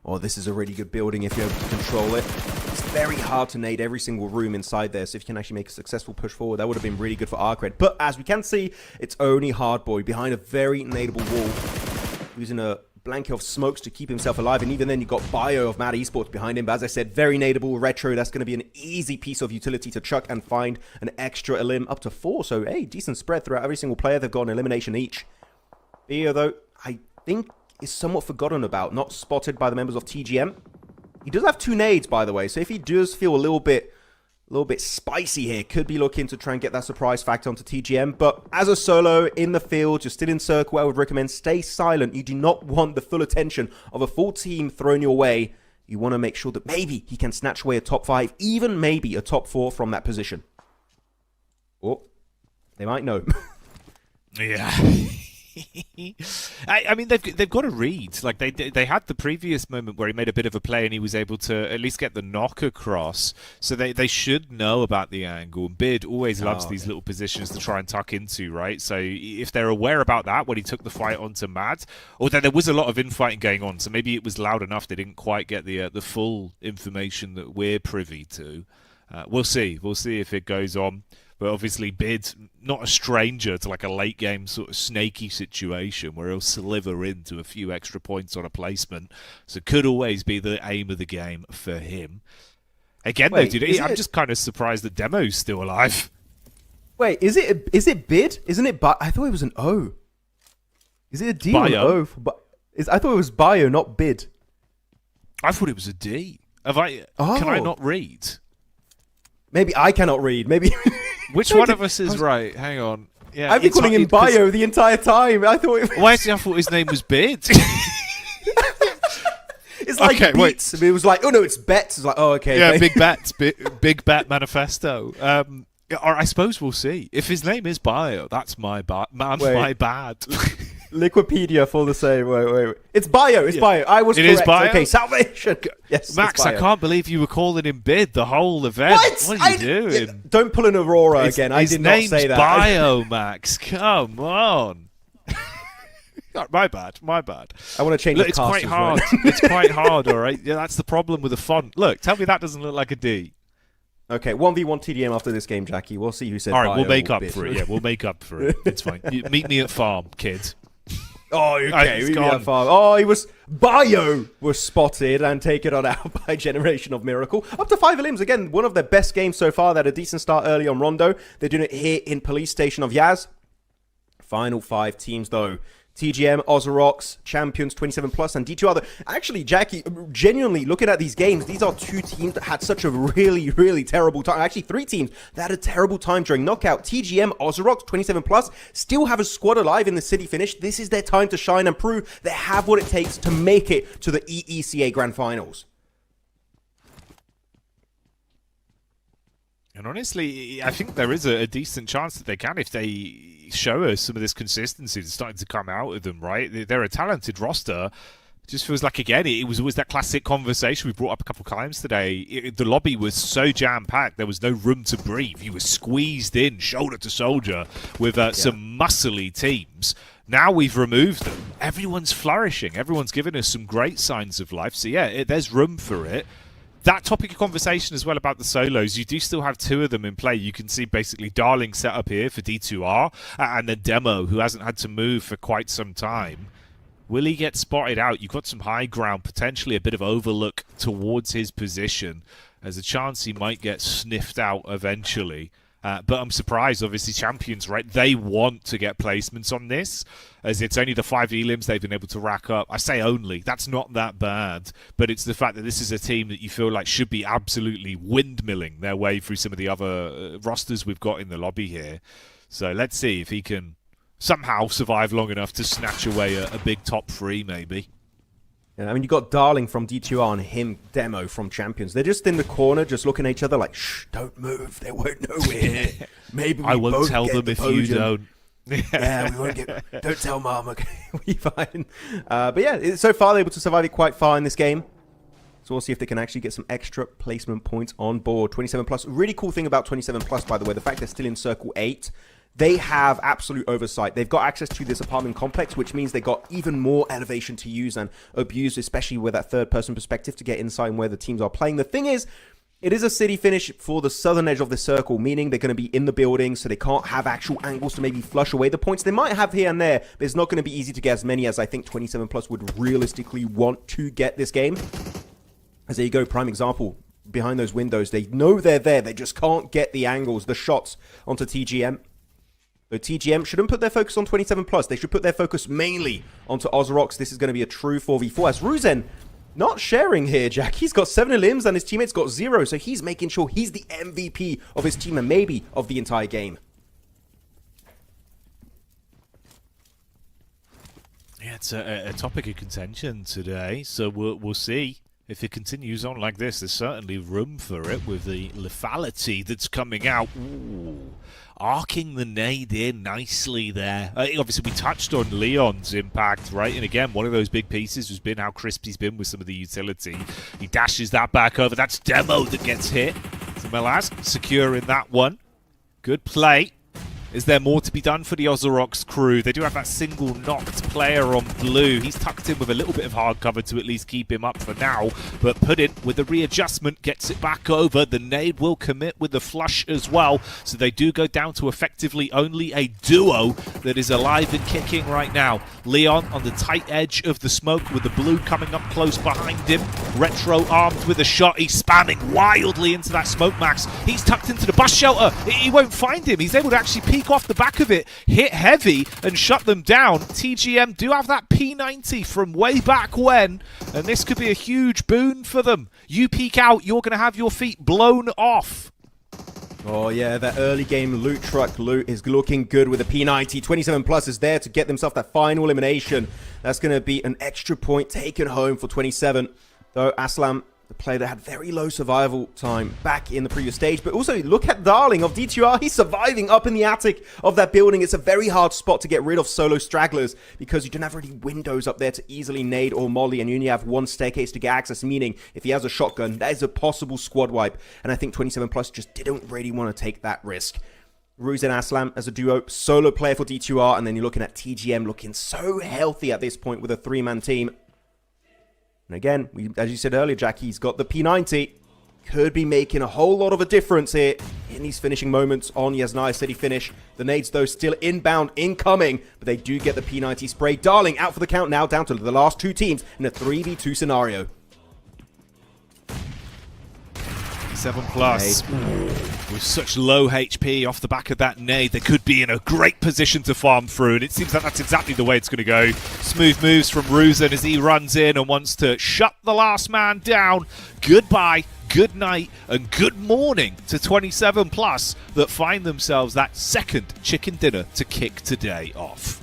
Oh, this is a really good building if you're able to control it. It's very hard to nade every single room inside there, so if you can actually make a successful push forward, that would have been really good for ARCRED. But as we can see, it's only Hardboy behind a very nadeable wall, using a blanket of smokes to keep himself alive, and even then you've got Bio of Mad Esports behind him. But as I said, very nadeable retro. That's going to be an easy piece of utility to chuck and find an extra elim up to 4. So, hey, decent spread throughout every single player. They've got an elimination each. Bio, though, I think is somewhat forgotten about, not spotted by the members of TGM. He does have 2 nades, by the way, so if he does feel a little bit spicy here, could be looking to try and get that surprise factor onto TGM. But as a solo in the field, you're still in circle, I would recommend stay silent. You do not want the full attention of a full team thrown your way. You want to make sure that maybe he can snatch away a top 5, even maybe a top 4 from that position. Oh, they might know. Yeah. I mean, they've got to read. Like they had the previous moment where he made a bit of a play and he was able to at least get the knock across. So they should know about the angle. And Bid always loves these little positions to try and tuck into, right? So if they're aware about that when he took the fight onto Mad, although there was a lot of infighting going on, so maybe it was loud enough they didn't quite get the full information that we're privy to. We'll see. We'll see if it goes on. But obviously, Bid, not a stranger to like a late game sort of snaky situation where he'll sliver into a few extra points on a placement. So could always be the aim of the game for him. Again, though, dude, I'm just kind of surprised the Demo's still alive. Wait, is it Bid? Isn't it I thought it was an O. Is it a D or an O? I thought it was Bio, not Bid. I thought it was a D. Can I not read? Maybe I cannot read. Maybe... Which one of us is right? Hang on. Yeah, I've been calling him Bio the entire time. I thought. Why? I thought his name was Bid. It's like Beats. It was like, oh no, it's Bets. It's like, oh okay. Yeah, Big Bets, Big Bet Manifesto. Or I suppose we'll see. If his name is Bio, that's my bad. My bad. Liquipedia for the same. Wait. It's Bio. It's Bio. I was correct. Is Bio? Okay, Salvation. Yes, Max, I can't believe you were calling him Bid the whole event. What are you doing? Yeah, don't pull an Aurora again. I did not say that. His name's Bio, Max. Come on. My bad. I want to change. Look, it's quite hard. It's quite hard. All right. Yeah, that's the problem with the font. Look, tell me that doesn't look like a D. Okay, 1v1 TDM after this game, Jackie. We'll see who said. All right, we'll make up for it. Yeah, we'll make up for it. It's fine. You meet me at farm, kid. Oh, okay. He was Bio was spotted and taken on out by Generation of Miracle. Up to 5 elims. Again, one of their best games so far. They had a decent start early on Rondo. They're doing it here in Police Station of Yaz. Final 5 teams, though. TGM, Ozarox, Champions, 27+, and D2 other. Actually, Jackie, genuinely looking at these games, these are 2 teams that had such a really, really terrible time. Actually, 3 teams that had a terrible time during knockout. TGM, Ozarox, 27+, still have a squad alive in the city finish. This is their time to shine and prove they have what it takes to make it to the EECA Grand Finals. And honestly, I think there is a decent chance that they can if they show us some of this consistency that's starting to come out of them, right? They're a talented roster. It just feels like, again, it was always that classic conversation we brought up a couple of times today. The lobby was so jam-packed, there was no room to breathe. You were squeezed in, shoulder to shoulder, with some muscly teams. Now we've removed them. Everyone's flourishing. Everyone's given us some great signs of life. So, yeah, there's room for it. That topic of conversation as well about the solos, you do still have 2 of them in play. You can see basically Darling set up here for D2R, and then Demo, who hasn't had to move for quite some time. Will he get spotted out? You've got some high ground, potentially a bit of overlook towards his position. There's a chance he might get sniffed out eventually. But I'm surprised, obviously, Champions, right? They want to get placements on this, as it's only the 5 elims they've been able to rack up. I say only. That's not that bad. But it's the fact that this is a team that you feel like should be absolutely windmilling their way through some of the other rosters we've got in the lobby here. So let's see if he can somehow survive long enough to snatch away a big top 3, maybe. I mean, you got Darling from D2R and him, Demo from Champions. They're just in the corner, just looking at each other like, shh, don't move. They won't know we're here. Maybe I won't tell them if you don't. Yeah, we won't get... Don't tell Mom, okay? We're fine. But yeah, so far they're able to survive it quite far in this game. So we'll see if they can actually get some extra placement points on board. 27+. Really cool thing about 27+, by the way, the fact they're still in Circle 8. They have absolute oversight. They've got access to this apartment complex, which means they've got even more elevation to use and abuse, especially with that third-person perspective to get inside where the teams are playing. The thing is, it is a city finish for the southern edge of the circle, meaning they're going to be in the building, so they can't have actual angles to maybe flush away the points. They might have here and there, but it's not going to be easy to get as many as I think 27+ would realistically want to get this game. As there you go, prime example. Behind those windows, they know they're there. They just can't get the angles, the shots onto TGM. So TGM shouldn't put their focus on 27+. They should put their focus mainly onto Ozarox. This is going to be a true 4v4. As Ruzen not sharing here, Jack. He's got 7 elims and his teammates got 0. So he's making sure he's the MVP of his team and maybe of the entire game. Yeah, it's a topic of contention today. So we'll see. If it continues on like this, there's certainly room for it with the lethality that's coming out. Ooh. Arcing the nade in nicely there. Obviously, we touched on Leon's impact, right? And again, one of those big pieces has been how crisp he's been with some of the utility. He dashes that back over. That's Demo that gets hit. So Melaz securing that one. Good play. Is there more to be done for the Ozarox crew? They do have that single knocked player on blue. He's tucked in with a little bit of hard cover to at least keep him up for now. But Puddin, with the readjustment, gets it back over. The nade will commit with the flush as well. So they do go down to effectively only a duo that is alive and kicking right now. Leon on the tight edge of the smoke with the blue coming up close behind him. Retro armed with a shot. He's spamming wildly into that smoke, Max. He's tucked into the bus shelter. He won't find him. He's able to actually peek off the back of it, hit heavy and shut them down. TGM do have that P90 from way back when, and this could be a huge boon for them. You peek out, you're going to have your feet blown off. Oh yeah, that early game loot truck loot is looking good with a P90. 27+ is there to get themselves that final elimination. That's going to be an extra point taken home for 27. Though Aslam the player that had very low survival time back in the previous stage. But also, look at Darling of D2R. He's surviving up in the attic of that building. It's a very hard spot to get rid of solo stragglers because you don't have really windows up there to easily nade or molly, and you only have one staircase to get access, meaning if he has a shotgun, that is a possible squad wipe. And I think 27 Plus just didn't really want to take that risk. Ruz and Aslam as a duo, solo player for D2R, and then you're looking at TGM looking so healthy at this point with a 3-man team. And again, as you said earlier, Jackie, he's got the P90. Could be making a whole lot of a difference here in these finishing moments on Yasnaya City finish. The nades, though, still inbound, incoming, but they do get the P90 spray. Darling out for the count now, down to the last two teams in a 3v2 scenario. 7 Plus with such low HP off the back of that nade, they could be in a great position to farm through, and it seems like that's exactly the way it's going to go. Smooth moves from Ruzan as he runs in and wants to shut the last man down. Goodbye, good night, and good morning to 27 Plus that find themselves that second chicken dinner to kick today off.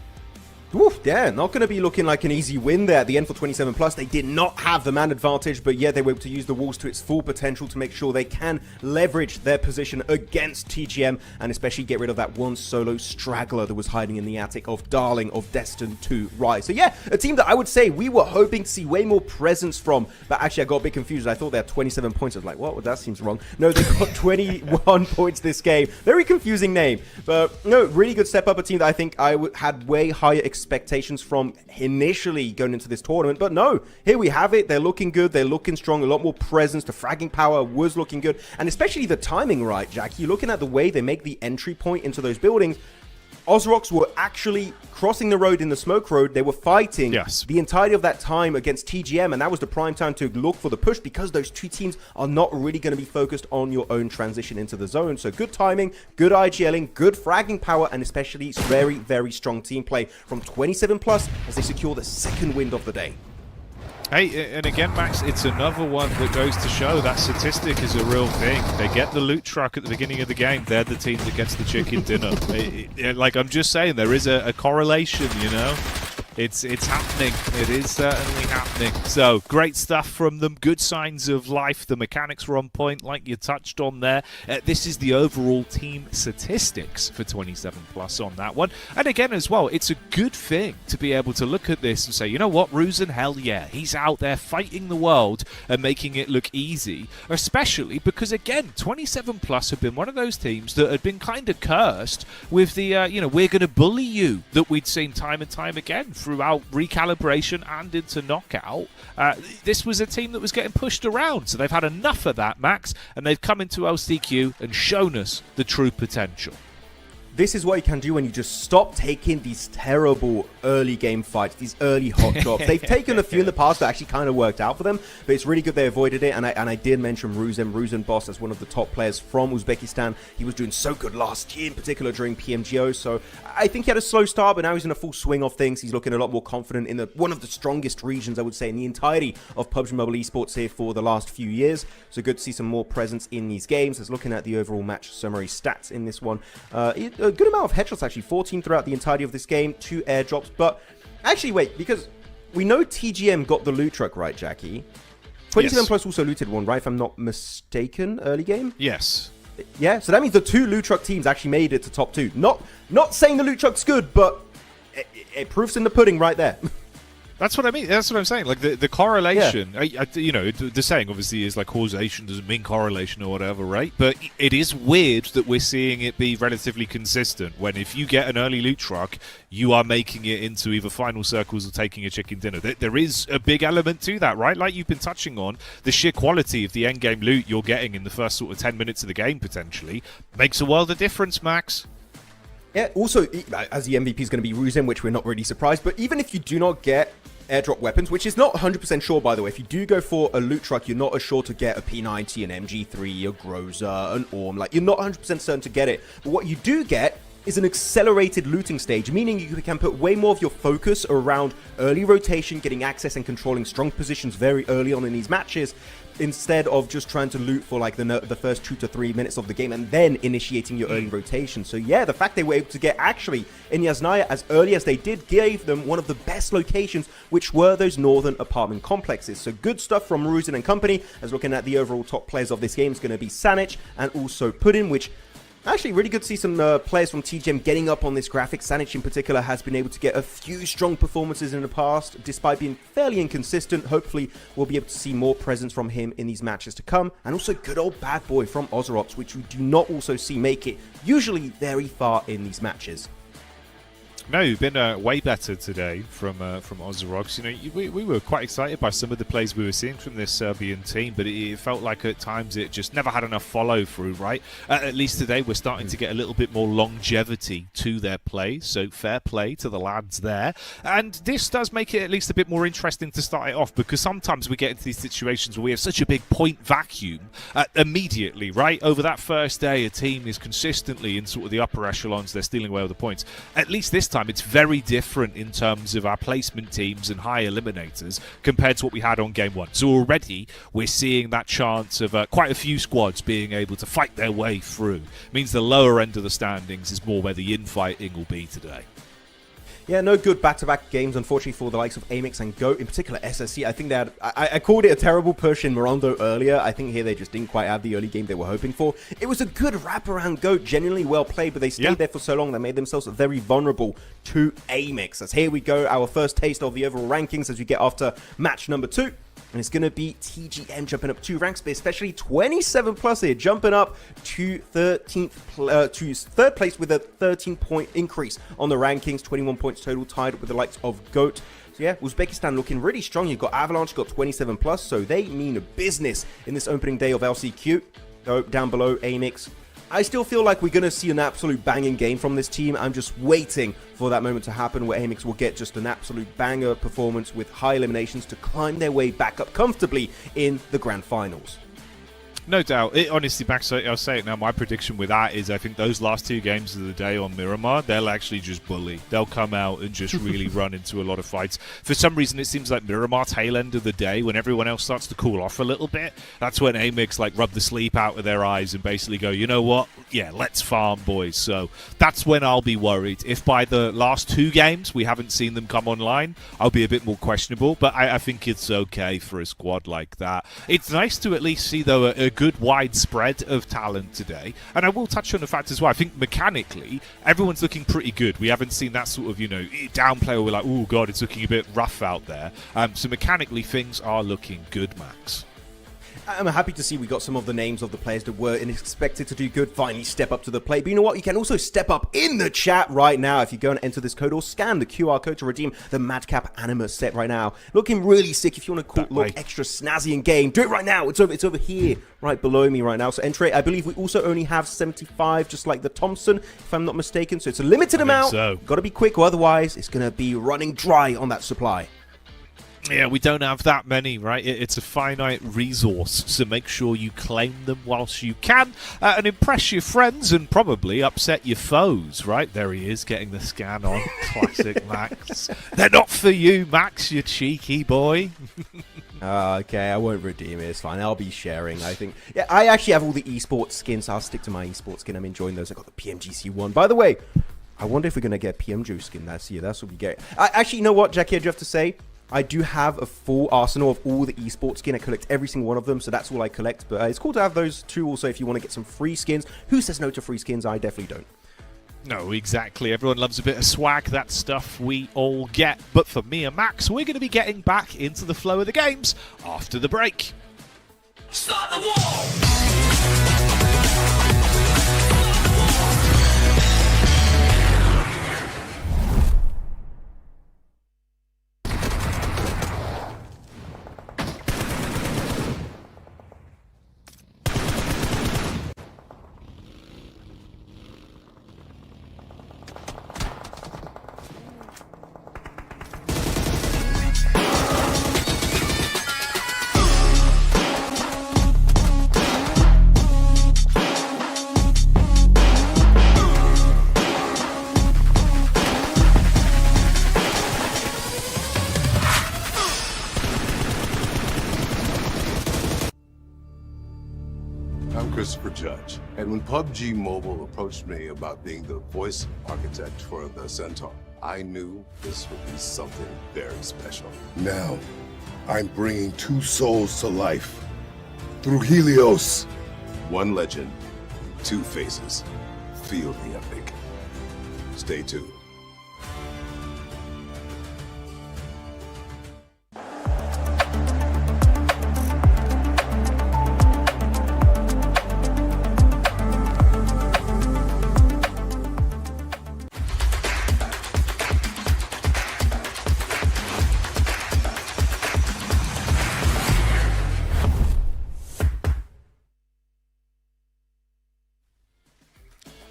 Oof, yeah, not going to be looking like an easy win there at the end for 27 Plus. They did not have the man advantage, but yeah, they were able to use the walls to its full potential to make sure they can leverage their position against TGM and especially get rid of that one solo straggler that was hiding in the attic of Darling of Destine to Rise. So yeah, a team that I would say we were hoping to see way more presence from, but actually I got a bit confused. I thought they had 27 points. I was like, what? Well, that seems wrong. No, they got 21 points this game. Very confusing name, but no, really good step up. A team that I think I had way higher expectations from initially going into this tournament, but no, here we have it. They're looking good, they're looking strong, a lot more presence. The fragging power was looking good, and especially the timing, right, Jack? You're looking at the way they make the entry point into those buildings. Ozarox were actually crossing the road in the smoke road. They were fighting the entirety of that time against TGM, and that was the prime time to look for the push because those two teams are not really going to be focused on your own transition into the zone. So good timing, good IGLing, good fragging power, and especially very, very strong team play from 27 Plus as they secure the second win of the day. Hey, and again, Max, it's another one that goes to show that statistic is a real thing. They get the loot truck at the beginning of the game. They're the team that gets the chicken dinner. Like, I'm just saying, there is a correlation, you know? It's happening. It is certainly happening. So, great stuff from them. Good signs of life. The mechanics were on point, like you touched on there. This is the overall team statistics for 27 Plus on that one. And again, as well, it's a good thing to be able to look at this and say, you know what, Ruzan, hell yeah, he's out there fighting the world and making it look easy. Especially because, again, 27 Plus have been one of those teams that had been kind of cursed with the, you know, we're going to bully you that we'd seen time and time again throughout recalibration and into knockout. This was a team that was getting pushed around, so they've had enough of that, Max, and they've come into LCQ and shown us the true potential. This is what you can do when you just stop taking these terrible early game fights, these early hot drops. They've taken a few in the past that actually kind of worked out for them, but it's really good they avoided it. And I did mention Ruzan Boss as one of the top players from Uzbekistan. He was doing so good last year, in particular during PMGO. So I think he had a slow start, but now he's in a full swing of things. He's looking a lot more confident in one of the strongest regions, I would say, in the entirety of PUBG Mobile Esports here for the last few years. So good to see some more presence in these games. As looking at the overall match summary stats in this one, a good amount of headshots, actually 14 throughout the entirety of this game, 2 airdrops. But actually wait, because we know TGM got the loot truck, right, Jackie? 27 Plus also looted one, right, if I'm not mistaken, early game? Yes. Yeah, so that means the 2 loot truck teams actually made it to top 2. Not saying the loot truck's good, but it proofs in the pudding right there. That's what I mean. That's what I'm saying. Like the correlation, you know, the saying obviously is like causation doesn't mean correlation or whatever, right? But it is weird that we're seeing it be relatively consistent when if you get an early loot truck, you are making it into either final circles or taking a chicken dinner. There is a big element to that, right? Like you've been touching on, the sheer quality of the endgame loot you're getting in the first sort of 10 minutes of the game potentially makes a world of difference, Max. Yeah, also, as the MVP is going to be Ruzan, which we're not really surprised, but even if you do not get airdrop weapons, which is not 100% sure, by the way, if you do go for a loot truck, you're not as sure to get a P90, an MG3, a Groza, an Orm. Like, you're not 100% certain to get it. But what you do get is an accelerated looting stage, meaning you can put way more of your focus around early rotation, getting access and controlling strong positions very early on in these matches, instead of just trying to loot for like the first 2 to 3 minutes of the game and then initiating your early rotation. So yeah, the fact they were able to get actually in Yasnaya as early as they did gave them one of the best locations, which were those northern apartment complexes. So good stuff from Ruzin and company. As looking at the overall top players of this game is going to be Sanich and also Puddin, which actually really good to see some players from TGM getting up on this graphic. Sanich in particular has been able to get a few strong performances in the past, despite being fairly inconsistent. Hopefully we'll be able to see more presence from him in these matches to come. And also good old bad boy from Ozarox, which we do not also see make it usually very far in these matches. No, you've been way better today from Ozarox. You know, we were quite excited by some of the plays we were seeing from this Serbian team, but it felt like at times it just never had enough follow through, right? At least today we're starting to get a little bit more longevity to their play, so fair play to the lads there. And this does make it at least a bit more interesting to start it off, because sometimes we get into these situations where we have such a big point vacuum immediately, right? Over that first day, a team is consistently in sort of the upper echelons, they're stealing away all the points. At least this time it's very different in terms of our placement teams and high eliminators compared to what we had on game one. So already we're seeing that chance of quite a few squads being able to fight their way through. It means the lower end of the standings is more where the infighting will be today. Yeah, no good back-to-back games, unfortunately, for the likes of AMIX and GOAT, in particular SSC. I think they had, I called it a terrible push in Rondo earlier. I think here they just didn't quite have the early game they were hoping for. It was a good wraparound GOAT, genuinely well played, but they stayed there for so long they made themselves very vulnerable to AMIX. As here we go, our first taste of the overall rankings as we get after match number 2. And it's going to be TGM jumping up 2 ranks, but especially 27 plus here, jumping up to 13th, to third place with a 13-point increase on the rankings, 21 points total, tied up with the likes of GOAT. So yeah, Uzbekistan looking really strong. You've got Avalanche, got 27 plus, so they mean business in this opening day of LCQ. Though down below, AMIX. I still feel like we're going to see an absolute banging game from this team. I'm just waiting for that moment to happen where AMIX will get just an absolute banger performance with high eliminations to climb their way back up comfortably in the grand finals. No doubt. Honestly, Max, I'll say it now, my prediction with that is I think those last 2 games of the day on Miramar, they'll actually just bully. They'll come out and just really run into a lot of fights. For some reason, it seems like Miramar tail end of the day, when everyone else starts to cool off a little bit, that's when AMIX like rub the sleep out of their eyes and basically go, you know what? Yeah, let's farm, boys. So that's when I'll be worried. If by the last 2 games we haven't seen them come online, I'll be a bit more questionable, but I think it's okay for a squad like that. It's nice to at least see, though, a good widespread of talent today. And I will touch on the fact as well, I think mechanically everyone's looking pretty good. We haven't seen that sort of, you know, downplay where we're like, oh god, it's looking a bit rough out there. So mechanically things are looking good, Max. I'm happy to see we got some of the names of the players that were expected to do good finally step up to the plate. But you know what? You can also step up in the chat right now if you go and enter this code or scan the QR code to redeem the Madcap Animus set right now. Looking really sick. If you want to look extra snazzy in game, do it right now. It's over here, right below me right now. So enter it. I believe we also only have 75, just like the Thompson, if I'm not mistaken. So it's a limited amount. Got to be quick, or otherwise it's going to be running dry on that supply. Yeah, we don't have that many, right? It's a finite resource, so make sure you claim them whilst you can and impress your friends and probably upset your foes, right? There he is, getting the scan on. Classic Max. They're not for you, Max, you cheeky boy. Okay, I won't redeem it. It's fine. I'll be sharing, I think. Yeah, I actually have all the esports skins, so I'll stick to my esports skin. I'm enjoying those. I got the PMGC one. By the way, I wonder if we're going to get a PMGO skin this year. That's what we get. Actually, you know what, Jackie, I do have to say, I do have a full arsenal of all the esports skin. I collect every single one of them, so that's all I collect. But it's cool to have those too also if you want to get some free skins. Who says no to free skins? I definitely don't. No, exactly. Everyone loves a bit of swag. That's stuff we all get. But for me and Max, we're going to be getting back into the flow of the games after the break. Start the wall! Christopher Judge. And when PUBG Mobile approached me about being the voice architect for the Centaur, I knew this would be something very special. Now, I'm bringing two souls to life through Helios. One legend, two faces. Feel the epic. Stay tuned.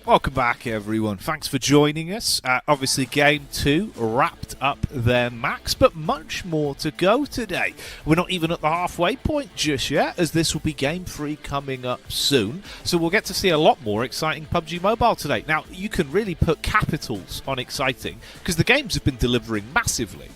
Welcome back, everyone. Thanks for joining us. Obviously, Game 2 wrapped up their max, but much more to go today. We're not even at the halfway point just yet, as this will be Game 3 coming up soon. So we'll get to see a lot more exciting PUBG Mobile today. Now, you can really put capitals on exciting, because the games have been delivering massively.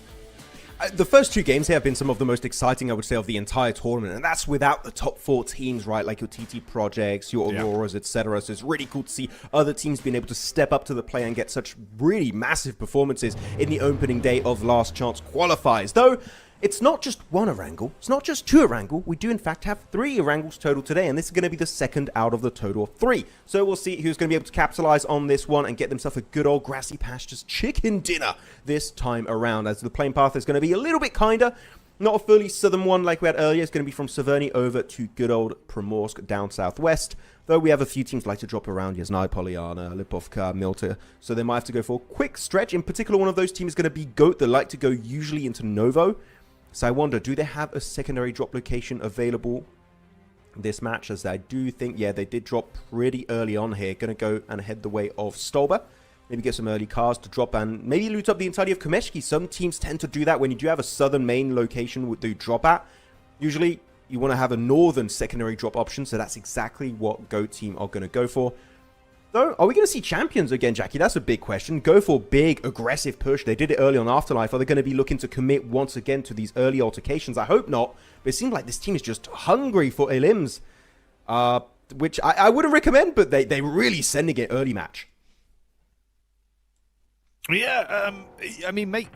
The first two games here have been some of the most exciting, I would say, of the entire tournament, and that's without the top 4 teams, right? Like your TT Projects, your Auroras, etc. So it's really cool to see other teams being able to step up to the play and get such really massive performances in the opening day of Last Chance Qualifiers. Though, it's not just one Erangel, it's not just two Erangel, we do in fact have 3 Erangels total today, and this is going to be the second out of the total of 3. So we'll see who's going to be able to capitalize on this one and get themselves a good old grassy pastures chicken dinner this time around, as the playing path is going to be a little bit kinder. Not a fully southern one like we had earlier. It's going to be from Severny over to good old Primorsk down southwest. Though we have a few teams like to drop around, Yasnaya, Polyana, Lipovka, Milta. So they might have to go for a quick stretch. In particular, one of those teams is going to be Goat. They like to go usually into Novo. So I wonder, do they have a secondary drop location available this match? As I do think, yeah, they did drop pretty early on here. Going to go and head the way of Stolber. Maybe get some early cars to drop and maybe loot up the entirety of Komeshki. Some teams tend to do that when you do have a southern main location with the drop at. Usually, you want to have a northern secondary drop option. So that's exactly what Goat team are going to go for. Though, are we going to see champions again, Jackie? That's a big question. Go for big, aggressive push. They did it early on Afterlife. Are they going to be looking to commit once again to these early altercations? I hope not. But it seems like this team is just hungry for elims. Which I wouldn't recommend, but they're really sending it early match. Yeah, I mean, mate,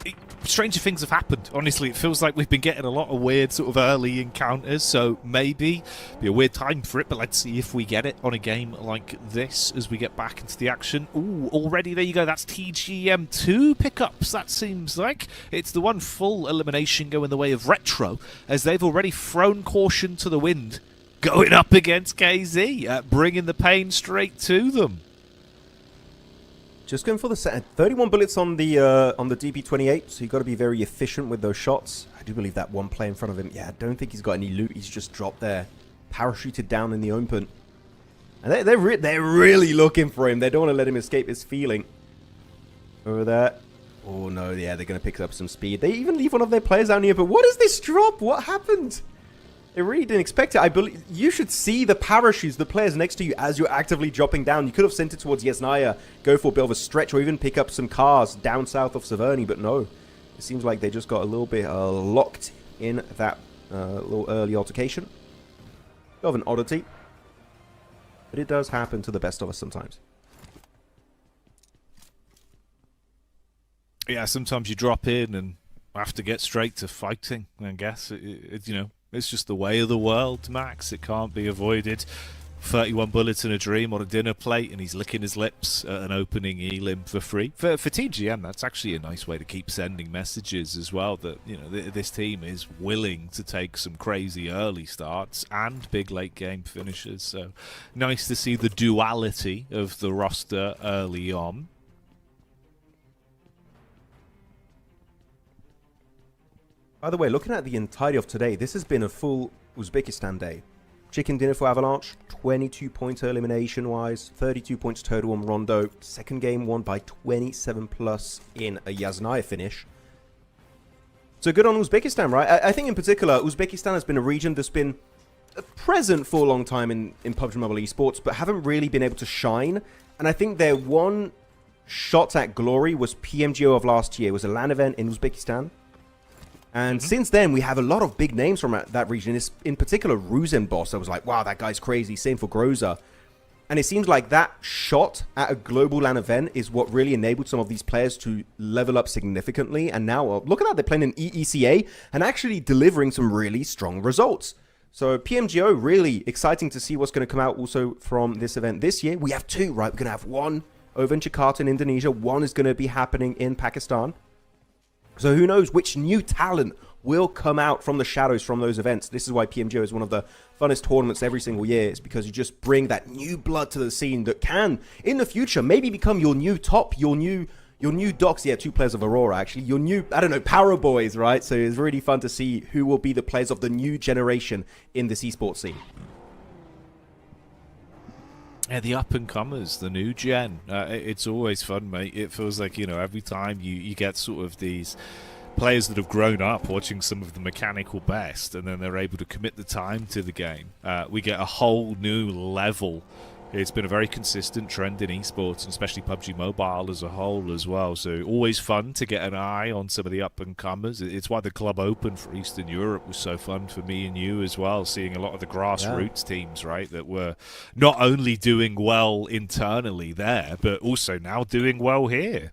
stranger things have happened. Honestly, it feels like we've been getting a lot of weird sort of early encounters, so maybe be a weird time for it, but let's see if we get it on a game like this as we get back into the action. Ooh, already there you go. That's TGM2 pickups, that seems like. It's the one full elimination going the way of Retro, as they've already thrown caution to the wind, going up against KZ, bringing the pain straight to them. Just going for the set. 31 bullets on the DP28, so you've got to be very efficient with those shots. I do believe that one play in front of him. Yeah, I don't think he's got any loot. He's just dropped there, parachuted down in the open. And they're really looking for him. They don't want to let him escape his feeling. Over there. Oh, no, yeah, they're going to pick up some speed. They even leave one of their players down here. But what is this drop? What happened? They really didn't expect it. I believe you should see the parachutes, the players next to you as you're actively dropping down. You could have sent it towards Yasnaya, go for a bit of a stretch, or even pick up some cars down south of Severny, but no. It seems like they just got a little bit locked in that little early altercation. Bit of an oddity. But it does happen to the best of us sometimes. Yeah, sometimes you drop in and have to get straight to fighting, I guess. You know, it's just the way of the world, Max. It can't be avoided. 31 bullets in a dream on a dinner plate, and he's licking his lips at an opening elim for free. For TGM, that's actually a nice way to keep sending messages as well, that, you know, this team is willing to take some crazy early starts and big late game finishes. So nice to see the duality of the roster early on. By the way, looking at the entirety of today, this has been a full Uzbekistan day. Chicken dinner for Avalanche, 22 points elimination-wise, 32 points total on Rondo. Second game won by 27 plus in a Yasnaya finish. So good on Uzbekistan, right? I think in particular, Uzbekistan has been a region that's been present for a long time in PUBG Mobile Esports, but haven't really been able to shine. And I think their one shot at glory was PMGO of last year. It was a LAN event in Uzbekistan. And since then, we have a lot of big names from that region. In particular, Ruzenboss. I was like, wow, that guy's crazy. Same for Groza. And it seems like that shot at a global LAN event is what really enabled some of these players to level up significantly. And now, look at that. They're playing in EECA and actually delivering some really strong results. So PMGO, really exciting to see what's going to come out also from this event this year. We have two, right? We're going to have one over in Jakarta in Indonesia. One is going to be happening in Pakistan. So who knows which new talent will come out from the shadows from those events. This is why PMGO is one of the funnest tournaments every single year. It's because you just bring that new blood to the scene that can, in the future, maybe become your new top, your new docs. Yeah, 2 players of Aurora, actually. Your new, I don't know, Power Boys, right? So it's really fun to see who will be the players of the new generation in this esports scene. Yeah, the up-and-comers, the new gen. It's always fun, mate. It feels like, you know, every time you get sort of these players that have grown up watching some of the mechanical best, and then they're able to commit the time to the game. We get a whole new level. It's been a very consistent trend in esports, and especially PUBG Mobile as a whole as well. So always fun to get an eye on some of the up-and-comers. It's why the Club Open for Eastern Europe was so fun for me and you as well, seeing a lot of the grassroots teams, right, that were not only doing well internally there, but also now doing well here.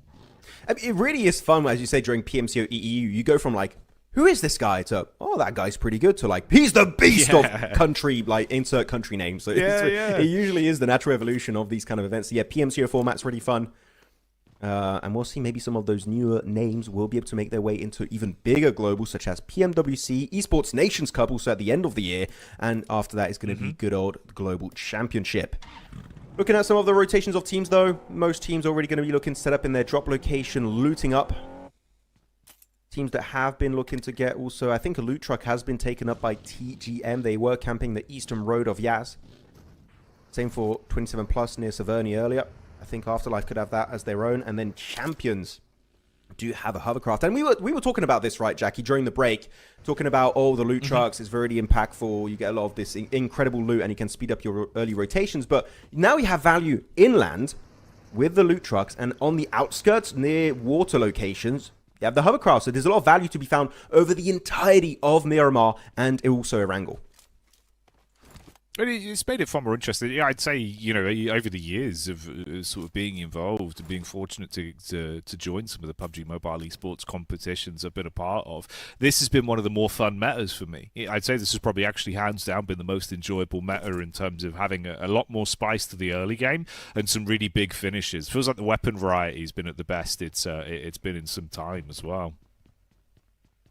I mean, it really is fun, as you say, during PMCO EU. You go from, like, who is this guy, to, oh, that guy's pretty good, to, like, he's the beast of country, like, insert country name. So it usually is the natural evolution of these kind of events. So yeah, PMCO format's really fun. And we'll see maybe some of those newer names will be able to make their way into even bigger globals, such as PMWC, Esports Nations Cup, also at the end of the year. And after that, it's going to be good old Global Championship. Looking at some of the rotations of teams, though, most teams already going to be looking to set up in their drop location, looting up. Teams that have been looking to get also, I think a loot truck has been taken up by TGM. They were camping the eastern road of Yaz. Same for 27 Plus near Severny earlier. I think Afterlife could have that as their own. And then Champions do have a hovercraft. And we were talking about this, right, Jackie, during the break, talking about, oh, the loot trucks is very impactful. You get a lot of this incredible loot and you can speed up your early rotations. But now you have value inland with the loot trucks, and on the outskirts near water locations, you have the hovercraft. So there's a lot of value to be found over the entirety of Miramar and also Erangel. It's made it far more interesting. Yeah, I'd say, you know, over the years of sort of being involved and being fortunate to join some of the PUBG Mobile esports competitions I've been a part of, this has been one of the more fun metas for me. I'd say this has probably actually hands down been the most enjoyable meta in terms of having a lot more spice to the early game and some really big finishes. Feels like the weapon variety has been at the best it's been in some time as well.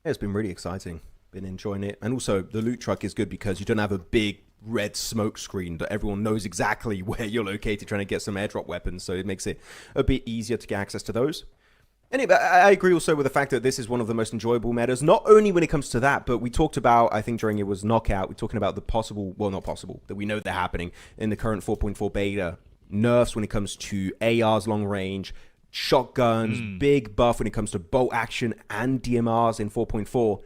Yeah, it's been really exciting. Been enjoying it. And also, the loot truck is good because you don't have a big red smoke screen that everyone knows exactly where you're located trying to get some airdrop weapons, so it makes it a bit easier to get access to those. Anyway, I agree also with the fact that this is one of the most enjoyable metas, not only when it comes to that, but we talked about, I think during it was Knockout, we're talking about the possible, well, not possible, that we know they're happening in the current 4.4 beta, nerfs when it comes to ARs long range, shotguns, big buff when it comes to bolt action and DMRs in 4.4.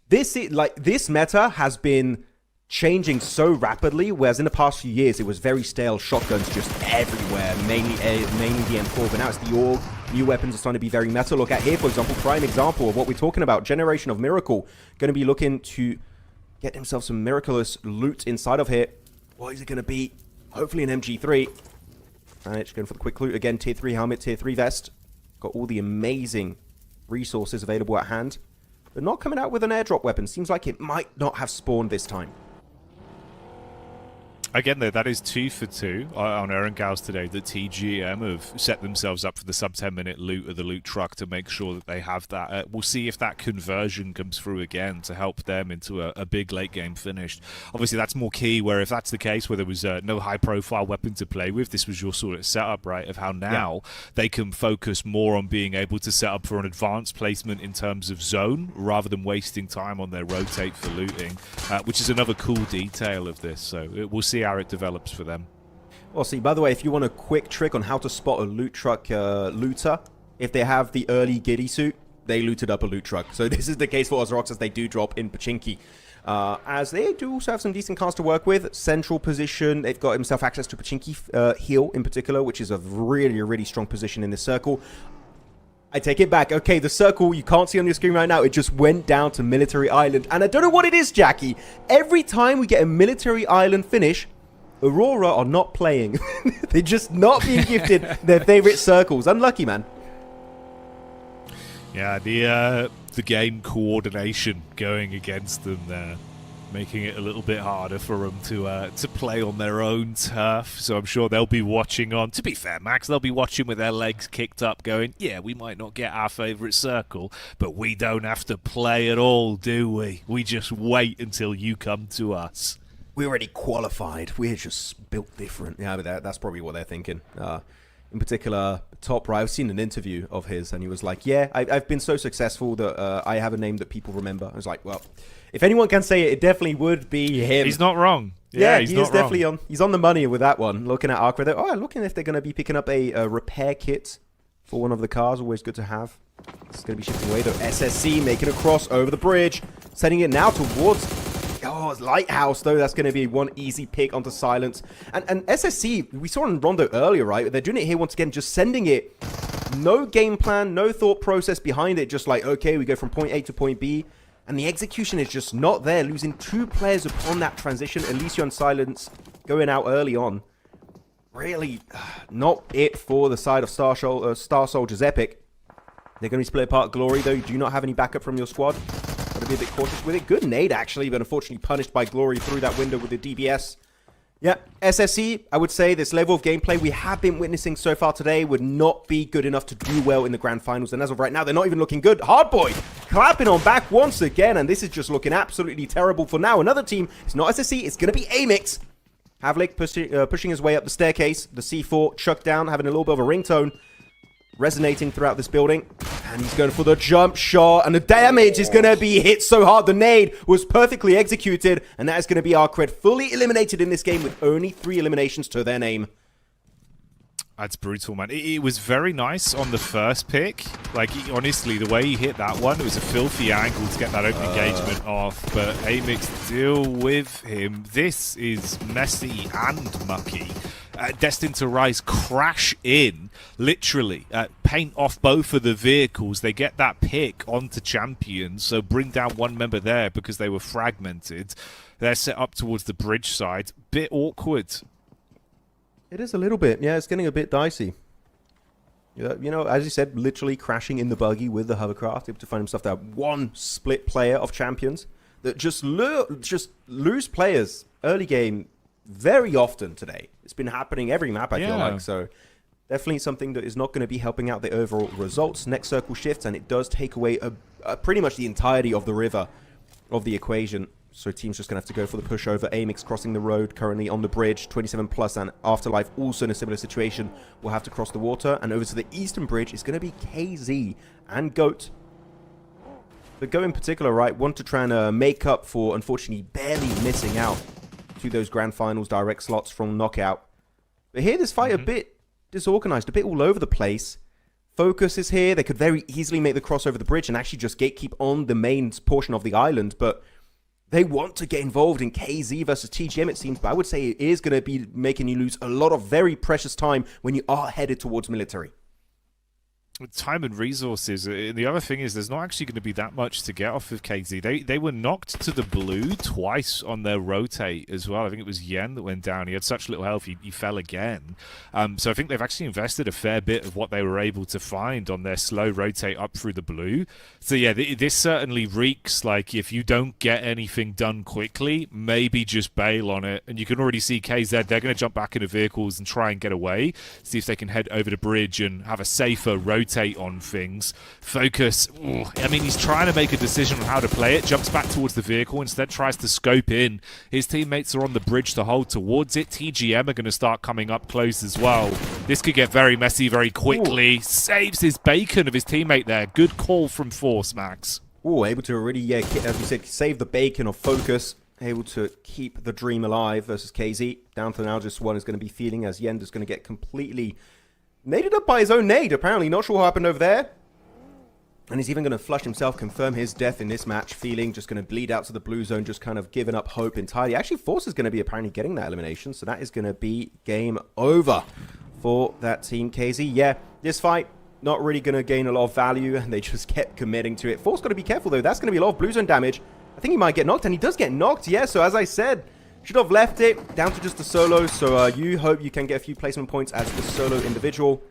This meta has been changing so rapidly, whereas in the past few years it was very stale, shotguns just everywhere, mainly the M4, but now it's the AUG. New weapons are starting to be very meta. Look at here, for example, prime example of what we're talking about. Generation of MIRACL going to be looking to get himself some miraculous loot inside of here. What is it going to be? Hopefully an MG3. And it's going for the quick loot again. Tier 3 helmet, tier 3 vest. Got all the amazing resources available at hand, but not coming out with an airdrop weapon. Seems like it might not have spawned this time. Again, though, that is 2 for 2 on Erangel's today. The TGM have set themselves up for the sub-10-minute loot of the loot truck to make sure that they have that. We'll see if that conversion comes through again to help them into a big late-game finish. Obviously, that's more key, where if that's the case, where there was no high-profile weapon to play with, this was your sort of setup, right, of how now they can focus more on being able to set up for an advanced placement in terms of zone, rather than wasting time on their rotate for looting, which is another cool detail of this. So we'll see how it develops for them. Well, see, by the way, if you want a quick trick on how to spot a loot truck looter, if they have the early Giddy suit, they looted up a loot truck. So this is the case for Ozarox, as they do drop in Pachinki. As they do also have some decent cars to work with. Central position, they've got himself access to Pachinki heel in particular, which is a really, really strong position in this circle. I take it back. Okay, the circle you can't see on your screen right now, it just went down to Military Island. And I don't know what it is, Jackie. Every time we get a Military Island finish, Aurora are not playing. They're just not being gifted their favorite circles. Unlucky, man. Yeah, the game coordination going against them there, making it a little bit harder for them to play on their own turf. So I'm sure they'll be watching on. To be fair, Max, they'll be watching with their legs kicked up going, yeah, we might not get our favourite circle, but we don't have to play at all, do we? We just wait until you come to us. We already qualified. We're just built different. Yeah, but that's probably what they're thinking. In particular, Top Right, I've seen an interview of his, and he was like, yeah, I've been so successful that I have a name that people remember. I was like, well, if anyone can say it, it definitely would be him. He's not wrong. Yeah, he's he not is definitely wrong. he's on the money with that one. Looking at ARCRED, oh, looking if they're going to be picking up a repair kit for one of the cars. Always good to have. It's going to be shifting away, though. SSC making a cross over the bridge, sending it now towards... Oh, Lighthouse, though. That's going to be one easy pick onto Silence. And SSC, we saw in Rondo earlier, right? They're doing it here once again, just sending it. No game plan, no thought process behind it. Just like, okay, we go from point A to point B. And the execution is just not there. Losing 2 players upon that transition. Alicia and Silence going out early on. Really not it for the side of Star Soldier's Epic. They're going to be split apart. Glory, though, do you not have any backup from your squad? Got to be a bit cautious with it. Good nade, actually, but unfortunately punished by Glory through that window with the DBS. Yeah, SSC, I would say this level of gameplay we have been witnessing so far today would not be good enough to do well in the grand finals. And as of right now, they're not even looking good. Hardboy clapping on back once again, and this is just looking absolutely terrible for now. Another team, it's not SSC, it's going to be AMIX. Havlik pushing his way up the staircase. The C4 chucked down, having a little bit of a ringtone resonating throughout this building. And he's going for the jump shot. And the damage is going to be hit so hard. The nade was perfectly executed. And that is going to be ARCRED fully eliminated in this game with only 3 eliminations to their name. That's brutal, man. It was very nice on the first pick. Like, honestly, the way he hit that one, it was a filthy angle to get that open engagement off. But AMIX deal with him. This is messy and mucky. Destined to Rise crash in, literally, paint off both of the vehicles. They get that pick onto champions, so bring down one member there because they were fragmented. They're set up towards the bridge side. Bit awkward. It is a little bit. Yeah, it's getting a bit dicey. You know, as you said, literally crashing in the buggy with the hovercraft, able to find himself that one split player of champions that just lose players early game very often today. It's been happening every map, I feel like. So definitely something that is not going to be helping out the overall results. Next circle shifts, and it does take away pretty much the entirety of the river of the equation. So team's just going to have to go for the pushover. AMIX crossing the road, currently on the bridge. 27 plus, and Afterlife also in a similar situation will have to cross the water. And over to the eastern bridge is going to be KZ and GOAT. But GOAT in particular, right, want to try and make up for, unfortunately, barely missing out to those grand finals direct slots from Knockout. But here, this fight a bit disorganized, a bit all over the place. Focus is here. They could very easily make the cross over the bridge and actually just gatekeep on the main portion of the island, but they want to get involved in KZ versus TGM, it seems, but I would say it is going to be making you lose a lot of very precious time when you are headed towards military. Time and resources. The other thing is there's not actually going to be that much to get off of KZ. They were knocked to the blue twice on their rotate as well. I think it was Yen that went down. He had such little health, he fell again. So I think they've actually invested a fair bit of what they were able to find on their slow rotate up through the blue. So yeah, this certainly reeks like if you don't get anything done quickly, maybe just bail on it. And you can already see KZ, they're going to jump back into vehicles and try and get away. See if they can head over the bridge and have a safer rotate on things. Focus, I mean, he's trying to make a decision on how to play it, jumps back towards the vehicle, instead tries to scope in. His teammates are on the bridge to hold towards it. TGM are going to start coming up close as well. This could get very messy very quickly. Saves his bacon of his teammate there. Good call from Force, Max. Able to already, as we said, save the bacon of Focus. Able to keep the dream alive versus KZ. Down to now, just one is going to be feeling as Yender's going to get completely naded up by his own nade, apparently. Not sure what happened over there. And he's even going to flush himself, confirm his death in this match. Feeling just going to bleed out to the blue zone, just kind of giving up hope entirely. Actually, Force is going to be apparently getting that elimination. So that is going to be game over for that team KZ. Yeah, this fight, not really going to gain a lot of value, and they just kept committing to it. Force got to be careful, though. That's going to be a lot of blue zone damage. I think he might get knocked, and he does get knocked, yeah. So as I said, should have left it down to just the solo. So you hope you can get a few placement points as the solo individual.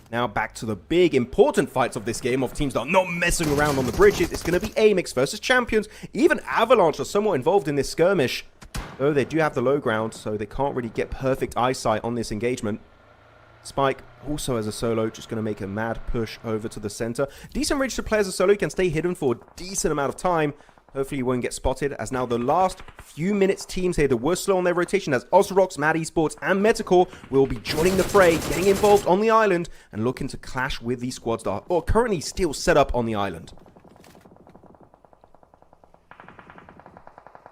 Now back to the big important fights of this game, of teams that are not messing around on the bridges. It's going to be AMIX versus Champions. Even Avalanche are somewhat involved in this skirmish, though they do have the low ground, so they can't really get perfect eyesight on this engagement. Spike, also as a solo, just going to make a mad push over to the center. Decent range to play as a solo. He can stay hidden for a decent amount of time. Hopefully he won't get spotted, as now the last few minutes teams here that were slow on their rotation, as Ozarox, Esports, and METACORE will be joining the fray, getting involved on the island, and looking to clash with these squads that are currently still set up on the island.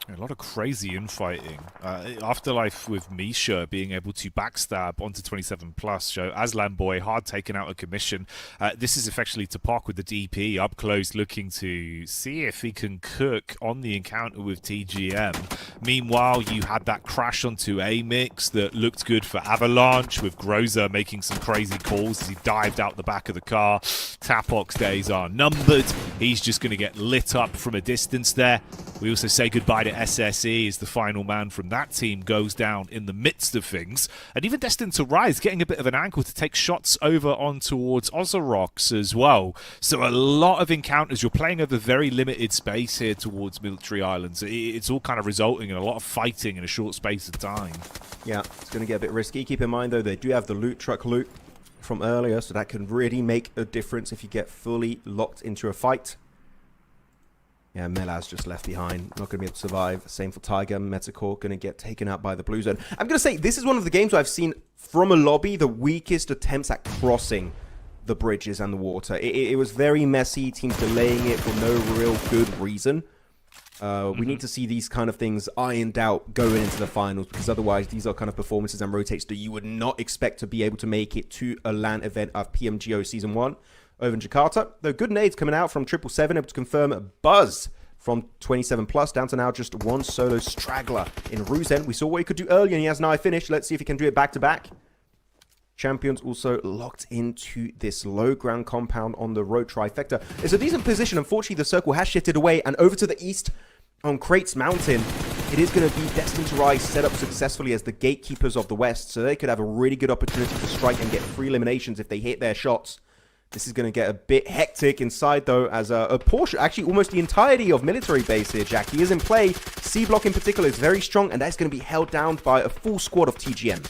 A lot of crazy infighting. Afterlife with Misha being able to backstab onto 27 plus show Aslan Boy hard taken out of commission. This is effectively to park with the DP up close, looking to see if he can cook on the encounter with TGM. Meanwhile, you had that crash onto AMIX that looked good for Avalanche, with Groza making some crazy calls as he dived out the back of the car. Tapok's days are numbered. He's just going to get lit up from a distance there. We also say goodbye to SSE as the final man from that team goes down in the midst of things. And even Destine to Rise getting a bit of an angle to take shots over on towards Ozarox as well. So a lot of encounters. You're playing over very limited space here towards Military Islands. It's all kind of resulting in a lot of fighting in a short space of time. Yeah, it's going to get a bit risky. Keep in mind, though, they do have the loot truck loot from earlier, so that can really make a difference if you get fully locked into a fight. Yeah, Melaz just left behind. Not going to be able to survive. Same for Tiger. METACORE going to get taken out by the blue zone. I'm going to say this is one of the games where I've seen from a lobby the weakest attempts at crossing the bridges and the water. It was very messy. Teams delaying it for no real good reason. We need to see these kind of things ironed out going into the finals, because otherwise these are kind of performances and rotates that you would not expect to be able to make it to a LAN event of PMGO Season 1. Over in Jakarta, though, good nades coming out from 777, able to confirm a buzz from 27 plus, down to now just one solo straggler in Ruzen. We saw what he could do earlier, and he has now finished. Let's see if he can do it back to back. Champions also locked into this low ground compound on the road trifecta. It's a decent position. Unfortunately, the circle has shifted away, and over to the east on Crates Mountain, it is going to be Destined to Rise set up successfully as the gatekeepers of the west, so they could have a really good opportunity to strike and get free eliminations if they hit their shots. This is going to get a bit hectic inside, though, as a portion, actually almost the entirety of military base here, Jackie, is in play. C-block in particular is very strong, and that's going to be held down by a full squad of TGM.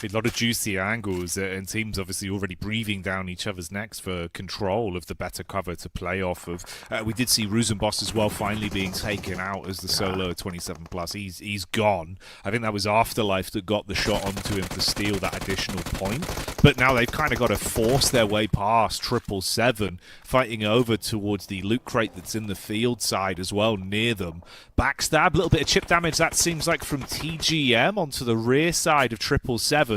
A lot of juicy angles, and teams obviously already breathing down each other's necks for control of the better cover to play off of. We did see Ruzenboss as well finally being taken out as the solo 27 plus. He's gone. I think that was Afterlife that got the shot onto him to steal that additional point. But now they've kind of got to force their way past 777, fighting over towards the loot crate that's in the field side as well, near them. Backstab, a little bit of chip damage, that seems like from TGM onto the rear side of 777.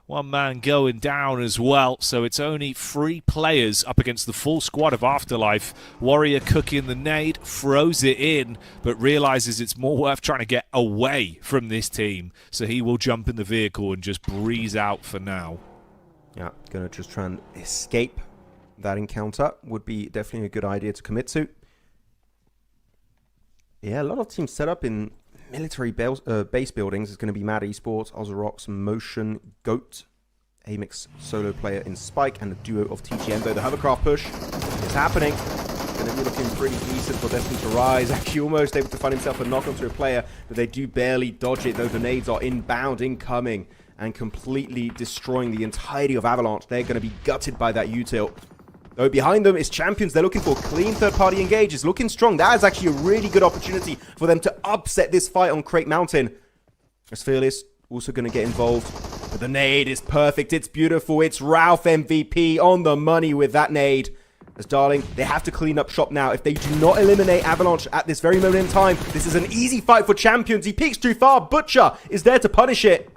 One man going down as well, so it's only 3 players up against the full squad of Afterlife. Warrior cooking the nade, throws it in, but realizes it's more worth trying to get away from this team, so he will jump in the vehicle and just breeze out for now. Yeah, gonna just try and escape that encounter. Would be definitely a good idea to commit to. Yeah, a lot of teams set up in military base buildings. Is going to be Mad Esports, Ozarox, Motion, Goat, AMIX solo player in Spike, and a duo of TGM. Though the hovercraft push is happening. Going to be looking pretty decent for Destiny to Rise. Actually almost able to find himself a knock onto a player, but they do barely dodge it, though the nades are inbound, incoming, and completely destroying the entirety of Avalanche. They're going to be gutted by that U-tilt. Though behind them is Champions. They're looking for clean third-party engages. Looking strong. That is actually a really good opportunity for them to upset this fight on Crate Mountain. As Fearless also going to get involved. But the nade is perfect. It's beautiful. It's Ralph MVP on the money with that nade. As Darling, they have to clean up shop now. If they do not eliminate Avalanche at this very moment in time, this is an easy fight for Champions. He peeks too far. Butcher is there to punish it.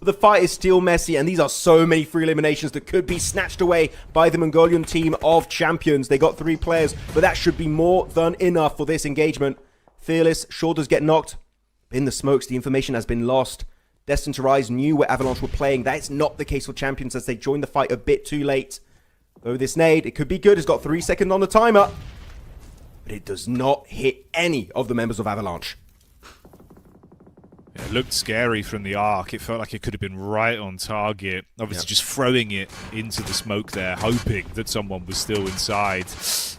The fight is still messy, and these are so many free eliminations that could be snatched away by the Mongolian team of Champions. They got 3 players, but that should be more than enough for this engagement. Fearless, sure does get knocked. In the smokes, the information has been lost. Destined to Rise knew where Avalanche were playing. That is not the case for Champions as they joined the fight a bit too late. Though this nade, it could be good. It's got 3 seconds on the timer. But it does not hit any of the members of Avalanche. It looked scary from the arc. It felt like it could have been right on target. Obviously, just throwing it into the smoke there, hoping that someone was still inside.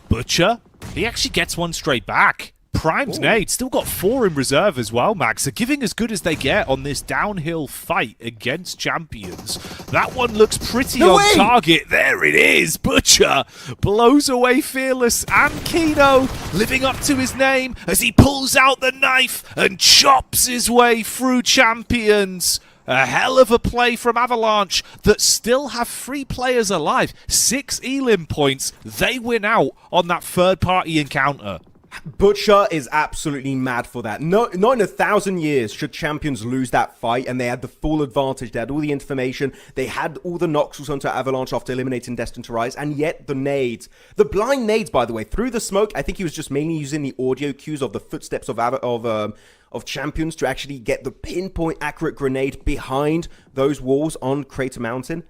Butcher, he actually gets one straight back. Primed nade, still got 4 in reserve as well, Max. They're giving as good as they get on this downhill fight against Champions. That one looks pretty on target. There it is. Butcher blows away Fearless and Kino, living up to his name as he pulls out the knife and chops his way through Champions. A hell of a play from Avalanche that still have 3 players alive. 6 elim points. They win out on that third-party encounter. Butcher is absolutely mad for that. Not in 1,000 years should Champions lose that fight, and they had the full advantage. They had all the information. They had all the knocks onto Avalanche after eliminating Destined to Rise, and yet the nades. The blind nades, by the way, through the smoke, I think he was just mainly using the audio cues of the footsteps of Champions to actually get the pinpoint accurate grenade behind those walls on Crater Mountain.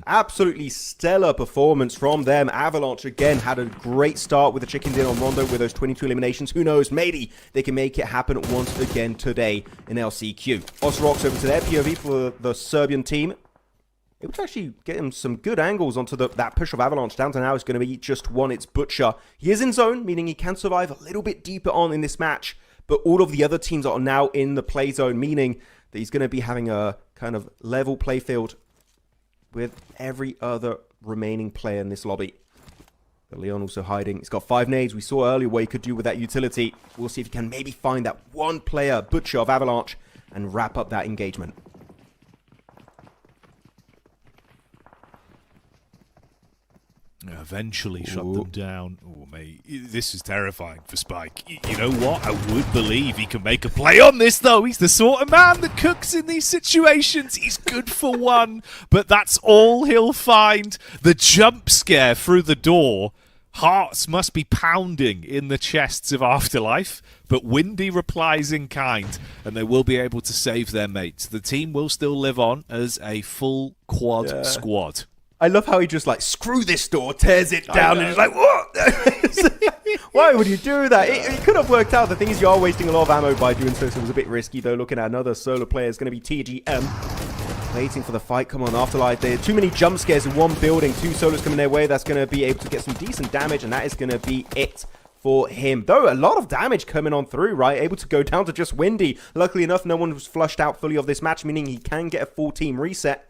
Absolutely stellar performance from them. Avalanche again had a great start with the chicken dinner on Rondo with those 22 eliminations. Who knows, maybe they can make it happen once again today in LCQ. Ozarox over to their POV for the Serbian team. Able to actually get him some good angles onto that push of Avalanche. Down to now is going to be just one. It's Butcher. He is in zone, meaning he can survive a little bit deeper on in this match. But all of the other teams are now in the play zone, meaning that he's going to be having a kind of level play field with every other remaining player in this lobby. But Leon also hiding. He's got 5 nades. We saw earlier what he could do with that utility. We'll see if he can maybe find that one player, Butcher of Avalanche, and wrap up that engagement. Eventually shut them down. Oh, mate, this is terrifying for Spike. You know what? I would believe he can make a play on this, though. He's the sort of man that cooks in these situations. He's good for one, but that's all he'll find. The jump scare through the door. Hearts must be pounding in the chests of Afterlife, but Windy replies in kind, and they will be able to save their mates. The team will still live on as a full quad squad. I love how he just like, screw this door, tears it down, and he's like, what? Why would you do that? It could have worked out. The thing is, you are wasting a lot of ammo by doing so, so it was a bit risky, though. Looking at another solo player is going to be TGM. Waiting for the fight. Come on, Afterlife. There are too many jump scares in one building. 2 solos coming their way. That's going to be able to get some decent damage, and that is going to be it for him. Though, a lot of damage coming on through, right? Able to go down to just Windy. Luckily enough, no one was flushed out fully of this match, meaning he can get a full team reset.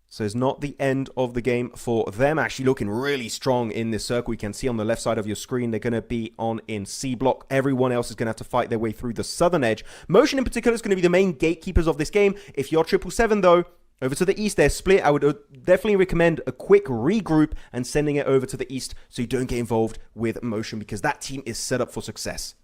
So it's not the end of the game for them. Actually looking really strong in this circle. You can see on the left side of your screen, they're going to be on in C block. Everyone else is going to have to fight their way through the southern edge. Motion in particular is going to be the main gatekeepers of this game. If you're 777 though, over to the east, they're split. I would definitely recommend a quick regroup and sending it over to the east so you don't get involved with Motion, because that team is set up for success.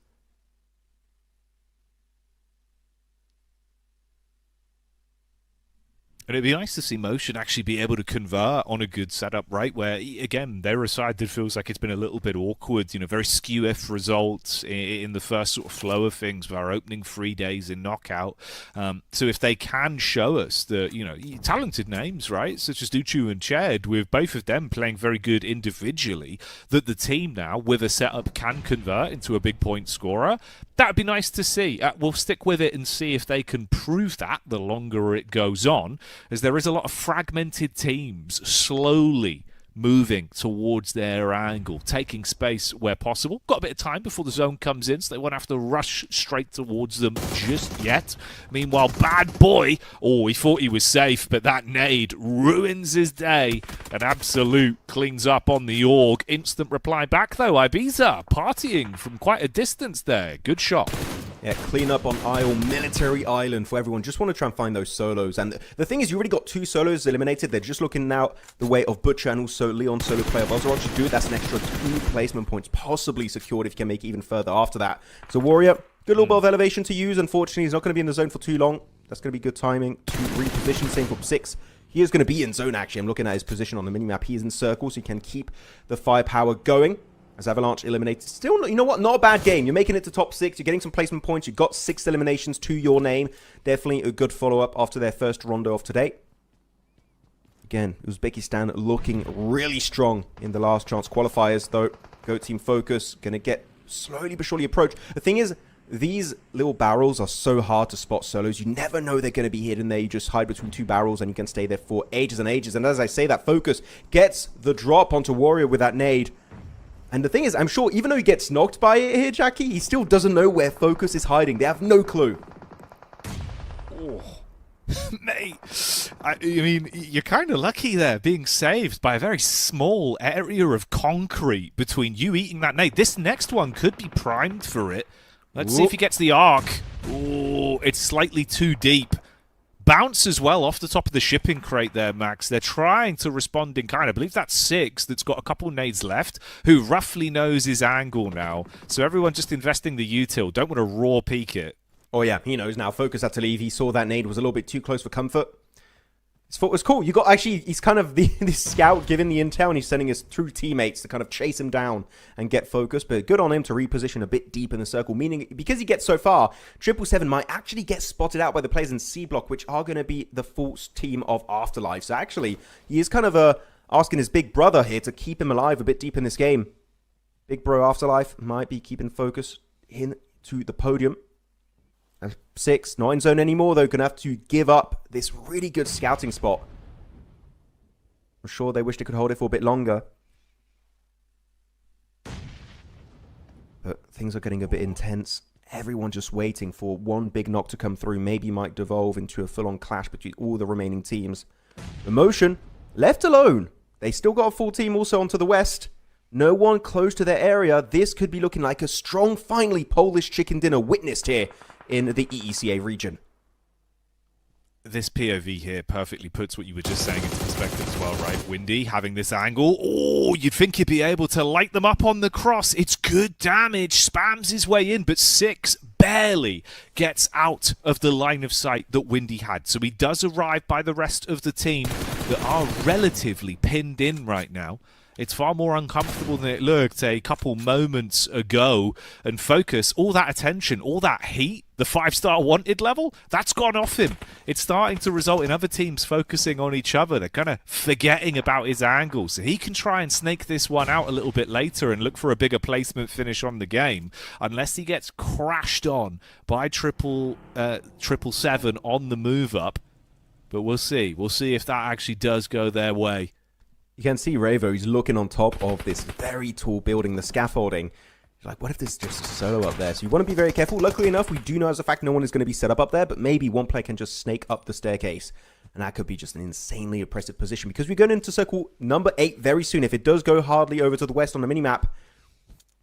And it'd be nice to see Motion actually be able to convert on a good setup, right? Where, again, they're a side that feels like it's been a little bit awkward, you know, very skew-if results in the first sort of flow of things with our opening 3 days in Knockout. So if they can show us that, you know, talented names, right, such as Duchu and Ched, with both of them playing very good individually, that the team now, with a setup, can convert into a big point scorer, that'd be nice to see. We'll stick with it and see if they can prove that the longer it goes on, as there is a lot of fragmented teams slowly moving towards their angle, taking space where possible. Got a bit of time before the zone comes in, so they won't have to rush straight towards them just yet. Meanwhile, Bad Boy, he thought he was safe, but that nade ruins his day. An Absolute cleans up on the org. Instant reply back, though. Ibiza partying from quite a distance there. Good shot. Yeah, clean up on Isle, Military Island for everyone. Just want to try and find those solos. And the thing is, you already got 2 solos eliminated. They're just looking now the way of Butcher and also Leon solo player of Ozarox. You do it, that's an extra 2 placement points possibly secured if you can make it even further after that. So Warrior, good little bit of elevation to use. Unfortunately, he's not going to be in the zone for too long. That's going to be good timing to reposition. Same for 6. He is going to be in zone, actually. I'm looking at his position on the minimap. He is in circle, so he can keep the firepower going. as Avalanche eliminated. Still, you know what? Not a bad game. You're making it to top 6. You're getting some placement points. You've got 6 eliminations to your name. Definitely a good follow-up after their first Rondo of today. Again, Uzbekistan looking really strong in the last chance qualifiers, though. GOAT team focus, going to get slowly but surely approached. The thing is, these little barrels are so hard to spot solos. You never know they're going to be hidden there. You just hide between 2 barrels and you can stay there for ages and ages. And as I say, that focus gets the drop onto Warrior with that nade. And the thing is, I'm sure even though he gets knocked by it here, Jackie, he still doesn't know where focus is hiding. They have no clue. Oh. Mate, I mean, you're kind of lucky there, being saved by a very small area of concrete between you eating that nade. This next one could be primed for it. Let's see if he gets the arc. Oh, it's slightly too deep. Bounce as well off the top of the shipping crate there, Max. They're trying to respond in kind. I believe that's 6 that's got a couple nades left, who roughly knows his angle now. So everyone just investing the util. Don't want to raw peek it. Oh yeah, he knows now. Focus had to leave. He saw that nade was a little bit too close for comfort. His foot was cool. You got actually, he's kind of the scout giving the intel, and he's sending his 2 teammates to kind of chase him down and get focused. But good on him to reposition a bit deep in the circle, meaning because he gets so far, 777 might actually get spotted out by the players in C block, which are going to be the full team of Afterlife. So actually, he is kind of asking his big brother here to keep him alive a bit deep in this game. Big bro Afterlife might be keeping focus into the podium. 6, not in zone anymore, though. Gonna have to give up this really good scouting spot. I'm sure they wish they could hold it for a bit longer. But things are getting a bit intense. Everyone just waiting for one big knock to come through. Maybe might devolve into a full-on clash between all the remaining teams. Emotion, left alone. They still got a full team also onto the west. No one close to their area. This could be looking like a strong, finally, Polish chicken dinner witnessed here in the EECA region. This POV here perfectly puts what you were just saying into perspective as well, right? Windy having this angle. Oh, you'd think he'd be able to light them up on the cross. It's good damage. Spams his way in, but 6 barely gets out of the line of sight that Windy had. So he does arrive by the rest of the team that are relatively pinned in right now. It's far more uncomfortable than it looked a couple moments ago. And Focus, all that attention, all that heat, the 5-star wanted level, that's gone off him. It's starting to result in other teams focusing on each other. They're kind of forgetting about his angle. So he can try and snake this one out a little bit later and look for a bigger placement finish on the game. Unless he gets crashed on by 777 on the move up. But we'll see. We'll see if that actually does go their way. You can see Ravo, he's looking on top of this very tall building, the scaffolding. He's like, what if there's just a solo up there? So you want to be very careful. Luckily enough, we do know as a fact no one is going to be set up there, but maybe one player can just snake up the staircase. And that could be just an insanely oppressive position, because we're going into circle number 8 very soon. If it does go hardly over to the west on the minimap, it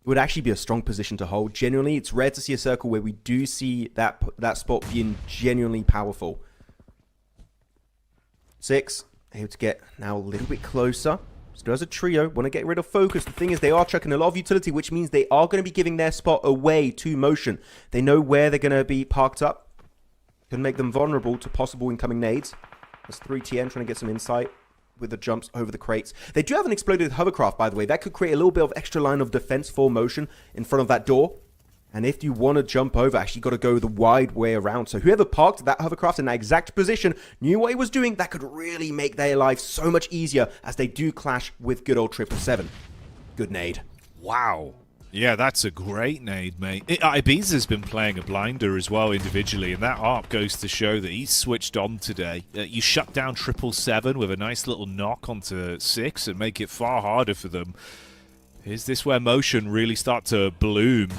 would actually be a strong position to hold. Genuinely, it's rare to see a circle where we do see that spot being genuinely powerful. 6. Able to get now a little bit closer. Still as a trio, want to get rid of focus. The thing is, they are chucking a lot of utility, which means they are going to be giving their spot away to motion. They know where they're going to be parked up. Can make them vulnerable to possible incoming nades. That's 3TN trying to get some insight with the jumps over the crates. They do have an exploded hovercraft, by the way. That could create a little bit of extra line of defense for motion in front of that door. And if you want to jump over, actually got to go the wide way around. So whoever parked that hovercraft in that exact position knew what he was doing. That could really make their life so much easier as they do clash with good old 777. Good nade. Wow. Yeah, that's a great nade, mate. Ibiza's been playing a blinder as well individually, and that arc goes to show that he's switched on today. You shut down 777 with a nice little knock onto 6 and make it far harder for them. Is this where motion really start to bloom?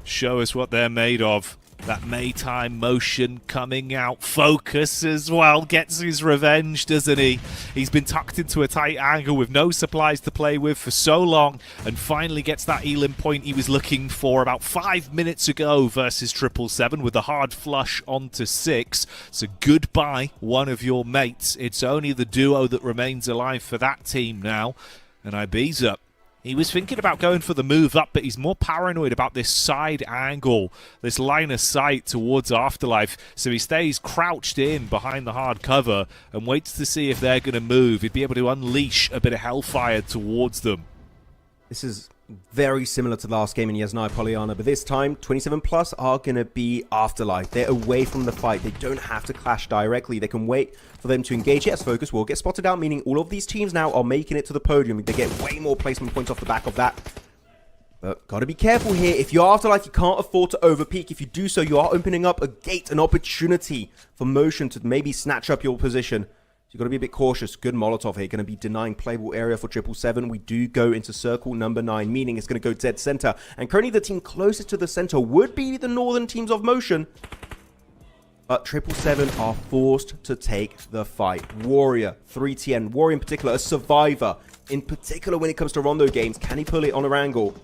Show us what they're made of. That Maytime motion coming out. Focus as well. Gets his revenge, doesn't he? He's been tucked into a tight angle with no supplies to play with for so long, and finally gets that Elim point he was looking for about 5 minutes ago versus 777 with a hard flush onto 6. So goodbye, one of your mates. It's only the duo that remains alive for that team now. And Ibiza, he was thinking about going for the move up, but he's more paranoid about this side angle, this line of sight towards Afterlife. So he stays crouched in behind the hard cover and waits to see if they're going to move. He'd be able to unleash a bit of hellfire towards them. This is Very similar to the last game in Yasnaya Polyana, but this time 27 plus are going to be Afterlife. They're away from the fight. They don't have to clash directly. They can wait for them to engage. Yes, Focus will get spotted out, meaning all of these teams now are making it to the podium. They get way more placement points off the back of that. But got to be careful here. If you're Afterlife, you can't afford to overpeak. If you do so, you are opening up a gate, an opportunity for Motion to maybe snatch up your position. So you've got to be a bit cautious. Good Molotov here. Going to be denying playable area for 777. We do go into circle number 9, meaning it's going to go dead center. And currently the team closest to the center would be the northern teams of Motion. But 777 are forced to take the fight. Warrior, 3TN. Warrior in particular, a survivor. In particular when it comes to Rondo games. Can he pull it on Erangel?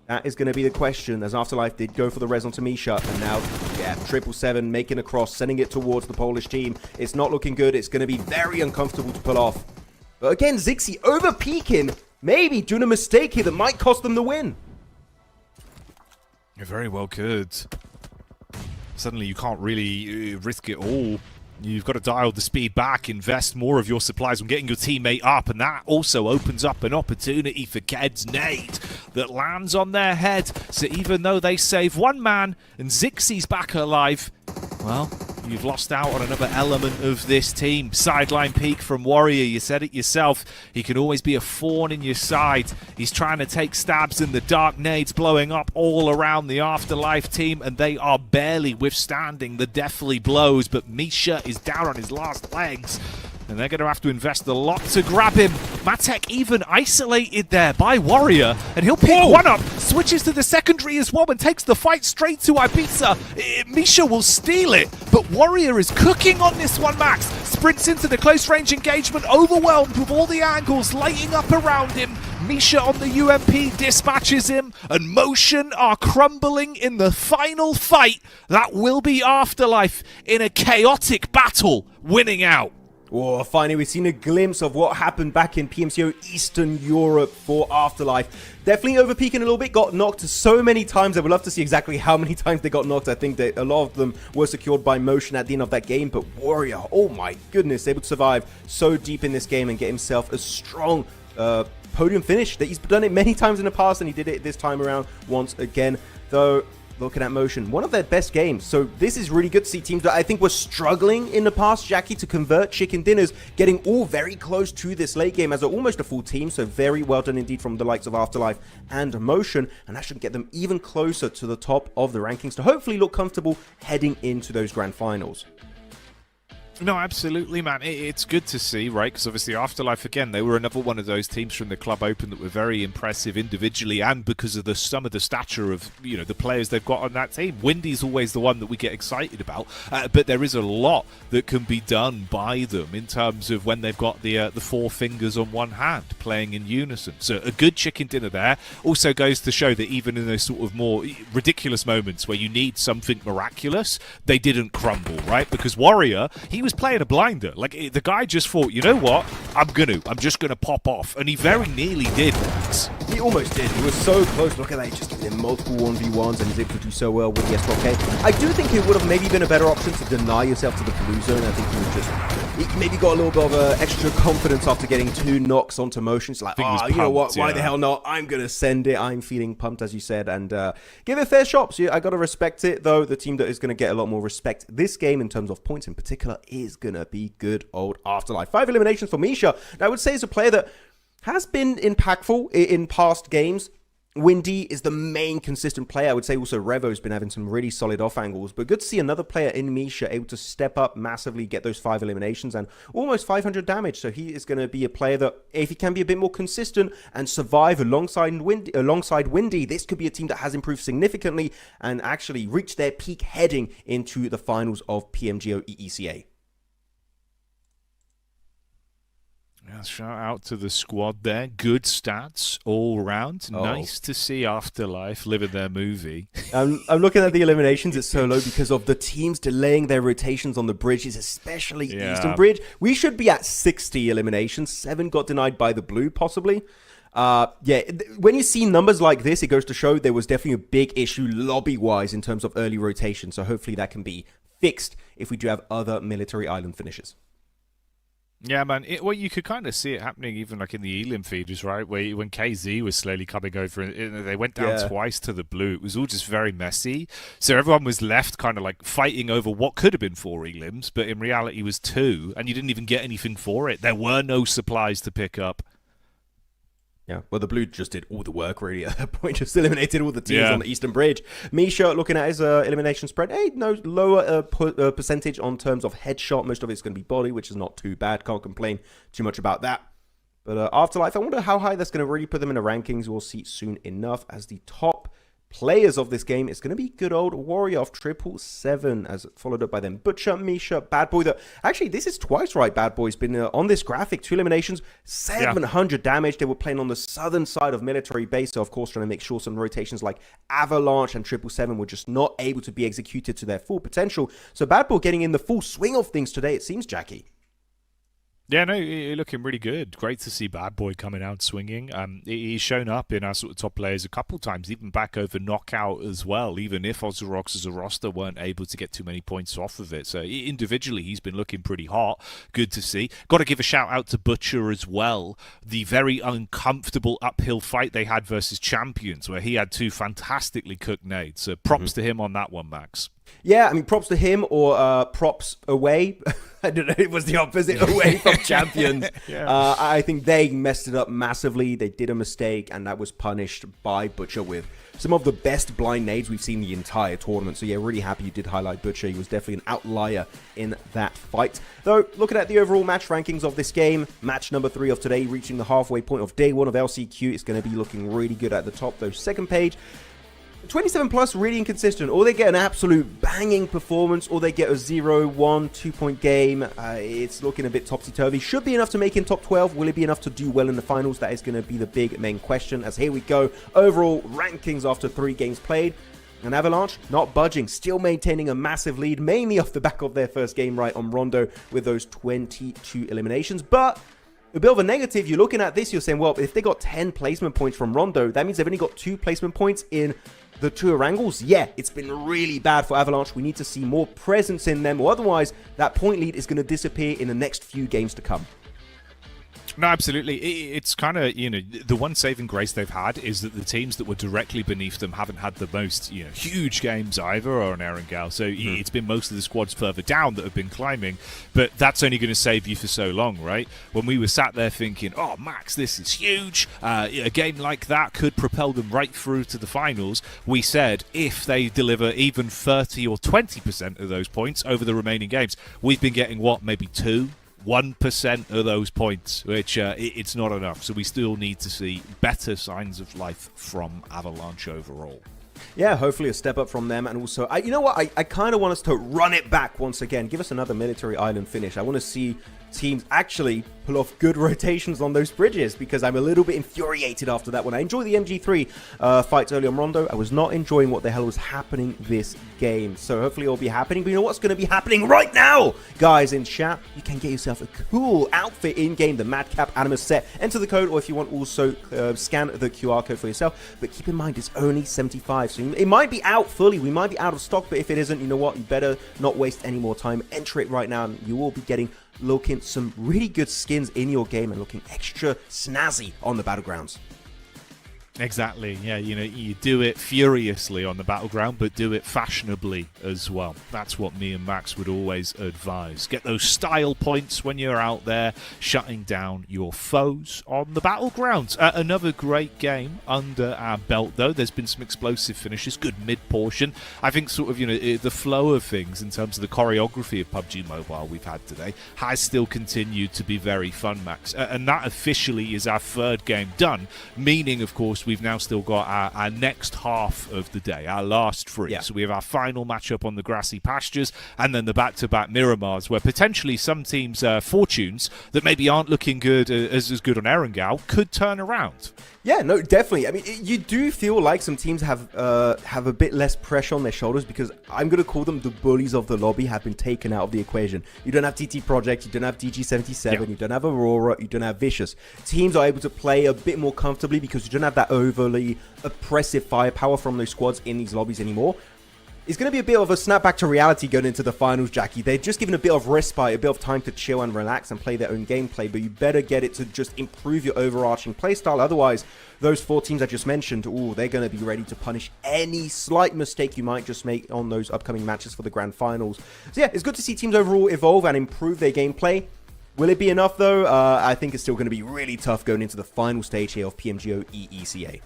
That is going to be the question, as Afterlife did go for the res onto Misha. And now, yeah, 777 making a cross, sending it towards the Polish team. It's not looking good. It's going to be very uncomfortable to pull off. But again, Zixi over-peaking, maybe doing a mistake here that might cost them the win. You very well could. Suddenly you can't really risk it all. You've got to dial the speed back, invest more of your supplies on getting your teammate up, and that also opens up an opportunity for Ked's nade that lands on their head. So even though they save one man and Zixi's back alive, well, you've lost out on another element of this team. Sideline peek from Warrior, you said it yourself. He can always be a thorn in your side. He's trying to take stabs in the dark nades blowing up all around the Afterlife team, and they are barely withstanding the deathly blows, but Misha is down on his last legs. And they're going to have to invest a lot to grab him. Matek even isolated there by Warrior. And he'll pick one up, switches to the secondary as well, and takes the fight straight to Ibiza. Misha will steal it, but Warrior is cooking on this one, Max. Sprints into the close range engagement, overwhelmed with all the angles lighting up around him. Misha on the UMP dispatches him, and Motion are crumbling in the final fight. That will be Afterlife in a chaotic battle, winning out. Oh, finally, we've seen a glimpse of what happened back in PMGO Eastern Europe for Afterlife. Definitely overpeaking a little bit, got knocked so many times. I would love to see exactly how many times they got knocked. I think that a lot of them were secured by Motion at the end of that game. But Warrior, oh my goodness, able to survive so deep in this game and get himself a strong podium finish. That he's done it many times in the past, and he did it this time around once again. Though, looking at Motion, one of their best games. So this is really good to see teams that I think were struggling in the past, Jackie, to convert chicken dinners, getting all very close to this late game as almost a full team. So very well done indeed from the likes of Afterlife and Motion. And that should get them even closer to the top of the rankings to hopefully look comfortable heading into those grand finals. No, absolutely, man. It's good to see, right? Because obviously Afterlife, again, they were another one of those teams from the Club Open that were very impressive individually and because of some of the stature of, you know, the players they've got on that team. Windy's always the one that we get excited about, but there is a lot that can be done by them in terms of when they've got the four fingers on one hand playing in unison. So a good chicken dinner there also goes to show that even in those sort of more ridiculous moments where you need something miraculous, they didn't crumble, right? Because Warrior, he was playing a blinder. Like, the guy just thought, you know what, I'm just gonna pop off, and he very nearly did, Max. He almost did. He was so close. Look at that, just giving him multiple 1v1s, and he's able to do so well with the S12K. I do think it would have maybe been a better option to deny yourself to the blue zone. I think he was just, he maybe got a little bit of extra confidence after getting 2 knocks onto Motion. It's like, you know what, why the hell not? I'm gonna send it. I'm feeling pumped, as you said, and give it a fair shot. So I gotta respect it, though. The team that is gonna get a lot more respect this game in terms of points in particular is gonna be good old Afterlife. 5 eliminations for Misha. I would say is a player that has been impactful in past games. Windy is the main consistent player. I would say also Revo's been having some really solid off angles, but good to see another player in Misha able to step up massively, get those 5 eliminations and almost 500 damage. So he is going to be a player that, if he can be a bit more consistent and survive alongside Windy, this could be a team that has improved significantly and actually reach their peak heading into the finals of PMGO EECA. Yeah, shout out to the squad there. Good stats all round. Nice to see Afterlife living their movie. I'm looking at the eliminations. It's so low because of the teams delaying their rotations on the bridges, especially Eastern Bridge. We should be at 60 eliminations. 7 got denied by the blue, possibly. When you see numbers like this, it goes to show there was definitely a big issue lobby-wise in terms of early rotation. So hopefully that can be fixed if we do have other military island finishes. Yeah, man. Well, you could kind of see it happening even like in the Elim feeders, right? Where when KZ was slowly coming over, and they went down twice to the blue. It was all just very messy. So everyone was left kind of like fighting over what could have been 4 Elims, but in reality was 2, and you didn't even get anything for it. There were no supplies to pick up. Yeah, well, the blue just did all the work, really, at that point. Just eliminated all the teams on the Eastern Bridge. Misha, looking at his elimination spread, no lower percentage on terms of headshot. Most of it's going to be body, which is not too bad. Can't complain too much about that. But Afterlife, I wonder how high that's going to really put them in the rankings. We'll see soon enough as the top players of this game. It's going to be good old Warrior of 777, as followed up by them Butcher, Misha, Bad Boy. Actually, this is twice right. Bad Boy's been on this graphic, 2 eliminations, 700 damage. They were playing on the southern side of military base, so of course trying to make sure some rotations like Avalanche and 777 were just not able to be executed to their full potential. So Bad Boy getting in the full swing of things today, it seems, Jackie. Yeah, no, you're looking really good. Great to see Bad Boy coming out swinging. He's shown up in our sort of top players a couple times, even back over Knockout as well, even if Ozarox as a roster weren't able to get too many points off of it. So individually, he's been looking pretty hot. Good to see. Got to give a shout out to Butcher as well. The very uncomfortable uphill fight they had versus Champions, where he had 2 fantastically cooked nades. So props to him on that one, Max. Yeah, I mean, props to him or props away. I don't know, it was the opposite, away from Champions. I think they messed it up massively. They did a mistake, and that was punished by Butcher with some of the best blind nades we've seen the entire tournament. So yeah, really happy you did highlight Butcher. He was definitely an outlier in that fight. Though, looking at the overall match rankings of this game, match number 3 of today, reaching the halfway point of day 1 of LCQ, it's going to be looking really good at the top, though. Second page, 27 plus, really inconsistent. Or they get an absolute banging performance, or they get a 0-1, 2-point game. It's looking a bit topsy-turvy. Should be enough to make in top 12. Will it be enough to do well in the finals? That is going to be the big main question. As here we go, overall rankings after 3 games played. And Avalanche not budging, still maintaining a massive lead, mainly off the back of their first game right on Rondo with those 22 eliminations. But a bit of a negative, you're looking at this, you're saying, well, if they got 10 placement points from Rondo, that means they've only got 2 placement points in the 2 Erangels. Yeah, it's been really bad for Avalanche. We need to see more presence in them, or otherwise that point lead is going to disappear in the next few games to come. No, absolutely. It's kind of, the one saving grace they've had is that the teams that were directly beneath them haven't had the most, huge games either, or an Erangel. So it's been most of the squads further down that have been climbing, but that's only going to save you for so long, right? When we were sat there thinking, oh, Max, this is huge. A game like that could propel them right through to the finals. We said if they deliver even 30 or 20% of those points over the remaining games, we've been getting, maybe 1% of those points, which it's not enough. So we still need to see better signs of life from Avalanche overall. Yeah, hopefully a step up from them. And also, you know what? I kind of want us to run it back once again. Give us another military island finish. I want to see teams actually pull off good rotations on those bridges, because I'm a little bit infuriated after that one. I enjoyed the MG3 fights early on Rondo. I was not enjoying what the hell was happening this game. So hopefully it'll be happening. But you know what's going to be happening right now? Guys, in chat, you can get yourself a cool outfit in-game, the Madcap Animus set. Enter the code, or if you want, also scan the QR code for yourself. But keep in mind, it's only 75. So it might be out fully. We might be out of stock. But if it isn't, you know what? You better not waste any more time. Enter it right now, and you will be looking some really good skins in your game and looking extra snazzy on the battlegrounds. Exactly. Yeah, you do it furiously on the battleground, but do it fashionably as well. That's what me and Max would always advise. Get those style points when you're out there shutting down your foes on the battlegrounds. Another great game under our belt, though. There's been some explosive finishes, good mid-portion. I think sort of, the flow of things in terms of the choreography of PUBG Mobile we've had today has still continued to be very fun, Max. And that officially is our 3rd game done, meaning, of course, we've now still got our next half of the day, our last 3. Yeah. So we have our final matchup on the grassy pastures, and then the back-to-back Miramars, where potentially some teams' fortunes that maybe aren't looking good as good on Erangel could turn around. Yeah, no, definitely. I mean, you do feel like some teams have a bit less pressure on their shoulders, because I'm going to call them the bullies of the lobby have been taken out of the equation. You don't have TT Project, you don't have DG77, you don't have Aurora, you don't have Vicious. Teams are able to play a bit more comfortably because you don't have that overly oppressive firepower from those squads in these lobbies anymore. It's going to be a bit of a snapback to reality going into the finals, Jackie. They're just given a bit of respite, a bit of time to chill and relax and play their own gameplay, but you better get it to just improve your overarching playstyle. Otherwise, those 4 teams I just mentioned, they're going to be ready to punish any slight mistake you might just make on those upcoming matches for the grand finals. So yeah, it's good to see teams overall evolve and improve their gameplay. Will it be enough, though? I think it's still going to be really tough going into the final stage here of PMGO EECA.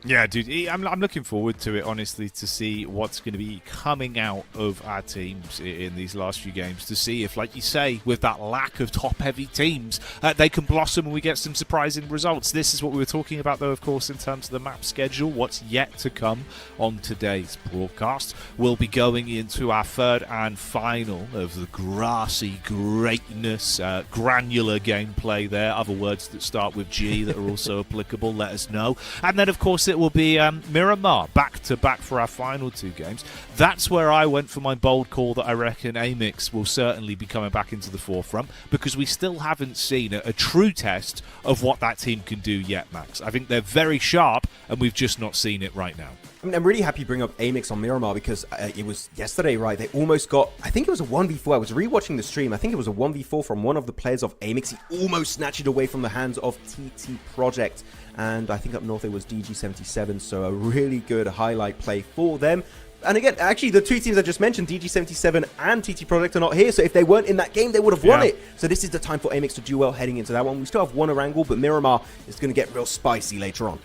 Yeah, dude, I'm looking forward to it, honestly, to see what's going to be coming out of our teams in these last few games, to see if, like you say, with that lack of top-heavy teams, they can blossom and we get some surprising results. This is what we were talking about, though, of course, in terms of the map schedule. What's yet to come on today's broadcast. We'll be going into our third and final of the grassy greatness, granular gameplay there, other words that start with G that are also applicable, let us know. And then, of course, it will be Miramar back-to-back for our final 2 games. That's where I went for my bold call that I reckon AMIX will certainly be coming back into the forefront, because we still haven't seen a true test of what that team can do yet, Max. I think they're very sharp, and we've just not seen it right now. I mean, I'm really happy you bring up AMIX on Miramar, because it was yesterday, right? They almost got, I think it was a 1v4. I was rewatching the stream. I think it was a 1v4 from one of the players of AMIX. He almost snatched it away from the hands of TT Project. And I think up north it was DG77. So a really good highlight play for them. And again, actually, the 2 teams I just mentioned, DG77 and TT Project, are not here. So if they weren't in that game, they would have won it. So this is the time for AMIX to do well heading into that one. We still have one Erangel, but Miramar is going to get real spicy later on.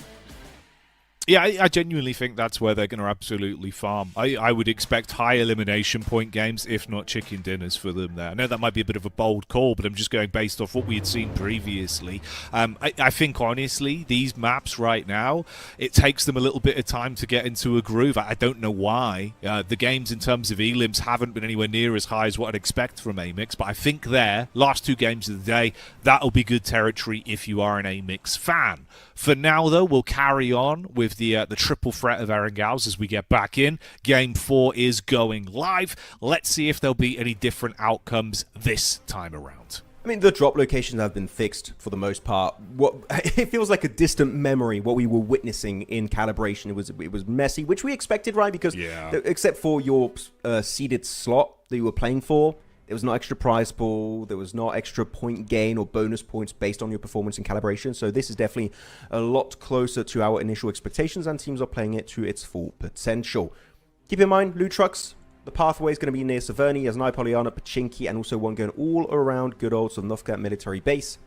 Yeah, I genuinely think that's where they're going to absolutely farm. I would expect high elimination point games, if not chicken dinners for them there. I know that might be a bit of a bold call, but I'm just going based off what we had seen previously. I think, honestly, these maps right now, it takes them a little bit of time to get into a groove. I don't know why. The games in terms of elims haven't been anywhere near as high as what I'd expect from AMIX, but I think last 2 games of the day, that'll be good territory if you are an AMIX fan. For now, though, we'll carry on with the triple threat of Erangels as we get back in. Game 4 is going live. Let's see if there'll be any different outcomes this time around. I mean, the drop locations have been fixed for the most part. It feels like a distant memory, what we were witnessing in calibration. It was messy, which we expected, right? Because except for your seeded slot that you were playing for, there was no extra prize pool. There was no extra point gain or bonus points based on your performance in calibration. So this is definitely a lot closer to our initial expectations, and teams are playing it to its full potential. Keep in mind, loot trucks, the pathway is going to be near Severny, as Poliana, Pachinki, and also one going all around good old Sovnovka military base.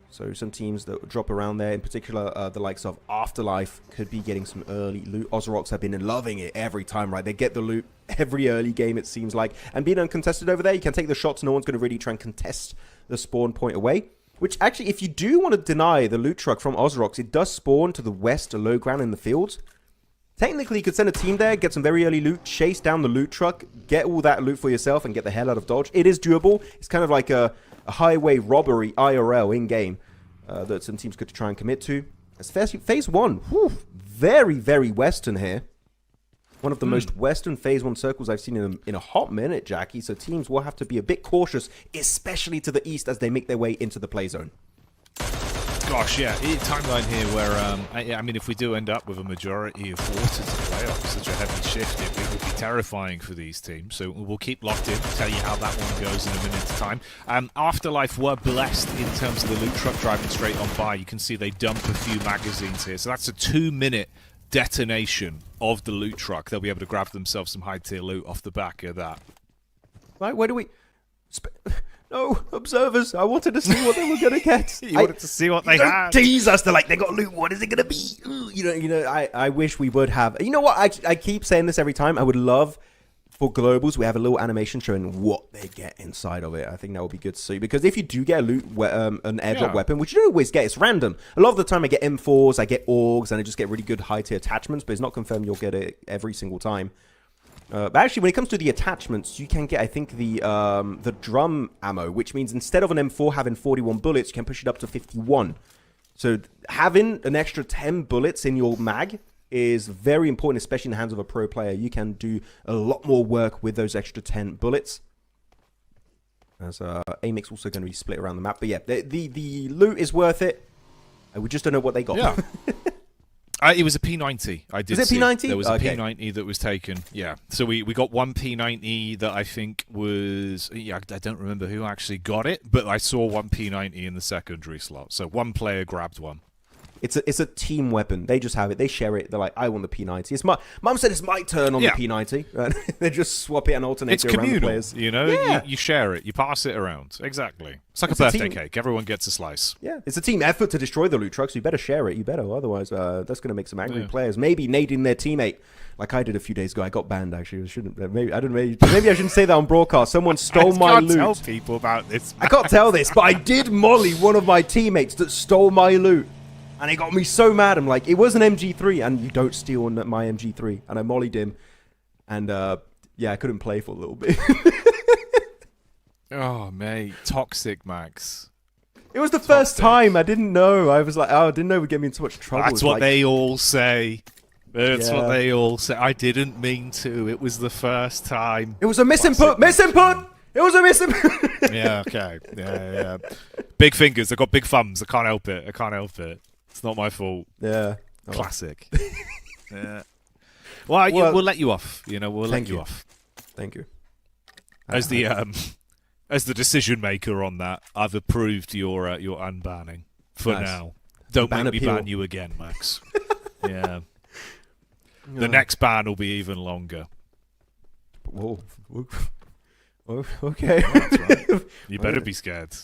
So some teams that drop around there, in particular the likes of Afterlife, could be getting some early loot. Ozarox have been loving it every time, right? They get the loot every early game, it seems like. And being uncontested over there, you can take the shots. No one's going to really try and contest the spawn point away. Which actually, if you do want to deny the loot truck from Ozarox, it does spawn to the west, a low ground in the fields. Technically, you could send a team there, get some very early loot, chase down the loot truck, get all that loot for yourself, and get the hell out of Dodge. It is doable. It's kind of like a highway robbery IRL in-game that some teams could try and commit to. As phase 1, very, very western here. One of the most western phase 1 circles I've seen in a hot minute, Jackie. So teams will have to be a bit cautious, especially to the east as they make their way into the play zone. Gosh, yeah, timeline here where, I mean, if we do end up with a majority of water to play off, such a heavy shift, it will be terrifying for these teams. So we'll keep locked in, tell you how that one goes in a minute's time. Afterlife were blessed in terms of the loot truck driving straight on by. You can see they dump a few magazines here. So that's a 2-minute detonation of the loot truck. They'll be able to grab themselves some high-tier loot off the back of that. Right, where do we... No, observers. I wanted to see what they were going to get. You wanted to see what they had. Tease us. They're like, they got loot. What is it going to be? You know. I wish we would have. You know what? I keep saying this every time. I would love for globals. We have a little animation showing what they get inside of it. I think that would be good to see, because if you do get a loot, an airdrop weapon, which you don't always get, it's random. A lot of the time, I get M4s, I get AUGs, and I just get really good high tier attachments. But it's not confirmed you'll get it every single time. But actually, when it comes to the attachments, you can get, I think, the drum ammo, which means instead of an M4 having 41 bullets, you can push it up to 51. So having an extra 10 bullets in your mag is very important, especially in the hands of a pro player. You can do a lot more work with those extra 10 bullets. As AMIX also going to be split around the map. But yeah, the loot is worth it. We just don't know what they got. Yeah. It was a P90. I did. Was it P90? There was a Okay. P90 that was taken. Yeah. So we got one P90 that I think was. Yeah, I don't remember who actually got it, but I saw one P90 in the secondary slot. So one player grabbed one. It's a team weapon. They just have it. They share it. They're like, I want the P90. It's my mum said it's my turn on Yeah. the P90. They just swap it and alternate It's it around the communal, players. you know. Yeah. You share it. You pass it around. Exactly. It's like It's a a birthday team- cake. Everyone gets a slice. Yeah, it's a team effort to destroy the loot trucks. You better share it. You better, otherwise that's going to make some angry players. Maybe nading their teammate, like I did a few days ago. I got banned actually. I shouldn't. Maybe I don't. Maybe I shouldn't say that on broadcast. Someone stole my I can't loot. tell people about this. I can't tell this, but I did molly one of my teammates that stole my loot. And it got me so mad. I'm like, it was an MG3, and you don't steal my MG3. And I mollied him. And, yeah, I couldn't play for a little bit. Oh, mate. Toxic, Max. It was the first time. I didn't know. I was like, oh, I didn't know it would get me in so much trouble. That's It's what like, they all say. That's Yeah. what they all say. I didn't mean to. It was the first time. It was a misinput. Misinput! It was a misinput! Yeah, okay. Yeah. Big fingers. I've got big thumbs. I can't help it. It's not my fault. Yeah. Oh, Classic. Yeah. Well, we'll let you off. You know, we'll let Thank you you. off. thank you. As the decision maker on that, I've approved your unbanning for Nice. now. Don't Ban make me appeal. ban you again, Max. Yeah. The next ban will be even longer. Whoa. Okay. You better be scared.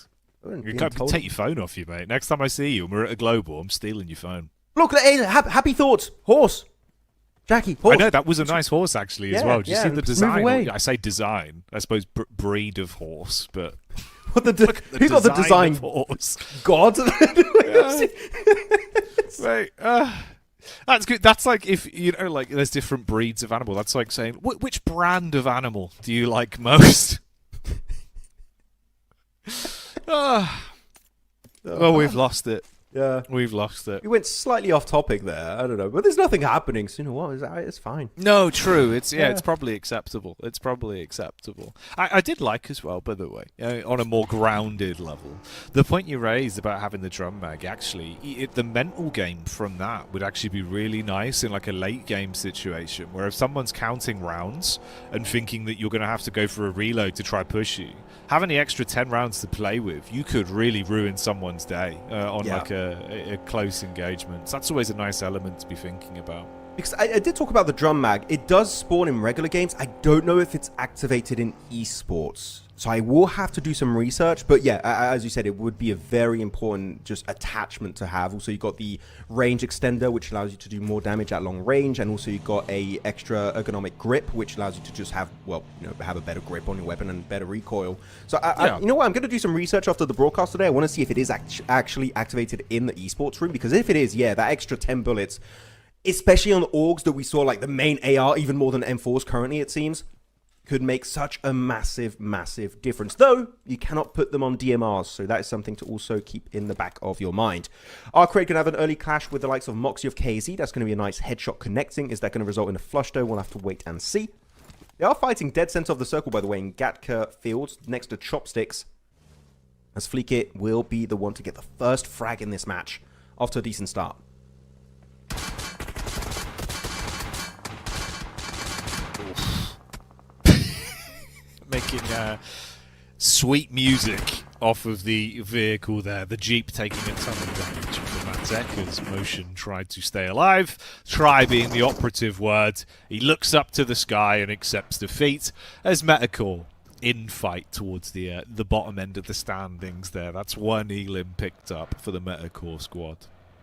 You Being can't told- take your phone off you, mate. Next time I see you and we're at a global, I'm stealing your phone. Look, hey, happy thoughts. Horse. Jackie, horse. I know that was a nice horse actually as Yeah, well. Did you yeah, see the move design? away. I say design. I suppose breed of horse, but What who got the of design? horse. God. Mate, that's good. That's like if you know, like there's different breeds of animal. That's like saying which brand of animal do you like most? Well, we've lost it. Yeah. We've lost it. We went slightly off topic there. I don't know, but there's nothing happening. So you know what? It's fine. No, true. It's Yeah. it's probably acceptable. It's probably acceptable. I did like as well, by the way, on a more grounded level, the point you raised about having the drum mag. Actually, the mental game from that would actually be really nice in like a late game situation, where if someone's counting rounds and thinking that you're going to have to go for a reload to try push you, having the extra 10 rounds to play with, you could really ruin someone's day on Yeah. like a close engagement. So that's always a nice element to be thinking about. Because I did talk about the drum mag. It does spawn in regular games. I don't know if it's activated in esports. So I will have to do some research. But yeah, as you said, it would be a very important just attachment to have. Also, you've got the range extender, which allows you to do more damage at long range. And also you've got a extra ergonomic grip, which allows you to just have, well, you know, have a better grip on your weapon and better recoil. So you know what? I'm going to do some research after the broadcast today. I want to see if it is actually activated in the esports room. Because if it is, yeah, that extra 10 bullets, especially on the AUGs that we saw, like the main AR, even more than M4s currently, it seems, could make such a massive, massive difference. Though, you cannot put them on DMRs, so that is something to also keep in the back of your mind. ARCRED can have an early clash with the likes of Moxie of KZ. That's going to be a nice headshot connecting. Is that going to result in a flush, though? We'll have to wait and see. They are fighting dead center of the circle, by the way, in Gatka Fields, next to Chopsticks, as Fleekit will be the one to get the first frag in this match after a decent start. Making sweet music off of the vehicle there. The Jeep taking a ton of damage from Matek as Motion tried to stay alive. Try being the operative word. He looks up to the sky and accepts defeat as METACORE in fight towards the bottom end of the standings there. That's one elim picked up for the METACORE squad.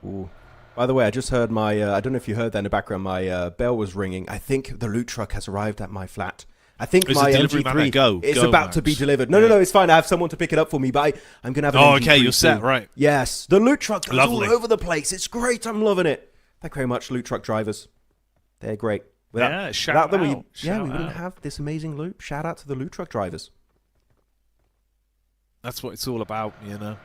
Ooh. By the way, I just heard my, I don't know if you heard that in the background, my bell was ringing. I think the loot truck has arrived at my flat. I think Is my the delivery man there? MG3 is Go, about to be Max. delivered. No, it's fine. I have someone to pick it up for me, but I'm going to have an Oh, MG3 okay, you're set, soon. right. Yes, the loot truck goes Lovely. all over the place. It's great. I'm loving it. Thank you very much, loot truck drivers. They're great. Yeah, shout without them, out, we shout wouldn't out. have this amazing loot. Shout out to the loot truck drivers. That's what it's all about, you know.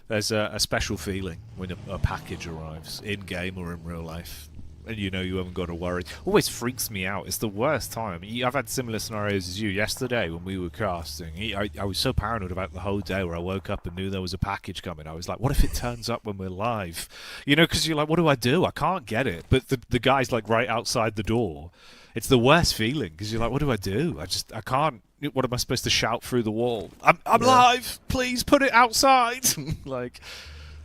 There's a special feeling when a package arrives, in-game or in real life. and you know you haven't got to worry. Always freaks me out. It's the worst time. I mean, I've had similar scenarios as you yesterday when we were casting. I was so paranoid about the whole day where I woke up and knew there was a package coming. I was like, what if it turns up when we're live? You know, because you're like, what do? I can't get it. But the guy's like right outside the door. It's the worst feeling because you're like, what do? I can't. What am I supposed to shout through the wall? I'm live. Please put it outside. Like,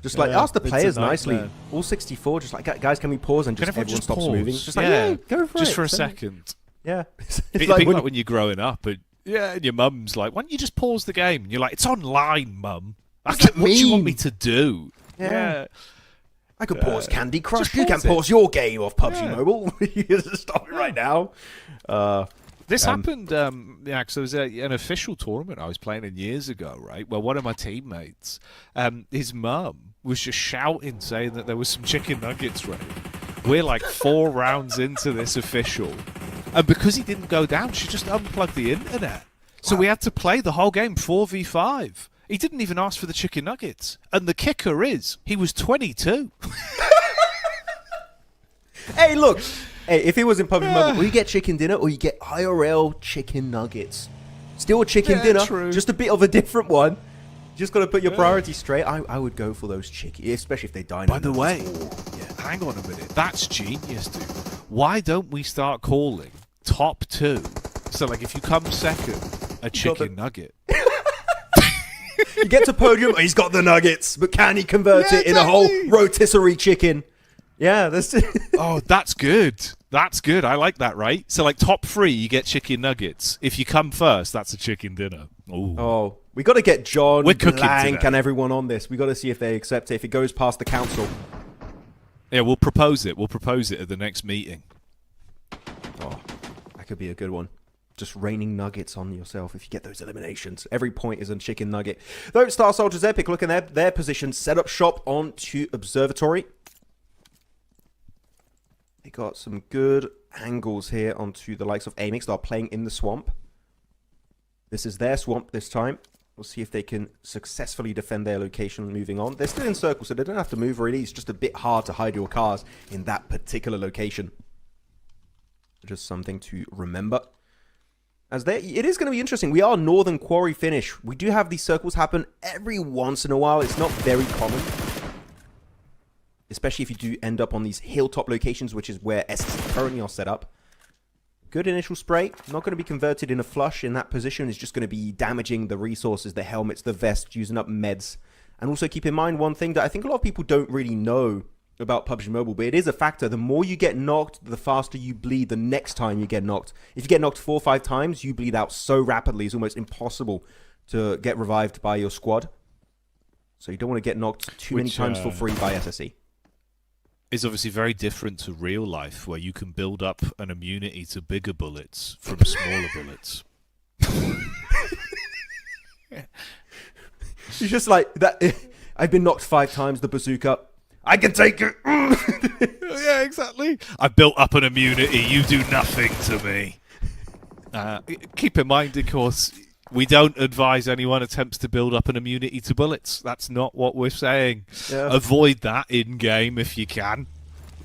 just like ask the players nicely. All 64, just like, guys, can we pause and just everyone stops moving? Just like, yeah, go for it. Just for a second. Yeah. It's like when you're growing up and your mum's like, why don't you just pause the game? And you're like, it's online, mum. What do you want me to do? Yeah. I can pause Candy Crush. You can pause your game off PUBG Mobile. You just stop it right now. This happened, because there was an official tournament I was playing in years ago, right, where one of my teammates, his mum was just shouting, saying that there was some chicken nuggets ready. We're like 4 rounds into this official, and because he didn't go down, she just unplugged the internet. So we had to play the whole game 4v5. He didn't even ask for the chicken nuggets. And the kicker is, he was 22. Hey, look. Hey, if it was in PUBG Mobile, or you get chicken dinner or you get IRL chicken nuggets. Still a chicken dinner, just a bit of a different one. Just got to put your priorities straight. I would go for those chicken, especially if they dine. By the way, hang on a minute. That's genius, dude. Why don't we start calling top 2? So, like, if you come second, a chicken nugget. You get to podium, he's got the nuggets, but can he convert it in a whole rotisserie chicken? Yeah, that's it. Oh, that's good. That's good. I like that, right? So, like, top 3, you get chicken nuggets. If you come first, that's a chicken dinner. Ooh. Oh, we got to get John, Blank, and everyone on this. We got to see if they accept it, if it goes past the council. Yeah, we'll propose it. We'll propose it at the next meeting. Oh, that could be a good one. Just raining nuggets on yourself if you get those eliminations. Every point is a chicken nugget. Though Star Soldiers Epic, look at their position. Set up shop onto Observatory. They got some good angles here onto the likes of AMIX. They're playing in the swamp. This is their swamp this time. We'll see if they can successfully defend their location moving on. They're still in circle, so they don't have to move really. It's just a bit hard to hide your cars in that particular location. Just something to remember. It is going to be interesting. We are Northern Quarry finish. We do have these circles happen every once in a while. It's not very common. Especially if you do end up on these hilltop locations, which is where SS currently are set up. Good initial spray. Not going to be converted in a flush in that position. It's just going to be damaging the resources, the helmets, the vest, using up meds. And also keep in mind one thing that I think a lot of people don't really know about PUBG Mobile, but it is a factor. The more you get knocked, the faster you bleed the next time you get knocked. If you get knocked 4 or 5 times, you bleed out so rapidly, it's almost impossible to get revived by your squad. So you don't want to get knocked too many times for free by SSE. Is obviously very different to real life, where you can build up an immunity to bigger bullets from smaller bullets. It's just like that. I've been knocked 5 times, the bazooka. I can take it. Yeah, exactly. I built up an immunity. You do nothing to me. Keep in mind, of course, we don't advise anyone attempts to build up an immunity to bullets. That's not what we're saying. Yeah. Avoid that in-game if you can.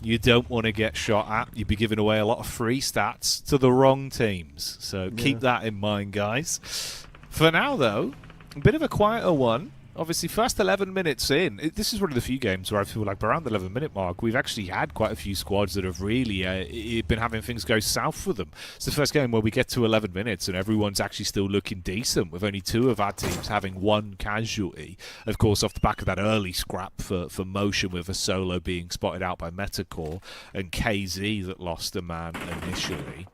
You don't want to get shot at. You'd be giving away a lot of free stats to the wrong teams. So keep that in mind, guys. For now, though, a bit of a quieter one. Obviously, first 11 minutes in, this is one of the few games where I feel like around the 11-minute mark, we've actually had quite a few squads that have really been having things go south for them. It's the first game where we get to 11 minutes and everyone's actually still looking decent, with only 2 of our teams having 1 casualty. Of course, off the back of that early scrap for Motion, with a solo being spotted out by METACORE, and KZ that lost a man initially.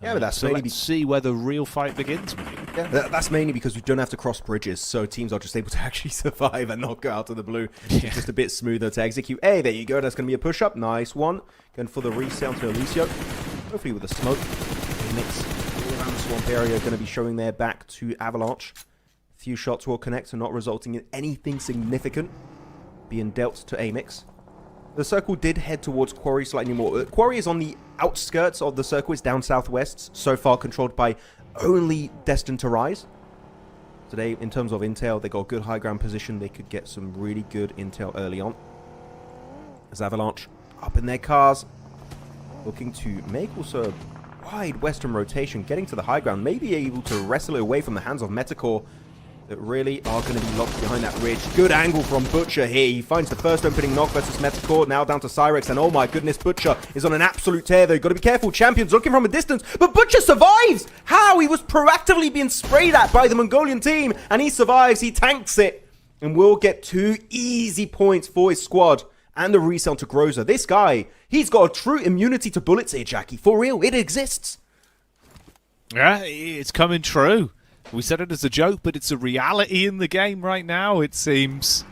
Yeah, but that's so let's see where the real fight begins, mate. Yeah, that's mainly because we don't have to cross bridges, so teams are just able to actually survive and not go out of the blue. Yeah. It's just a bit smoother to execute. Hey, there you go. That's going to be a push-up. Nice one. Going for the reset to Alicio. Hopefully with a smoke. Mix all around the swamp area. Going to be showing their back to Avalanche. A few shots will connect, so not resulting in anything significant being dealt to AMIX. The circle did head towards Quarry slightly more. Quarry is on the outskirts of the circle. It's down southwest, so far controlled by only Destined to Rise. Today, in terms of intel, they got a good high ground position. They could get some really good intel early on. As Avalanche up in their cars, looking to make also a wide western rotation, getting to the high ground, maybe able to wrestle it away from the hands of METACORE that really are going to be locked behind that ridge. Good angle from Butcher here. He finds the first opening knock versus METACORE, now down to Cyrex, and oh my goodness, Butcher is on an absolute tear though. Got to be careful, Champions looking from a distance, but Butcher survives! How? He was proactively being sprayed at by the Mongolian team, and he survives, he tanks it, and will get 2 easy points for his squad. And the resell to Groza. This guy, he's got a true immunity to bullets here, Jackie. For real, it exists. Yeah, it's coming true. We said it as a joke, but it's a reality in the game right now, it seems.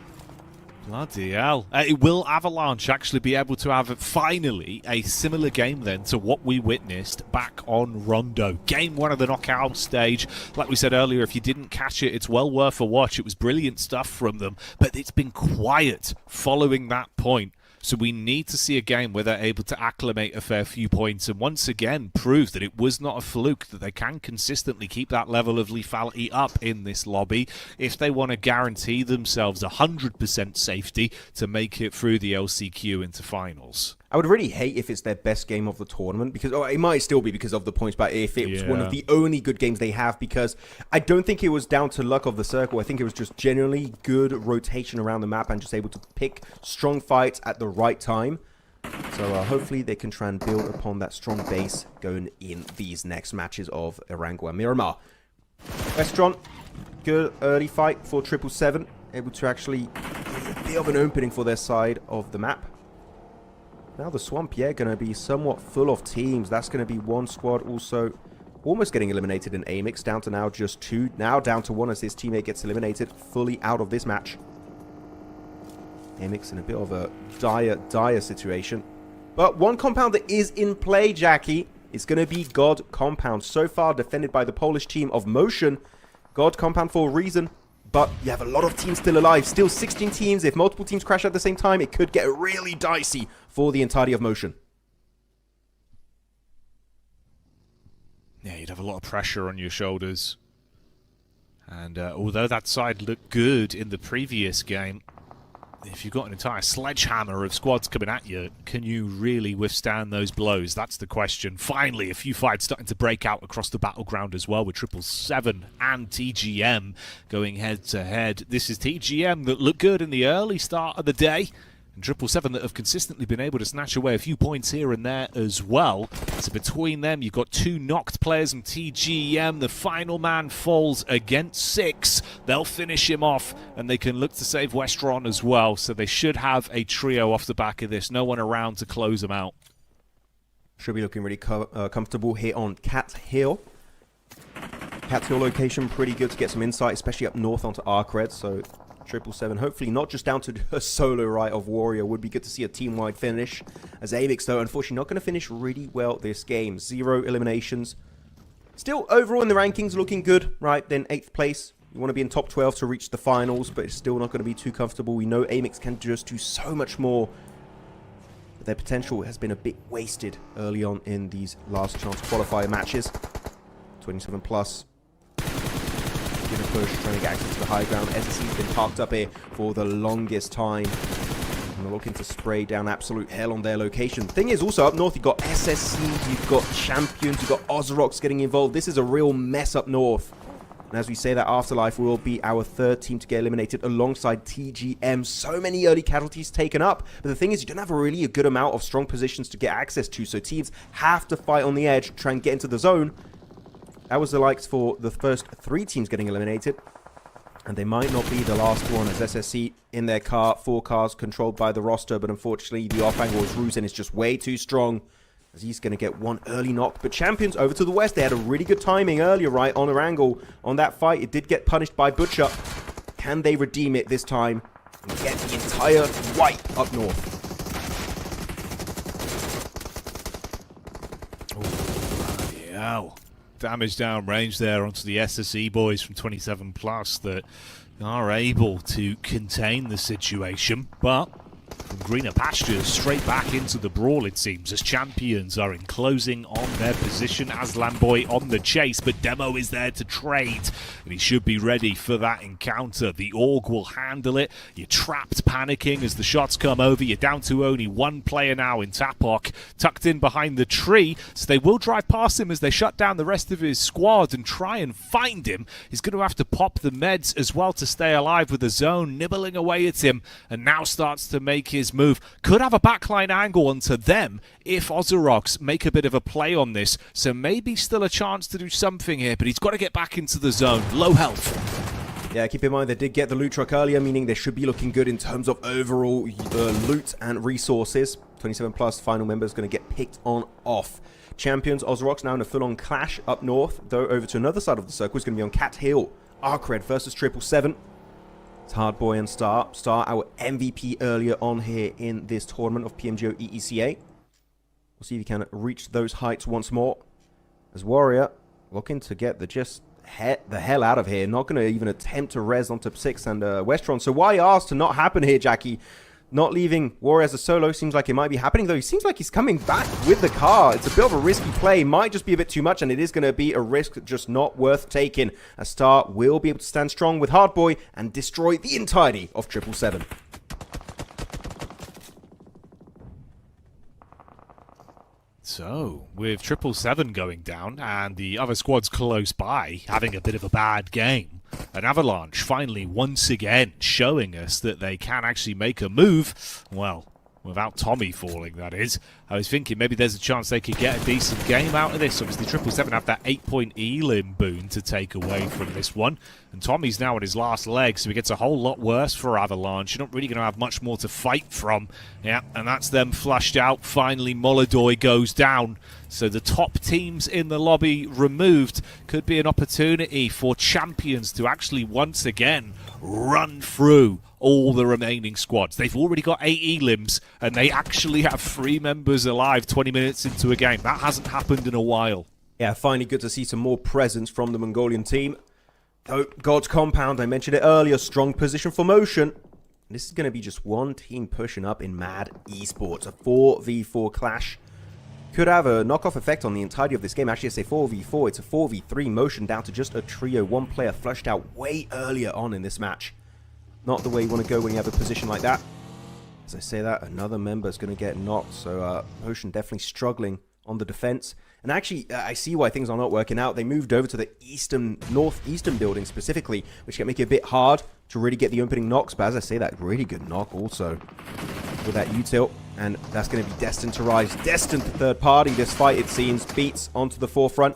Bloody hell. Will Avalanche actually be able to have finally a similar game then to what we witnessed back on Rondo? Game 1 of the knockout stage. Like we said earlier, if you didn't catch it, it's well worth a watch. It was brilliant stuff from them, but it's been quiet following that point. So we need to see a game where they're able to acclimate a fair few points and once again prove that it was not a fluke, that they can consistently keep that level of lethality up in this lobby if they want to guarantee themselves 100% safety to make it through the LCQ into finals. I would really hate if it's their best game of the tournament, because it might still be because of the points, but if it was one of the only good games they have, because I don't think it was down to luck of the circle. I think it was just generally good rotation around the map and just able to pick strong fights at the right time. So hopefully they can try and build upon that strong base going in these next matches of Erangel and Miramar. Restaurant, good early fight for 777, able to actually get a bit of an opening for their side of the map. Now the Swamp, yeah, going to be somewhat full of teams. That's going to be one squad also almost getting eliminated in AMIX, down to now just 2. Now down to 1 as his teammate gets eliminated fully out of this match. AMIX in a bit of a dire situation. But one compound that is in play, Jackie, is going to be God Compound. So far defended by the Polish team of Motion. God Compound for a reason. But you have a lot of teams still alive. Still 16 teams. If multiple teams crash at the same time, it could get really dicey for the entirety of Motion. Yeah, you'd have a lot of pressure on your shoulders. And although that side looked good in the previous game, if you've got an entire sledgehammer of squads coming at you, can you really withstand those blows? That's the question. Finally, a few fights starting to break out across the battleground as well, with 777 and TGM going head-to-head. This is TGM that looked good in the early start of the day, and 777 that have consistently been able to snatch away a few points here and there as well. So between them, you've got 2 knocked players and TGM. The final man falls against 6. They'll finish him off, and they can look to save Westron as well. So they should have a trio off the back of this. No one around to close them out. Should be looking really comfortable here on Cat Hill. Cat Hill location pretty good to get some insight, especially up north onto ARCRED. So 777, hopefully not just down to a solo right of Warrior. Would be good to see a team-wide finish. As AMIX, though, unfortunately not going to finish really well this game. 0 eliminations. Still, overall in the rankings, looking good, right? Then 8th place. You want to be in top 12 to reach the finals, but it's still not going to be too comfortable. We know AMIX can just do so much more. But their potential has been a bit wasted early on in these last chance qualifier matches. 27 plus. Push, trying to get access to the high ground. SSC's been parked up here for the longest time. And they're looking to spray down absolute hell on their location. Thing is, also up north, you've got SSC, you've got Champions, you've got Ozarox getting involved. This is a real mess up north. And as we say, that Afterlife will be our 3rd team to get eliminated alongside TGM. So many early casualties taken up. But the thing is, you don't have a good amount of strong positions to get access to. So teams have to fight on the edge, try and get into the zone. That was the likes for the first 3 teams getting eliminated. And they might not be the last one, as SSC in their car, 4 cars controlled by the roster. But unfortunately, the off angle is Ruzen is just way too strong, as he's going to get 1 early knock. But Champions over to the west. They had a really good timing earlier, right, on Erangel on that fight. It did get punished by Butcher. Can they redeem it this time and get the entire white up north? Oh, yeah. Damage down range there onto the SSE boys from 27 plus that are able to contain the situation, but from greener pastures straight back into the brawl, it seems, as champions are enclosing on their position as Lamboy on the chase, but Demo is there to trade, and he should be ready for that encounter. The Org will handle it. You're trapped, panicking as the shots come over. You're down to only one player now in Tapok, tucked in behind the tree, so they will drive past him as they shut down the rest of his squad and try and find him. He's going to have to pop the meds as well to stay alive, with the zone nibbling away at him, and now starts to make his move. Could have a backline angle onto them if Ozarox make a bit of a play on this, so maybe still a chance to do something here, but he's got to get back into the zone. Low health. Yeah, keep in mind they did get the loot truck earlier, meaning they should be looking good in terms of overall loot and resources. 27 plus final member is going to get picked on off. Champions, Ozarox now in a full-on clash up north, though over to another side of the circle is going to be on Cat Hill. ARCRED versus 777. It's Hardboy and Star. Star, our MVP earlier on here in this tournament of PMGO EECA. We'll see if he can reach those heights once more. As Warrior looking to get the hell out of here. Not going to even attempt to res on top 6 and Westron. So why ask to not happen here, Jackie? Not leaving Warrior as a solo seems like it might be happening, though. He seems like he's coming back with the car. It's a bit of a risky play. Might just be a bit too much, and it is going to be a risk just not worth taking. A Star will be able to stand strong with Hardboy and destroy the entirety of 777. So, with 777 going down and the other squads close by having a bit of a bad game, and Avalanche finally once again showing us that they can actually make a move, well, without Tommy falling, that is. I was thinking maybe there's a chance they could get a decent game out of this. Obviously, 777 have that 8-point elim boon to take away from this one. And Tommy's now on his last leg, so it gets a whole lot worse for Avalanche. You're not really going to have much more to fight from. Yeah, and that's them flushed out. Finally, Molodoy goes down. So the top teams in the lobby removed. Could be an opportunity for champions to actually once again run through all the remaining squads. They've already got 8 elims, and they actually have 3 members alive 20 minutes into a game. That hasn't happened in a while. Yeah, finally good to see some more presence from the Mongolian team. Though God's Compound, I mentioned it earlier, strong position for motion. This is going to be just one team pushing up in Mad Esports. A 4v4 clash. Could have a knockoff effect on the entirety of this game. Actually, I say 4v4. It's a 4v3 motion down to just a trio. One player flushed out way earlier on in this match. Not the way you want to go when you have a position like that. As I say that, another member is going to get knocked. So Motion definitely struggling on the defense. And actually, I see why things are not working out. They moved over to the northeastern building specifically, which can make it a bit hard to really get the opening knocks. But as I say that, really good knock also with that util. And that's going to be destined to rise. Destined to third party. This fight, it seems, beats onto the forefront.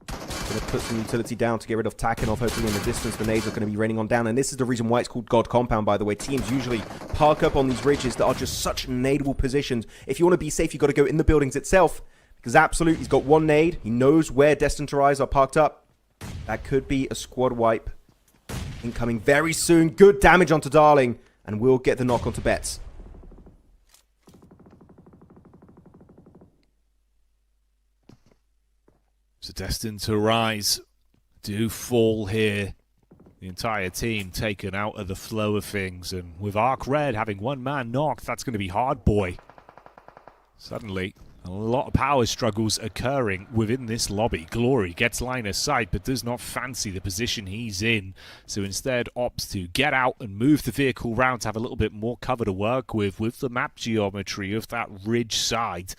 Going to put some utility down to get rid of Takenov. Hopefully in the distance, the nades are going to be raining on down. And this is the reason why it's called God Compound, by the way. Teams usually park up on these ridges that are just such nadeable positions. If you want to be safe, you've got to go in the buildings itself. Because absolutely, he's got one nade. He knows where Destined to Rise are parked up. That could be a squad wipe. Incoming very soon. Good damage onto Darling. And we'll get the knock onto Betts. So Destined to Rise do fall here. The entire team taken out of the flow of things. And with ARCRED having one man knocked, that's going to be Hardboy. Suddenly, a lot of power struggles occurring within this lobby. Glory gets line of sight, but does not fancy the position he's in. So instead opts to get out and move the vehicle round to have a little bit more cover to work with the map geometry of that ridge side.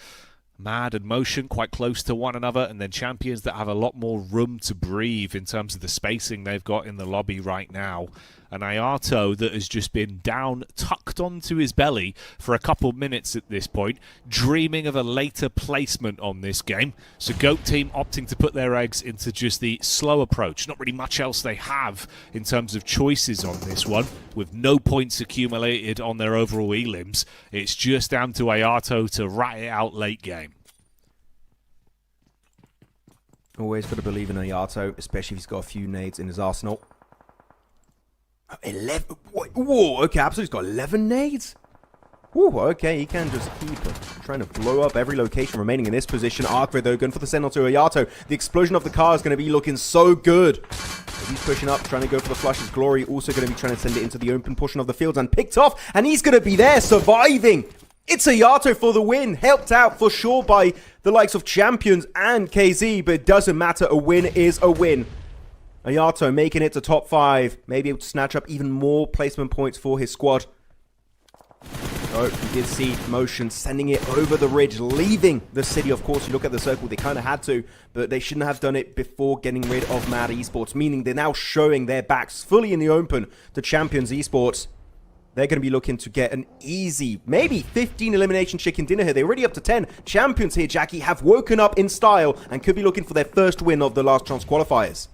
Mad and Motion quite close to one another, and then champions that have a lot more room to breathe in terms of the spacing they've got in the lobby right now. An Ayato that has just been down, tucked onto his belly for a couple minutes at this point, dreaming of a later placement on this game. So GOAT team opting to put their eggs into just the slow approach. Not really much else they have in terms of choices on this one, with no points accumulated on their overall elims. It's just down to Ayato to rat it out late game. Always got to believe in Ayato, especially if he's got a few nades in his arsenal. 11. Whoa, okay, Absolute's got 11 nades. Whoa, okay, he can just keep trying to blow up every location remaining in this position. ARCRED, though, going for the send-on to Ayato. The explosion of the car is going to be looking so good. He's pushing up, trying to go for the flushes. Glory also going to be trying to send it into the open portion of the field and picked off. And he's going to be there, surviving. It's Ayato for the win. Helped out for sure by the likes of Champions and KZ, but it doesn't matter. A win is a win. Ayato making it to top 5. Maybe able to snatch up even more placement points for his squad. Oh, you did see motion sending it over the ridge, leaving the city. Of course, you look at the circle, they kind of had to, but they shouldn't have done it before getting rid of Mad Esports, meaning they're now showing their backs fully in the open to Champions Esports. They're going to be looking to get an easy, maybe 15 elimination chicken dinner here. They're already up to 10. Champions here, Jackie, have woken up in style and could be looking for their first win of the Last Chance Qualifiers.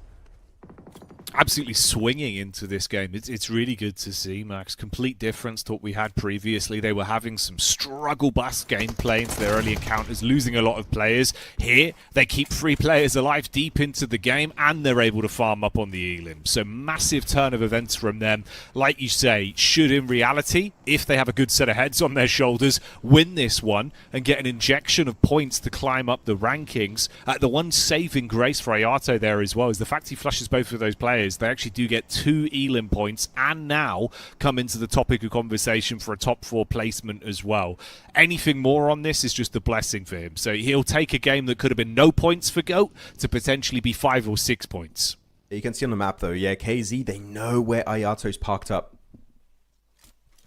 Absolutely swinging into this game. It's really good to see, Max. Complete difference to what we had previously. They were having some struggle bus gameplay into their early encounters, losing a lot of players. Here, they keep 3 players alive deep into the game, and they're able to farm up on the elim. So massive turn of events from them. Like you say, should in reality, if they have a good set of heads on their shoulders, win this one and get an injection of points to climb up the rankings. The one saving grace for Ayato there as well is the fact he flushes both of those players. They actually do get 2 elim points and now come into the topic of conversation for a top 4 placement as well. Anything more on this is just a blessing for him. So he'll take a game that could have been no points for GOAT to potentially be 5 or 6 points. You can see on the map though, yeah, KZ, they know where Ayato's parked up.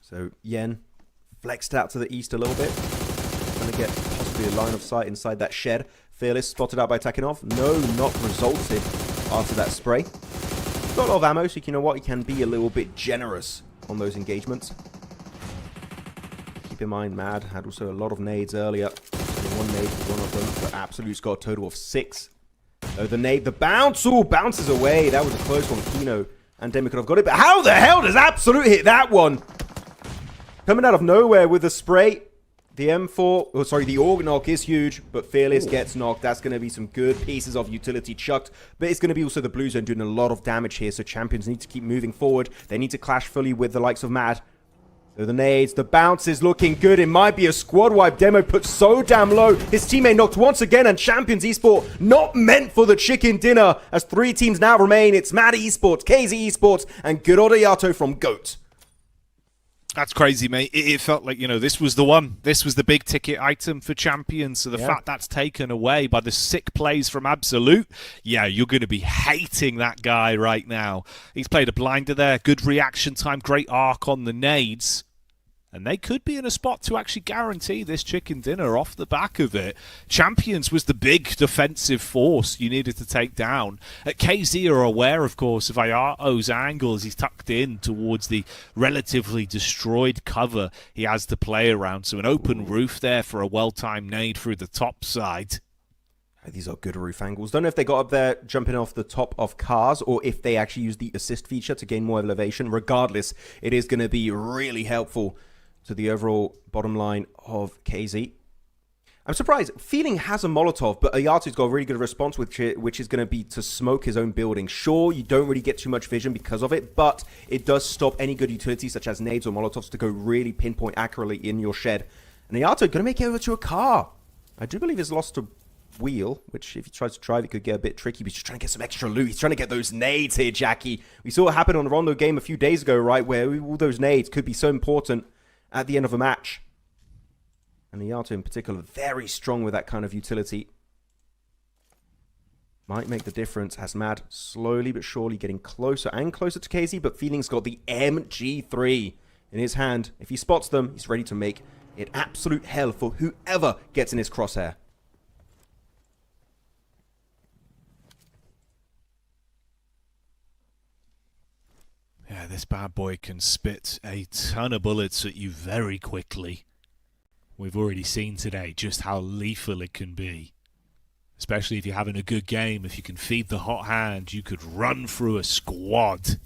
So Yen flexed out to the east a little bit, trying to get possibly a line of sight inside that shed. Fearless spotted out by Takinov. No knock resulted after that spray. Got a lot of ammo, so you know what, he can be a little bit generous on those engagements. Keep in mind, Mad had also a lot of nades earlier. One nade for one of them, but Absolute's got a total of 6. The nade, the bounce, bounces away. That was a close one. Kino and Demi could have got it, but how the hell does Absolute hit that one? Coming out of nowhere with the spray. The M4, oh sorry, the Org knock is huge, but Fearless gets knocked. That's going to be some good pieces of utility chucked, but it's going to be also the Blue Zone doing a lot of damage here, so Champions need to keep moving forward. They need to clash fully with the likes of Mad. So the nades, the bounce is looking good. It might be a squad wipe. Demo put so damn low. His teammate knocked once again, and Champions Esports not meant for the chicken dinner, as 3 teams now remain. It's Mad Esports, KZ Esports, and good old Ayato from GOAT. That's crazy, mate. It felt like, you know, this was the one. This was the big ticket item for Champions. So the fact that's taken away by the sick plays from Absolute, yeah, you're going to be hating that guy right now. He's played a blinder there. Good reaction time. Great arc on the nades. And they could be in a spot to actually guarantee this chicken dinner off the back of it. Champions was the big defensive force you needed to take down. KZ are aware, of course, of Ayato's angle as he's tucked in towards the relatively destroyed cover he has to play around. So an open roof there for a well-timed nade through the top side. These are good roof angles. Don't know if they got up there jumping off the top of cars or if they actually used the assist feature to gain more elevation. Regardless, it is going to be really helpful to the overall bottom line of KZ. I'm surprised. Feeling has a Molotov, but Ayato's got a really good response, which is going to be to smoke his own building. Sure, you don't really get too much vision because of it, but it does stop any good utilities such as nades or Molotovs to go really pinpoint accurately in your shed. And Ayato going to make it over to a car. I do believe he's lost a wheel, which if he tries to drive, it could get a bit tricky, but he's just trying to get some extra loot. He's trying to get those nades here, Jackie. We saw it happen on the Rondo game a few days ago, right, where all those nades could be so important at the end of a match. And Ayato in particular, very strong with that kind of utility. Might make the difference as Mad slowly but surely getting closer and closer to KZ, but Feeling's got the MG3 in his hand. If he spots them, he's ready to make it absolute hell for whoever gets in his crosshair. Yeah, this bad boy can spit a ton of bullets at you very quickly. We've already seen today just how lethal it can be. Especially if you're having a good game, if you can feed the hot hand, you could run through a squad.